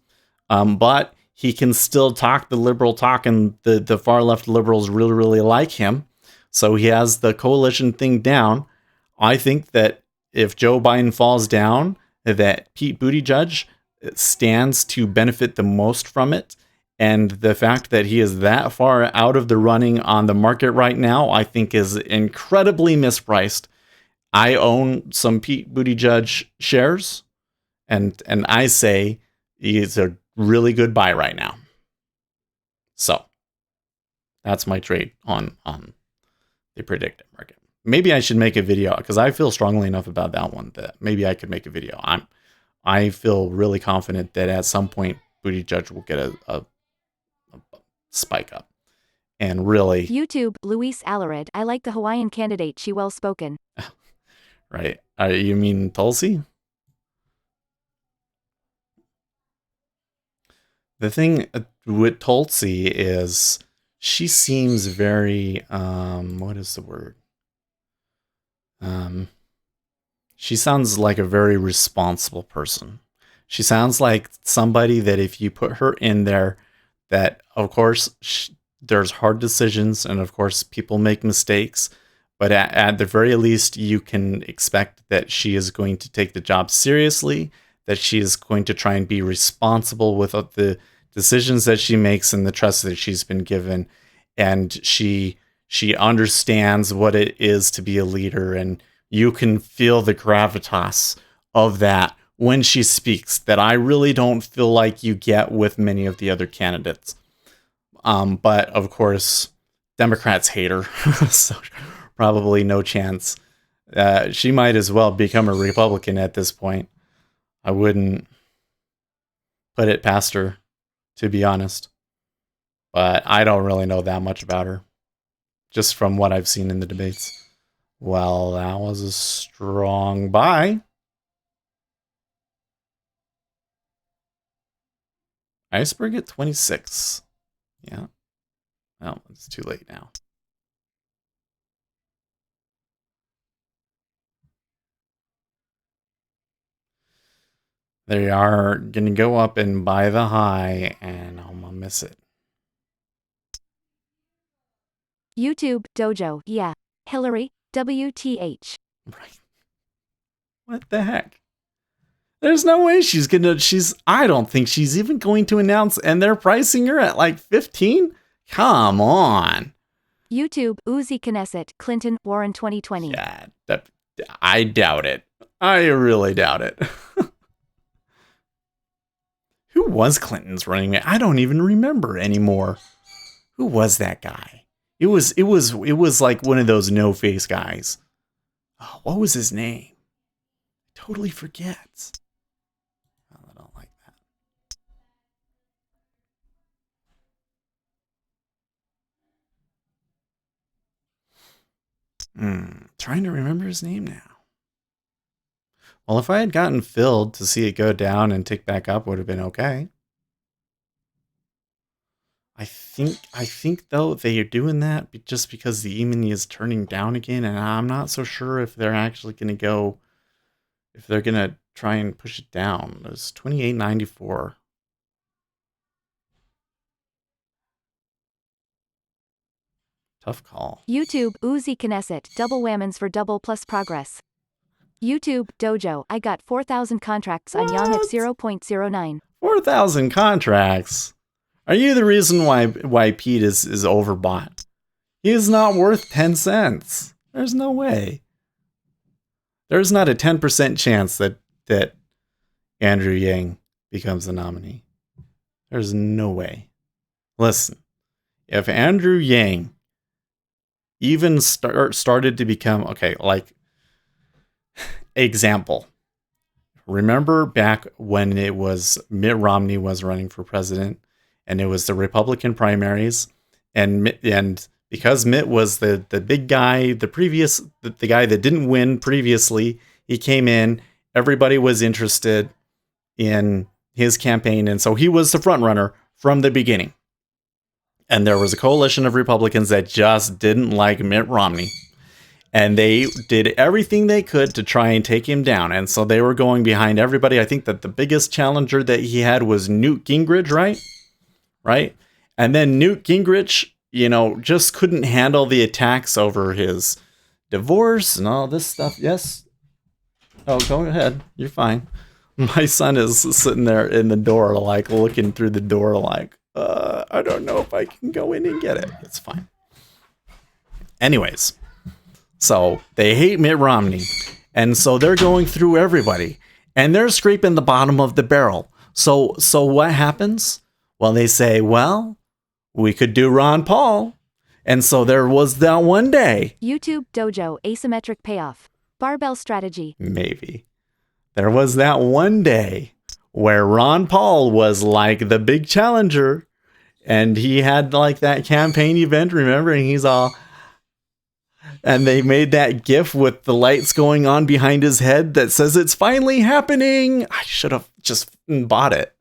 But he can still talk the liberal talk, and the far left liberals really, really like him. So he has the coalition thing down. I think that if Joe Biden falls down, that Pete Buttigieg stands to benefit the most from it. And the fact that he is that far out of the running on the market right now, I think is incredibly mispriced. I own some Pete Buttigieg shares, and I say he's a really good buy right now. So that's my trade on the predictive market. Maybe I should make a video because I feel strongly enough about that one that maybe I could make a video. I feel really confident that at some point Buttigieg will get a spike up. And really... YouTube, Luis Alarid. I like the Hawaiian candidate. She well spoken. Right. You mean Tulsi? The thing with Tulsi is she seems very... what is the word? She sounds like a very responsible person. She sounds like somebody that if you put her in there, that of course there's hard decisions and of course people make mistakes, but at the very least you can expect that she is going to take the job seriously, that she is going to try and be responsible with the decisions that she makes and the trust that she's been given, and she understands what it is to be a leader, and you can feel the gravitas of that when she speaks that I really don't feel like you get with many of the other candidates. But of course, Democrats hate her, so probably no chance She might as well become a Republican at this point. I wouldn't put it past her, to be honest. But I don't really know that much about her, just from what I've seen in the debates. Well, that was a strong buy. Iceberg at 26. Yeah. Well, it's too late now. They are going to go up and buy the high, and I'm going to miss it. YouTube, Dojo, yeah. Hillary, WTH. Right. What the heck? There's no way I don't think she's even going to announce, and they're pricing her at like 15? Come on. YouTube, Uzi Knesset, Clinton, Warren 2020. Yeah, I doubt it. I really doubt it. Who was Clinton's running mate? I don't even remember anymore. Who was that guy? It was like one of those no-face guys. Oh, what was his name? Totally forgets. Oh, I don't like that. Trying to remember his name now. Well, if I had gotten filled to see it go down and tick back up, would have been okay. I think though they are doing that just because the E-mini is turning down again, and I'm not so sure if they're actually going to go, if they're going to try and push it down. It's 28.94. Tough call. YouTube, Uzi Knesset, double whammons for double plus progress. YouTube, Dojo, I got 4,000 contracts on Yang at 0.09. 4,000 contracts? Are you the reason why Pete is overbought? He is not worth 10 cents. There's no way. There's not a 10% chance that Andrew Yang becomes the nominee. There's no way. Listen, if Andrew Yang even started to become, okay, like, example. Remember back when it was Mitt Romney was running for president, and it was the Republican primaries, and because Mitt was the big guy, the guy that didn't win previously, he came in, everybody was interested in his campaign, and so he was the front runner from the beginning. And there was a coalition of Republicans that just didn't like Mitt Romney. And they did everything they could to try and take him down. And so they were going behind everybody. I think that the biggest challenger that he had was Newt Gingrich, right? And then Newt Gingrich, just couldn't handle the attacks over his divorce and all this stuff. Yes? Oh, go ahead. You're fine. My son is sitting there in the door, like looking through the door, like, I don't know if I can go in and get it. It's fine. Anyways. So they hate Mitt Romney, and so they're going through everybody, and they're scraping the bottom of the barrel. So what happens? Well, they say, well, we could do Ron Paul. And so there was that one day. YouTube, Dojo, asymmetric payoff. Barbell strategy. Maybe. There was that one day where Ron Paul was like the big challenger, and he had like that campaign event, remember? And he's all... And they made that gif with the lights going on behind his head that says it's finally happening. I should have just bought it.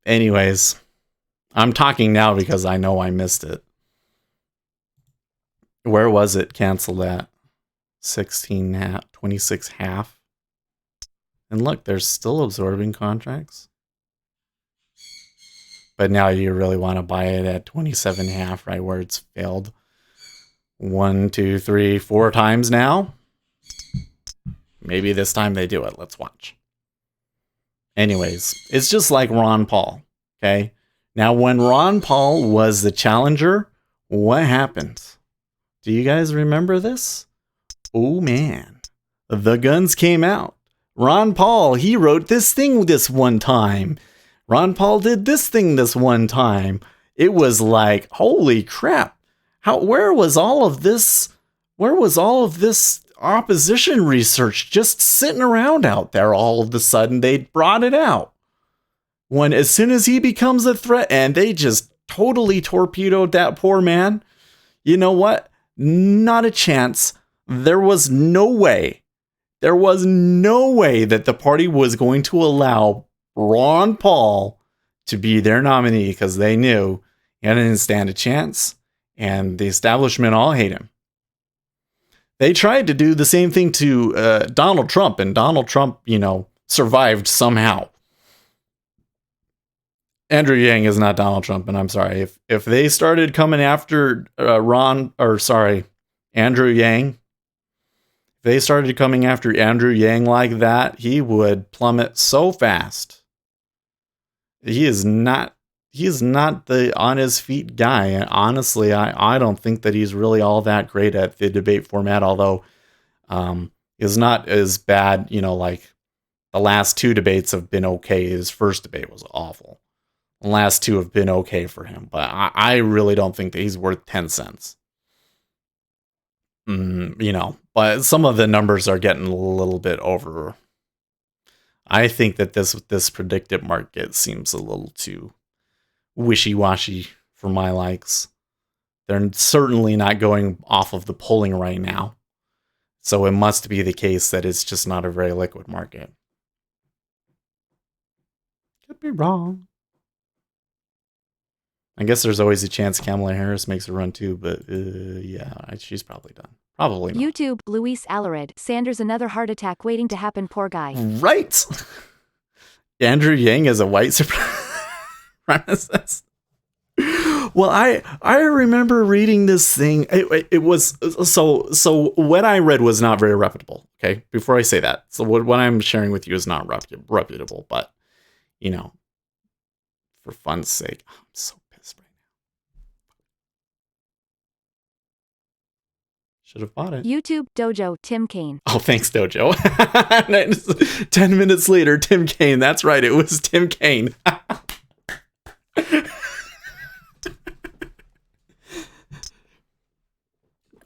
Anyways, I'm talking now because I know I missed it. Where was it canceled at? 16 half, 26 half. And look, they're still absorbing contracts. But now you really want to buy it at 27 half, right, where it's failed 1, 2, 3, 4 times now. Maybe this time they do it. Let's watch. Anyways, it's just like Ron Paul. Okay. Now, when Ron Paul was the challenger, what happened? Do you guys remember this? Oh man, the guns came out. Ron Paul, he wrote this thing this one time. Ron Paul did this thing this one time. It was like, holy crap. Where was all of this Where was all of this opposition research just sitting around out there? All of a sudden, they brought it out. When as soon as he becomes a threat, and they just totally torpedoed that poor man. You know what? Not a chance. There was no way. There was no way that the party was going to allow Ron Paul to be their nominee because they knew he didn't stand a chance, and the establishment all hate him. They tried to do the same thing to Donald Trump, and Donald Trump, survived somehow. Andrew Yang is not Donald Trump, and I'm sorry. If they started coming after Andrew Yang, if they started coming after Andrew Yang like that, he would plummet so fast. He is not the on his feet guy. And honestly, I don't think that he's really all that great at the debate format, although is not as bad, like the last two debates have been okay. His first debate was awful. The last two have been okay for him, but I really don't think that he's worth 10 cents. But some of the numbers are getting a little bit over. I think that this predictive market seems a little too wishy-washy for my likes. They're certainly not going off of the polling right now. So it must be the case that it's just not a very liquid market. Could be wrong. I guess there's always a chance Kamala Harris makes a run too, but yeah, she's probably done. Probably not. YouTube, Luis Alarid, Sanders another heart attack waiting to happen, poor guy. Right! Andrew Yang is a white supremacist. Well, I remember reading this thing. It was so what I read was not very reputable. Okay, before I say that, so what I'm sharing with you is not reputable, but for fun's sake, I'm so pissed right now. Should have bought it. YouTube, Dojo, Tim Kaine. Oh, thanks, Dojo. 10 minutes later, Tim Kaine. That's right, it was Tim Kaine.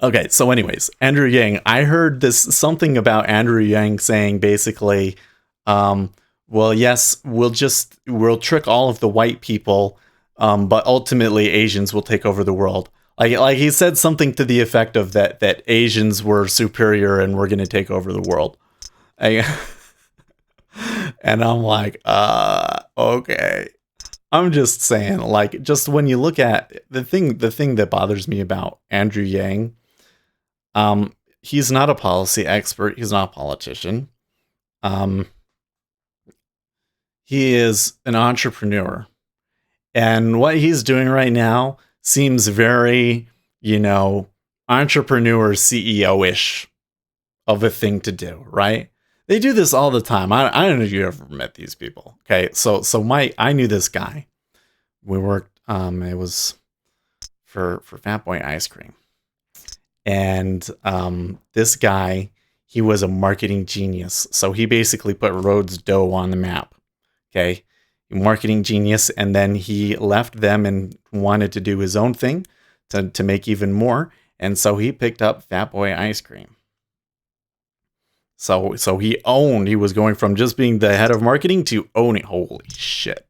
Okay, so anyways, Andrew Yang. I heard something about Andrew Yang saying basically, well, yes, we'll trick all of the white people, but ultimately Asians will take over the world. Like he said something to the effect of that Asians were superior and we're going to take over the world. And I'm like, okay. I'm just saying, like, just when you look at the thing that bothers me about Andrew Yang, he's not a policy expert. He's not a politician. He is an entrepreneur. And what he's doing right now seems very, entrepreneur CEO-ish of a thing to do, right? They do this all the time. I don't know if you ever met these people. Okay, so I knew this guy. We worked. It was for Fat Boy ice cream, and this guy, he was a marketing genius. So he basically put Rhodes Dough on the map. Okay, marketing genius, and then he left them and wanted to do his own thing to make even more. And so he picked up Fat Boy ice cream. So he was going from just being the head of marketing to owning. Holy shit.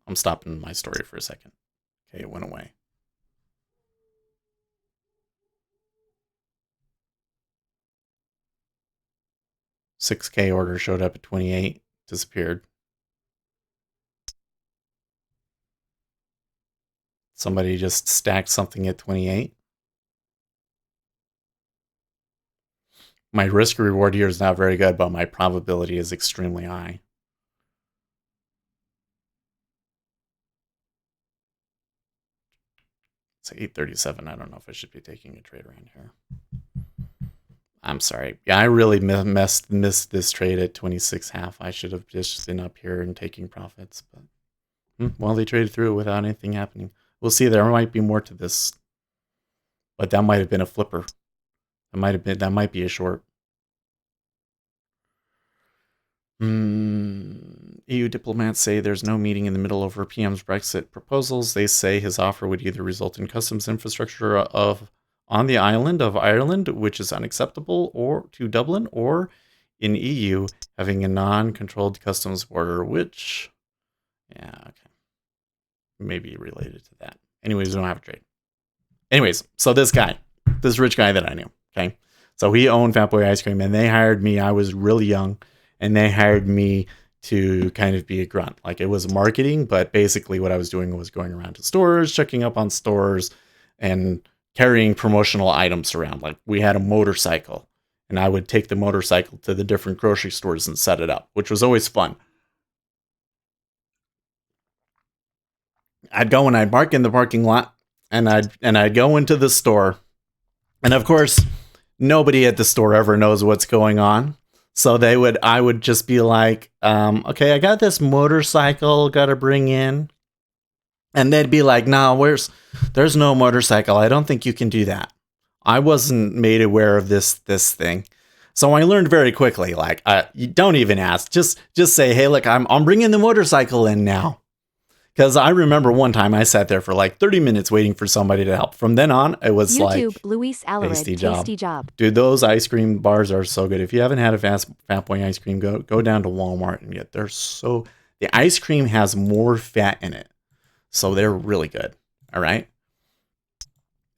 I'm stopping my story for a second. Okay, it went away. $6K order showed up at 28, disappeared. Somebody just stacked something at 28. My risk reward here is not very good, but my probability is extremely high. It's 837. I don't know if I should be taking a trade around here. I'm sorry. Yeah, I really missed this trade at 26.5. I should have just been up here and taking profits, but well, they traded through it without anything happening. We'll see. There might be more to this, but that might have been a flipper. That might be a short. EU diplomats say there's no meeting in the middle over PM's Brexit proposals. They say his offer would either result in customs infrastructure on the island of Ireland, which is unacceptable, or to Dublin, or in EU having a non-controlled customs border, which, yeah, okay, maybe related to that. Anyways, we don't have a trade. Anyways, so this rich guy that I knew, okay, so he owned Fat Boy Ice Cream, and they hired me. I was really young, and they hired me to kind of be a grunt. Like, it was marketing, but basically what I was doing was going around to stores, checking up on stores, and carrying promotional items around. Like, we had a motorcycle, and I would take the motorcycle to the different grocery stores and set it up, which was always fun. I'd go and I'd park in the parking lot, and I'd go into the store, and of course, nobody at the store ever knows what's going on. So I would just be like, okay, I got this motorcycle, got to bring in. And they'd be like, no, there's no motorcycle. I don't think you can do that. I wasn't made aware of this thing. So I learned very quickly, like, you don't even ask. Just say, hey, look, I'm bringing the motorcycle in now. Because I remember one time I sat there for like 30 minutes waiting for somebody to help. From then on, it was YouTube, like, Luis Alarid, tasty job. Dude, those ice cream bars are so good. If you haven't had a Fat Boy ice cream, go down to Walmart and get. The ice cream has more fat in it, so they're really good. All right.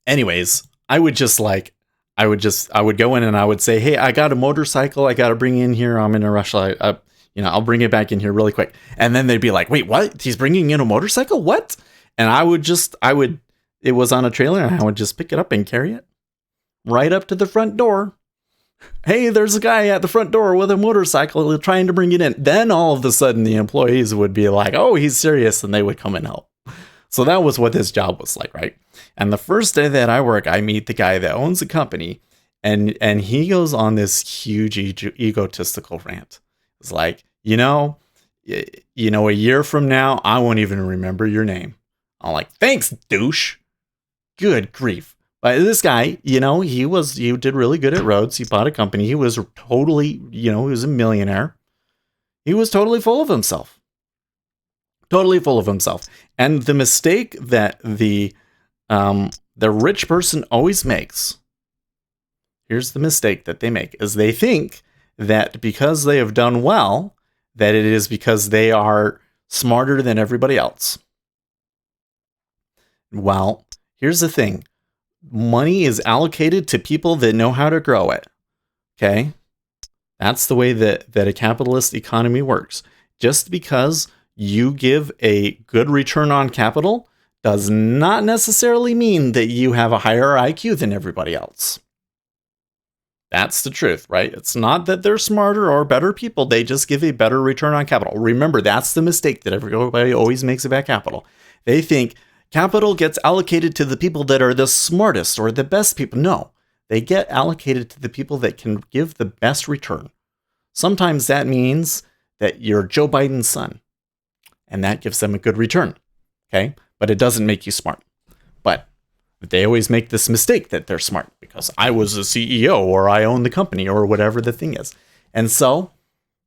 Anyways, I would go in and I would say, hey, I got a motorcycle. I got to bring in here. I'm in a rush. I'll bring it back in here really quick. And then they'd be like, wait, what? He's bringing in a motorcycle? What? And it was on a trailer, and I would just pick it up and carry it right up to the front door. Hey, there's a guy at the front door with a motorcycle trying to bring it in. Then all of a sudden the employees would be like, oh, he's serious. And they would come and help. So that was what this job was like, right? And the first day that I work, I meet the guy that owns the company, and he goes on this huge egotistical rant. It's like, a year from now, I won't even remember your name. I'm like, thanks, douche. Good grief. But this guy, he did really good at roads. He bought a company. He was totally, he was a millionaire. He was totally full of himself. Totally full of himself. And the mistake that the rich person always makes, here's the mistake that they make, is they think that because they have done well, that it is because they are smarter than everybody else. Well, here's the thing. Money is allocated to people that know how to grow it. Okay? That's the way that a capitalist economy works. Just because you give a good return on capital does not necessarily mean that you have a higher IQ than everybody else. That's the truth, right? It's not that they're smarter or better people. They just give a better return on capital. Remember, that's the mistake that everybody always makes about capital. They think capital gets allocated to the people that are the smartest or the best people. No, they get allocated to the people that can give the best return. Sometimes that means that you're Joe Biden's son, and that gives them a good return. Okay? But it doesn't make you smart. But they always make this mistake that they're smart because I was a CEO or I own the company or whatever the thing is. And so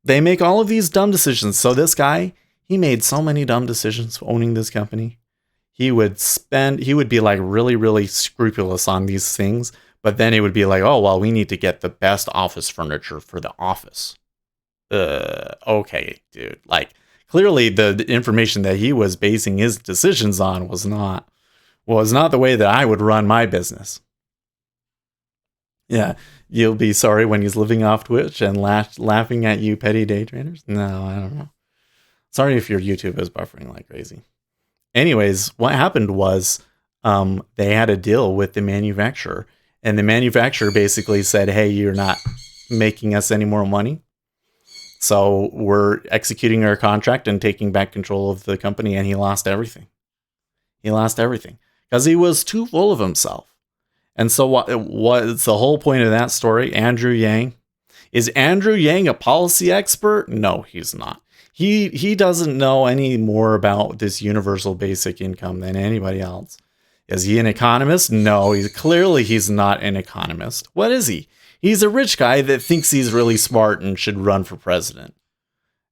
they make all of these dumb decisions. So this guy, he made so many dumb decisions owning this company. He would be like really, really scrupulous on these things. But then it would be like, oh, well, we need to get the best office furniture for the office. Okay, dude. Like, clearly the information that he was basing his decisions on was not the way that I would run my business. Yeah, you'll be sorry when he's living off Twitch and laughing at you petty day traders. No, I don't know. Sorry if your YouTube is buffering like crazy. Anyways, what happened was they had a deal with the manufacturer, and the manufacturer basically said, hey, you're not making us any more money. So we're executing our contract and taking back control of the company, and he lost everything. He lost everything because he was too full of himself. And so what's the whole point of that story? Andrew Yang. Is Andrew Yang a policy expert? No, he's not. He doesn't know any more about this universal basic income than anybody else. Is he an economist? No, he's not an economist. What is he? He's a rich guy that thinks he's really smart and should run for president.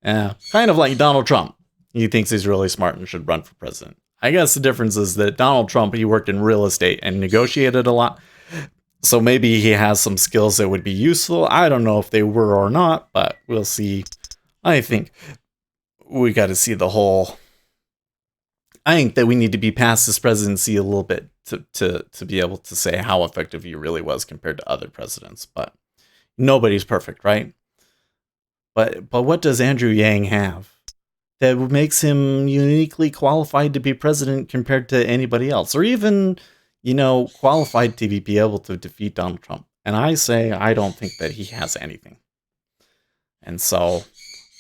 Kind of like Donald Trump. He thinks he's really smart and should run for president. I guess the difference is that Donald Trump, he worked in real estate and negotiated a lot. So maybe he has some skills that would be useful. I don't know if they were or not, but we'll see. I think we got to see the whole. I think that we need to be past this presidency a little bit to be able to say how effective he really was compared to other presidents. But nobody's perfect, right? But what does Andrew Yang have that makes him uniquely qualified to be president compared to anybody else, or even, qualified to be able to defeat Donald Trump? And I say I don't think that he has anything. And so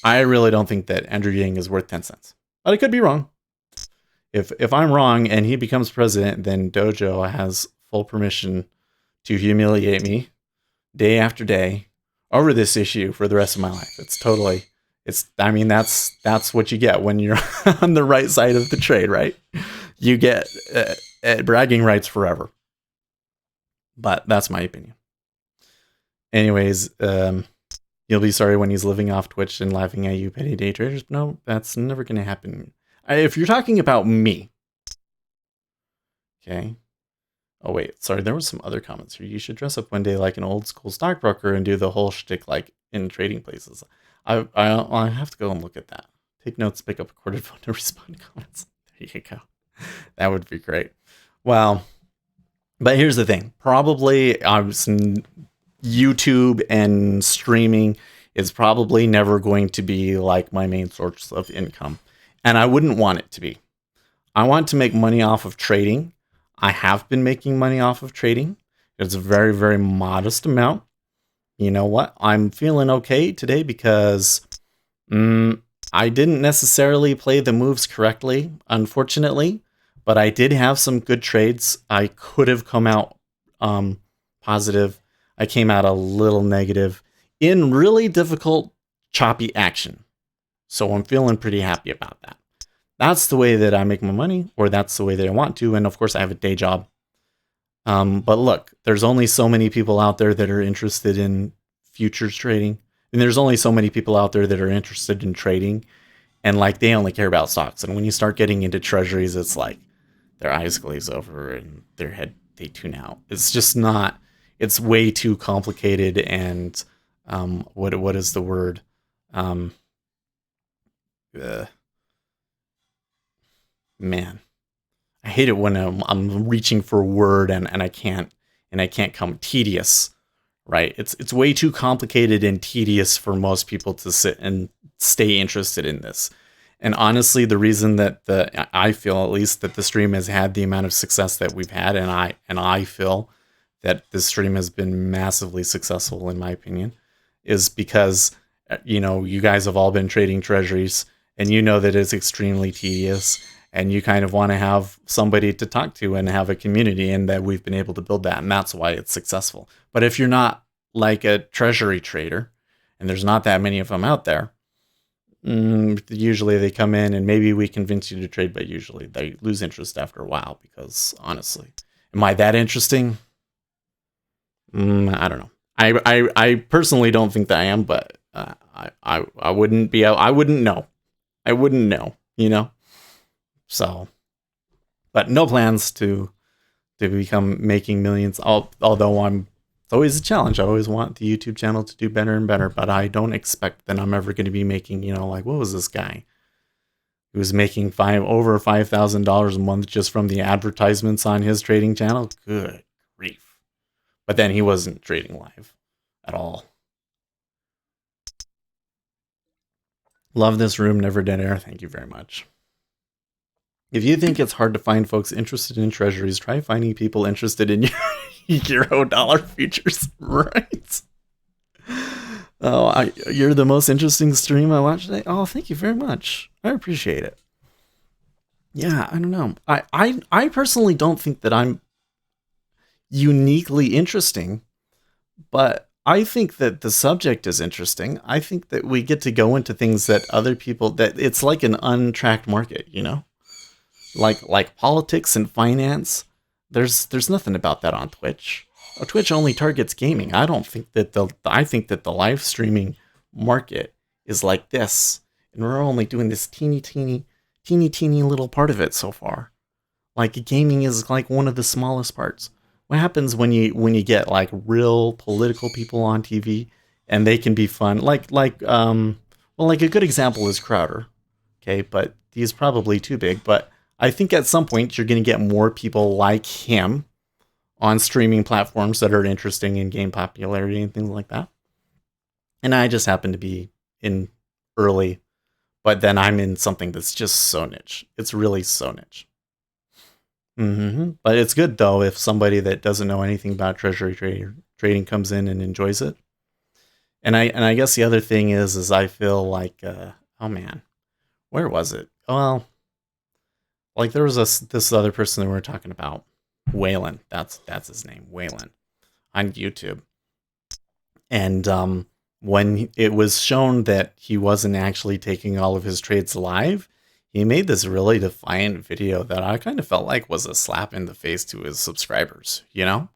I really don't think that Andrew Yang is worth 10 cents. But I could be wrong. If I'm wrong and he becomes president, then Dojo has full permission to humiliate me day after day over this issue for the rest of my life. That's what you get when you're on the right side of the trade, right? You get bragging rights forever. But that's my opinion. Anyways, you'll be sorry when he's living off Twitch and laughing at you, petty day traders. No, that's never going to happen. If you're talking about me, okay. Oh wait, sorry. There was some other comments here. You should dress up one day like an old school stockbroker and do the whole shtick like in trading places. I have to go and look at that. Take notes, pick up a corded phone to respond to comments. There you go. That would be great. Well, but here's the thing. Probably YouTube and streaming is probably never going to be like my main source of income. And I wouldn't want it to be. I want to make money off of trading. I have been making money off of trading. It's a very, very modest amount. You know what? I'm feeling okay today because I didn't necessarily play the moves correctly, unfortunately. But I did have some good trades. I could have come out positive. I came out a little negative in really difficult, choppy action. So I'm feeling pretty happy about that. That's the way that I make my money, or that's the way that I want to. And of course, I have a day job. But look, there's only so many people out there that are interested in futures trading. And there's only so many people out there that are interested in trading. And like, they only care about stocks. And when you start getting into treasuries, it's like their eyes glaze over and their head, they tune out. It's just not, it's way too complicated. And what is the word? Man, I hate it when I'm reaching for a word and I can't come tedious, right? It's way too complicated and tedious for most people to sit and stay interested in this. And honestly, the reason that I feel at least that the stream has had the amount of success that we've had, and I feel that this stream has been massively successful in my opinion, is because you guys have all been trading treasuries, and you know that it's extremely tedious, and you kind of want to have somebody to talk to and have a community, and that we've been able to build that, and that's why it's successful. But if you're not like a treasury trader, and there's not that many of them out there, usually they come in and maybe we convince you to trade, but usually they lose interest after a while because honestly, am I that interesting? I don't know. I personally don't think that I am, but I wouldn't be. I wouldn't know. I wouldn't know. So, but no plans to become making millions. Although it's always a challenge. I always want the YouTube channel to do better and better, but I don't expect that I'm ever going to be making, like, what was this guy who was making over $5,000 a month just from the advertisements on his trading channel? Good grief. But then he wasn't trading live at all. Love this room, never dead air. Thank you very much. If you think it's hard to find folks interested in treasuries, try finding people interested in euro dollar futures, right? Oh, you're the most interesting stream I watched today. Oh, thank you very much. I appreciate it. Yeah, I don't know. I personally don't think that I'm uniquely interesting, but I think that the subject is interesting. I think that we get to go into things that other people, that it's like an untracked market, like politics and finance. There's nothing about that on Twitch. Twitch only targets gaming. I think that the live streaming market is like this. and we're only doing this teeny little part of it so far. Like gaming is like one of the smallest parts. What happens when you get like real political people on TV and they can be fun? Well, like a good example is Crowder. Okay, but he's probably too big. But I think at some point you're going to get more people like him on streaming platforms that are interesting in game popularity and things like that. And I just happen to be in early, but then I'm in something that's just so niche. It's really so niche. But it's good though if somebody that doesn't know anything about trading comes in and enjoys it. And I guess the other thing is I feel like oh man, where was it? Well, like there was this other person that we were talking about, Waylon. That's his name, Waylon, on YouTube. And when it was shown that he wasn't actually taking all of his trades live, he made this really defiant video that I kind of felt like was a slap in the face to his subscribers, you know?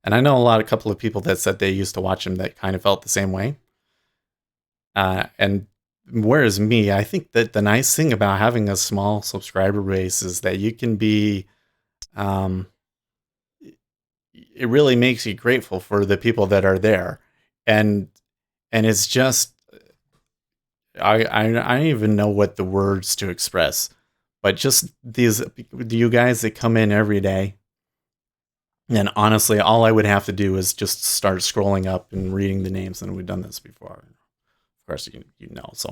And I know a couple of people that said they used to watch him that kind of felt the same way. And whereas me, I think that the nice thing about having a small subscriber base is that you can be, um, it really makes you grateful for the people that are there. And it's just, I don't even know what the words to express, but just you guys that come in every day. And honestly, all I would have to do is just start scrolling up and reading the names, and we've done this before. Of course, you know, so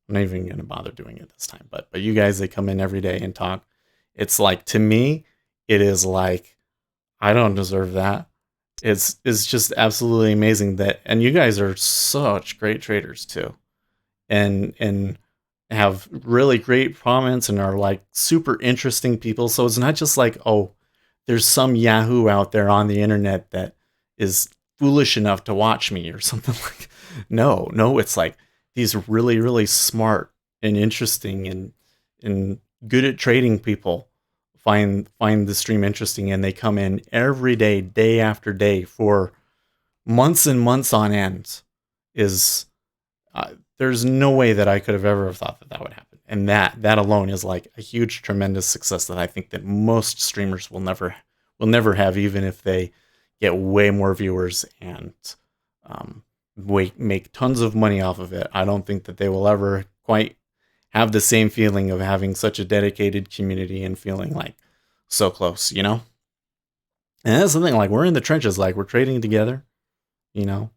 I'm not even going to bother doing it this time. But you guys that come in every day and talk, it's like, to me, it is like, I don't deserve that. It's just absolutely amazing that, and you guys are such great traders too, and have really great comments and are like super interesting people. So it's not just like, oh, there's some Yahoo out there on the internet that is foolish enough to watch me or something like. No, it's like these really, really smart and interesting and good at trading people find the stream interesting, and they come in every day, day after day, for months and months on end. Is There's no way that I could have ever thought that would happen, and that alone is like a huge, tremendous success that I think that most streamers will never have, even if they get way more viewers and make tons of money off of it. I don't think that they will ever quite have the same feeling of having such a dedicated community and feeling like so close, you know? And that's the thing, like, we're in the trenches, like, we're trading together, you know?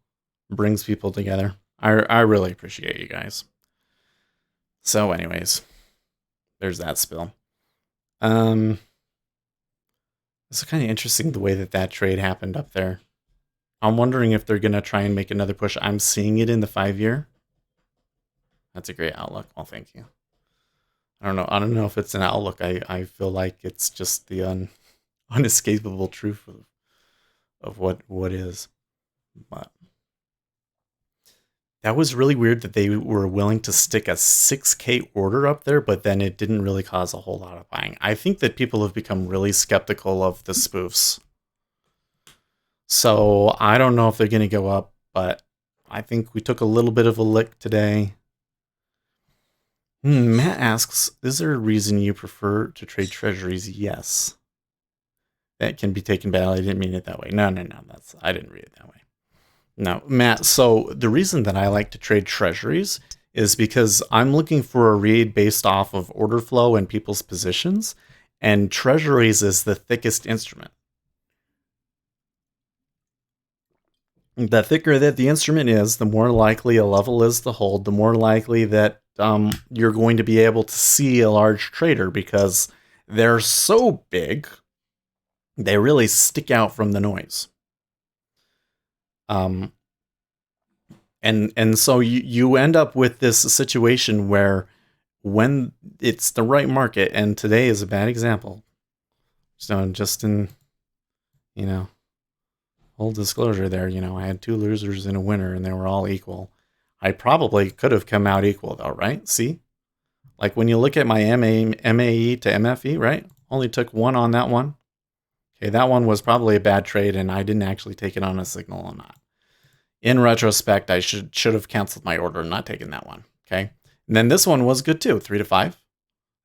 Brings people together. I really appreciate you guys. So anyways, there's that spill. It's kind of interesting the way that trade happened up there. I'm wondering if they're going to try and make another push. I'm seeing it in the 5-year. That's a great outlook. Well, thank you. I don't know if it's an outlook. I feel like it's just the unescapable truth of what is. But that was really weird that they were willing to stick a 6K order up there, but then it didn't really cause a whole lot of buying. I think that people have become really skeptical of the spoofs. So I don't know if they're going to go up, but I think we took a little bit of a lick today. Matt asks, is there a reason you prefer to trade treasuries? Yes. That can be taken back. I didn't mean it that way. No. I didn't read it that way. No, Matt, so the reason that I like to trade treasuries is because I'm looking for a read based off of order flow and people's positions, and treasuries is the thickest instrument. The thicker that the instrument is, the more likely a level is to hold, the more likely that you're going to be able to see a large trader, because they're so big, they really stick out from the noise. And so you end up with this situation where, when it's the right market, and today is a bad example. So just in, full disclosure there, I had 2 losers and a winner, and they were all equal. I probably could have come out equal though, right? See? Like when you look at my MAE to MFE, right? Only took 1 on that one. Okay, that one was probably a bad trade, and I didn't actually take it on a signal or not. In retrospect, I should have canceled my order and not taken that one. Okay, And then this one was good too, 3 to 5.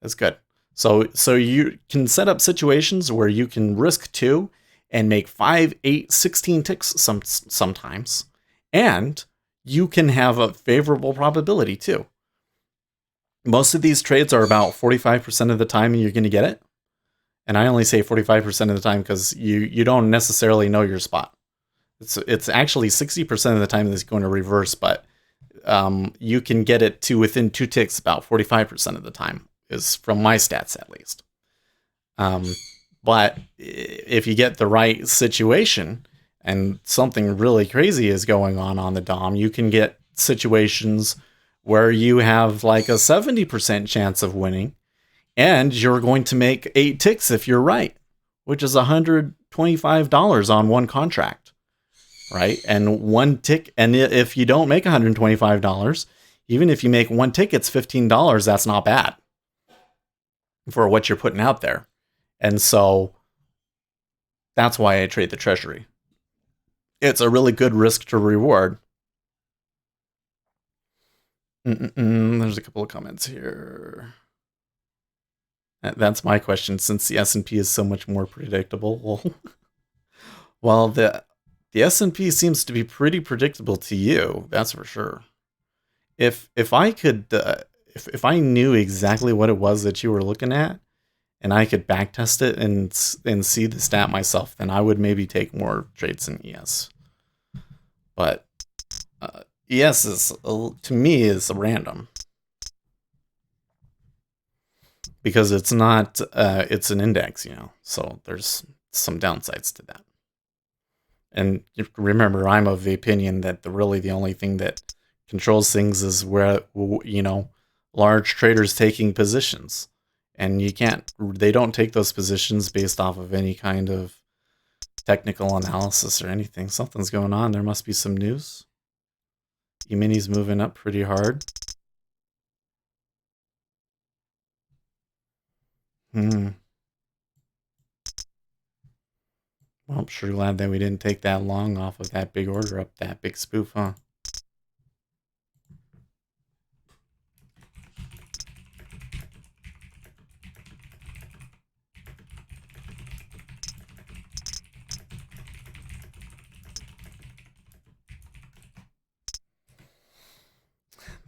That's good. So you can set up situations where you can risk 2 and make 5, 8, 16 ticks sometimes. And you can have a favorable probability too. Most of these trades are about 45% of the time you're going to get it. And I only say 45% of the time because you don't necessarily know your spot. It's actually 60% of the time that's going to reverse, but you can get it to within 2 ticks about 45% of the time, is from my stats at least. But if you get the right situation and something really crazy is going on the DOM, you can get situations where you have like a 70% chance of winning, and you're going to make 8 ticks if you're right, which is $125 on one contract, right? And one tick, and if you don't make $125, even if you make one tick, it's $15. That's not bad for what you're putting out there. And so that's why I trade the Treasury. It's a really good risk to reward. There's a couple of comments here. That's my question. Since the S&P is so much more predictable, well, the S&P seems to be pretty predictable to you. That's for sure. If I could, if I knew exactly what it was that you were looking at, and I could backtest it and see the stat myself, then I would maybe take more trades in ES. But ES is, to me, is random because it's not. It's an index, so there's some downsides to that. And remember, I'm of the opinion that really the only thing that controls things is where large traders taking positions. And they don't take those positions based off of any kind of technical analysis or anything. Something's going on. There must be some news. E-mini's moving up pretty hard. Well, I'm sure glad that we didn't take that long off of that big order up, that big spoof, huh?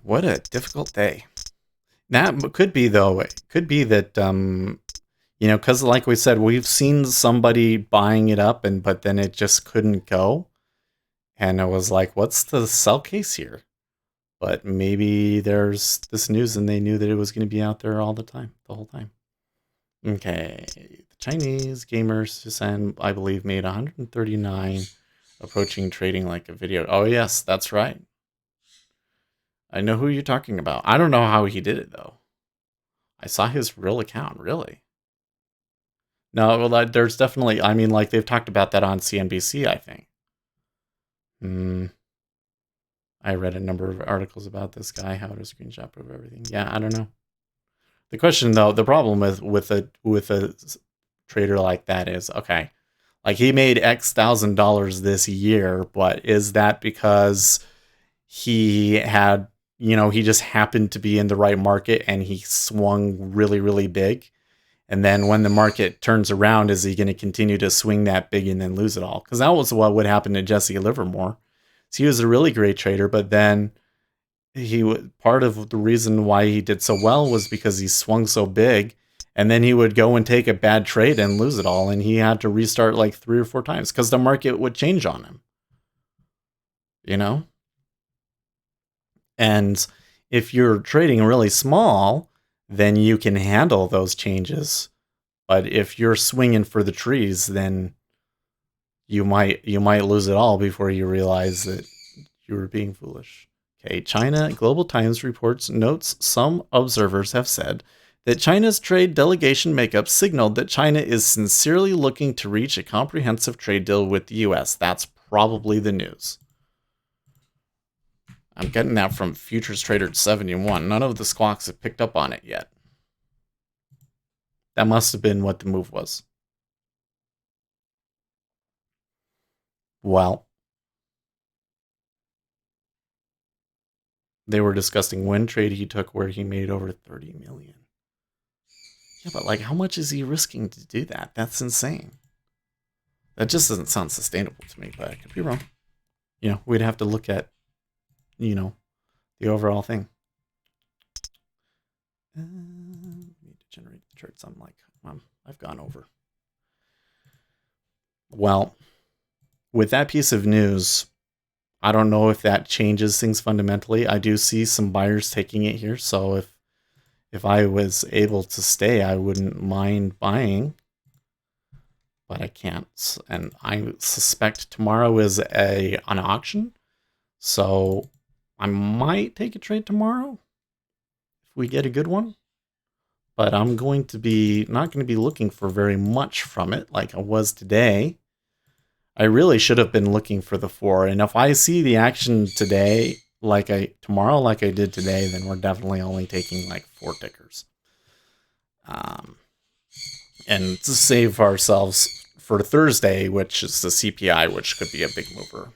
What a difficult day. That could be, though. It could be that, because like we said, we've seen somebody buying it up, but then it just couldn't go. And it was like, what's the sell case here? But maybe there's this news and they knew that it was going to be out there all the time, the whole time. Okay. The Chinese gamers, I believe, made 139, approaching trading like a video. Oh, yes, that's right. I know who you're talking about. I don't know how he did it, though. I saw his real account, really. No, well, there's definitely, they've talked about that on CNBC, I think. I read a number of articles about this guy, how to screenshot prove everything. Yeah, I don't know. The question, though, the problem with a trader like that is, okay, like he made X $1,000 this year, but is that because he had, he just happened to be in the right market and he swung really, really big? And then when the market turns around, is he going to continue to swing that big and then lose it all? Because that was what would happen to Jesse Livermore. So he was a really great trader, but then part of the reason why he did so well was because he swung so big, and then he would go and take a bad trade and lose it all, and he had to restart like 3 or 4 times because the market would change on him. And if you're trading really small, then you can handle those changes. But if you're swinging for the trees, then you might lose it all before you realize that you were being foolish. Okay, China Global Times reports notes some observers have said that China's trade delegation makeup signaled that China is sincerely looking to reach a comprehensive trade deal with the US. That's probably the news. I'm getting that from Futures Trader 71. None of the squawks have picked up on it yet. That must have been what the move was. Well, They were discussing one trade he took where he made over 30 million. Yeah, but like, how much is he risking to do that? That's insane. That just doesn't sound sustainable to me, but I could be wrong. We'd have to look at, the overall thing. Need to generate the charts. I've gone over. Well, with that piece of news, I don't know if that changes things fundamentally. I do see some buyers taking it here, so if I was able to stay, I wouldn't mind buying, but I can't. And I suspect tomorrow is an auction, so I might take a trade tomorrow if we get a good one. But I'm going to be not going to be looking for very much from it like I was today. I really should have been looking for the 4. And if I see the action today, tomorrow, like I did today, then we're definitely only taking like 4 tickers. And to save ourselves for Thursday, which is the CPI, which could be a big mover.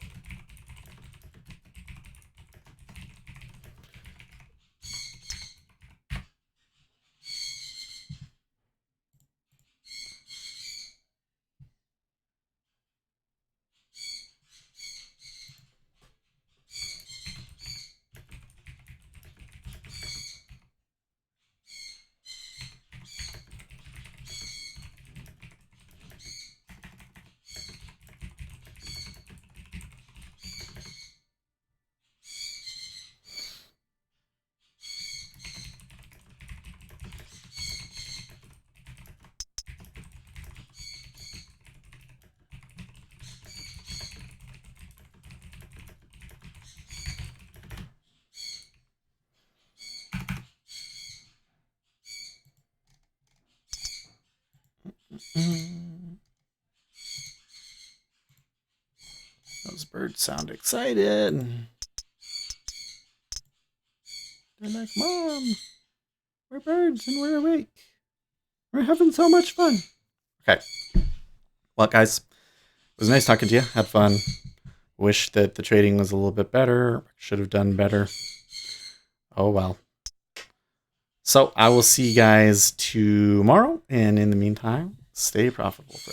Those birds sound excited. They're like, Mom, we're birds and we're awake. We're having so much fun. Okay. Well, guys, it was nice talking to you. Had fun. Wish that the trading was a little bit better. Should have done better. Oh, well. So I will see you guys tomorrow. And in the meantime, stay profitable, friends.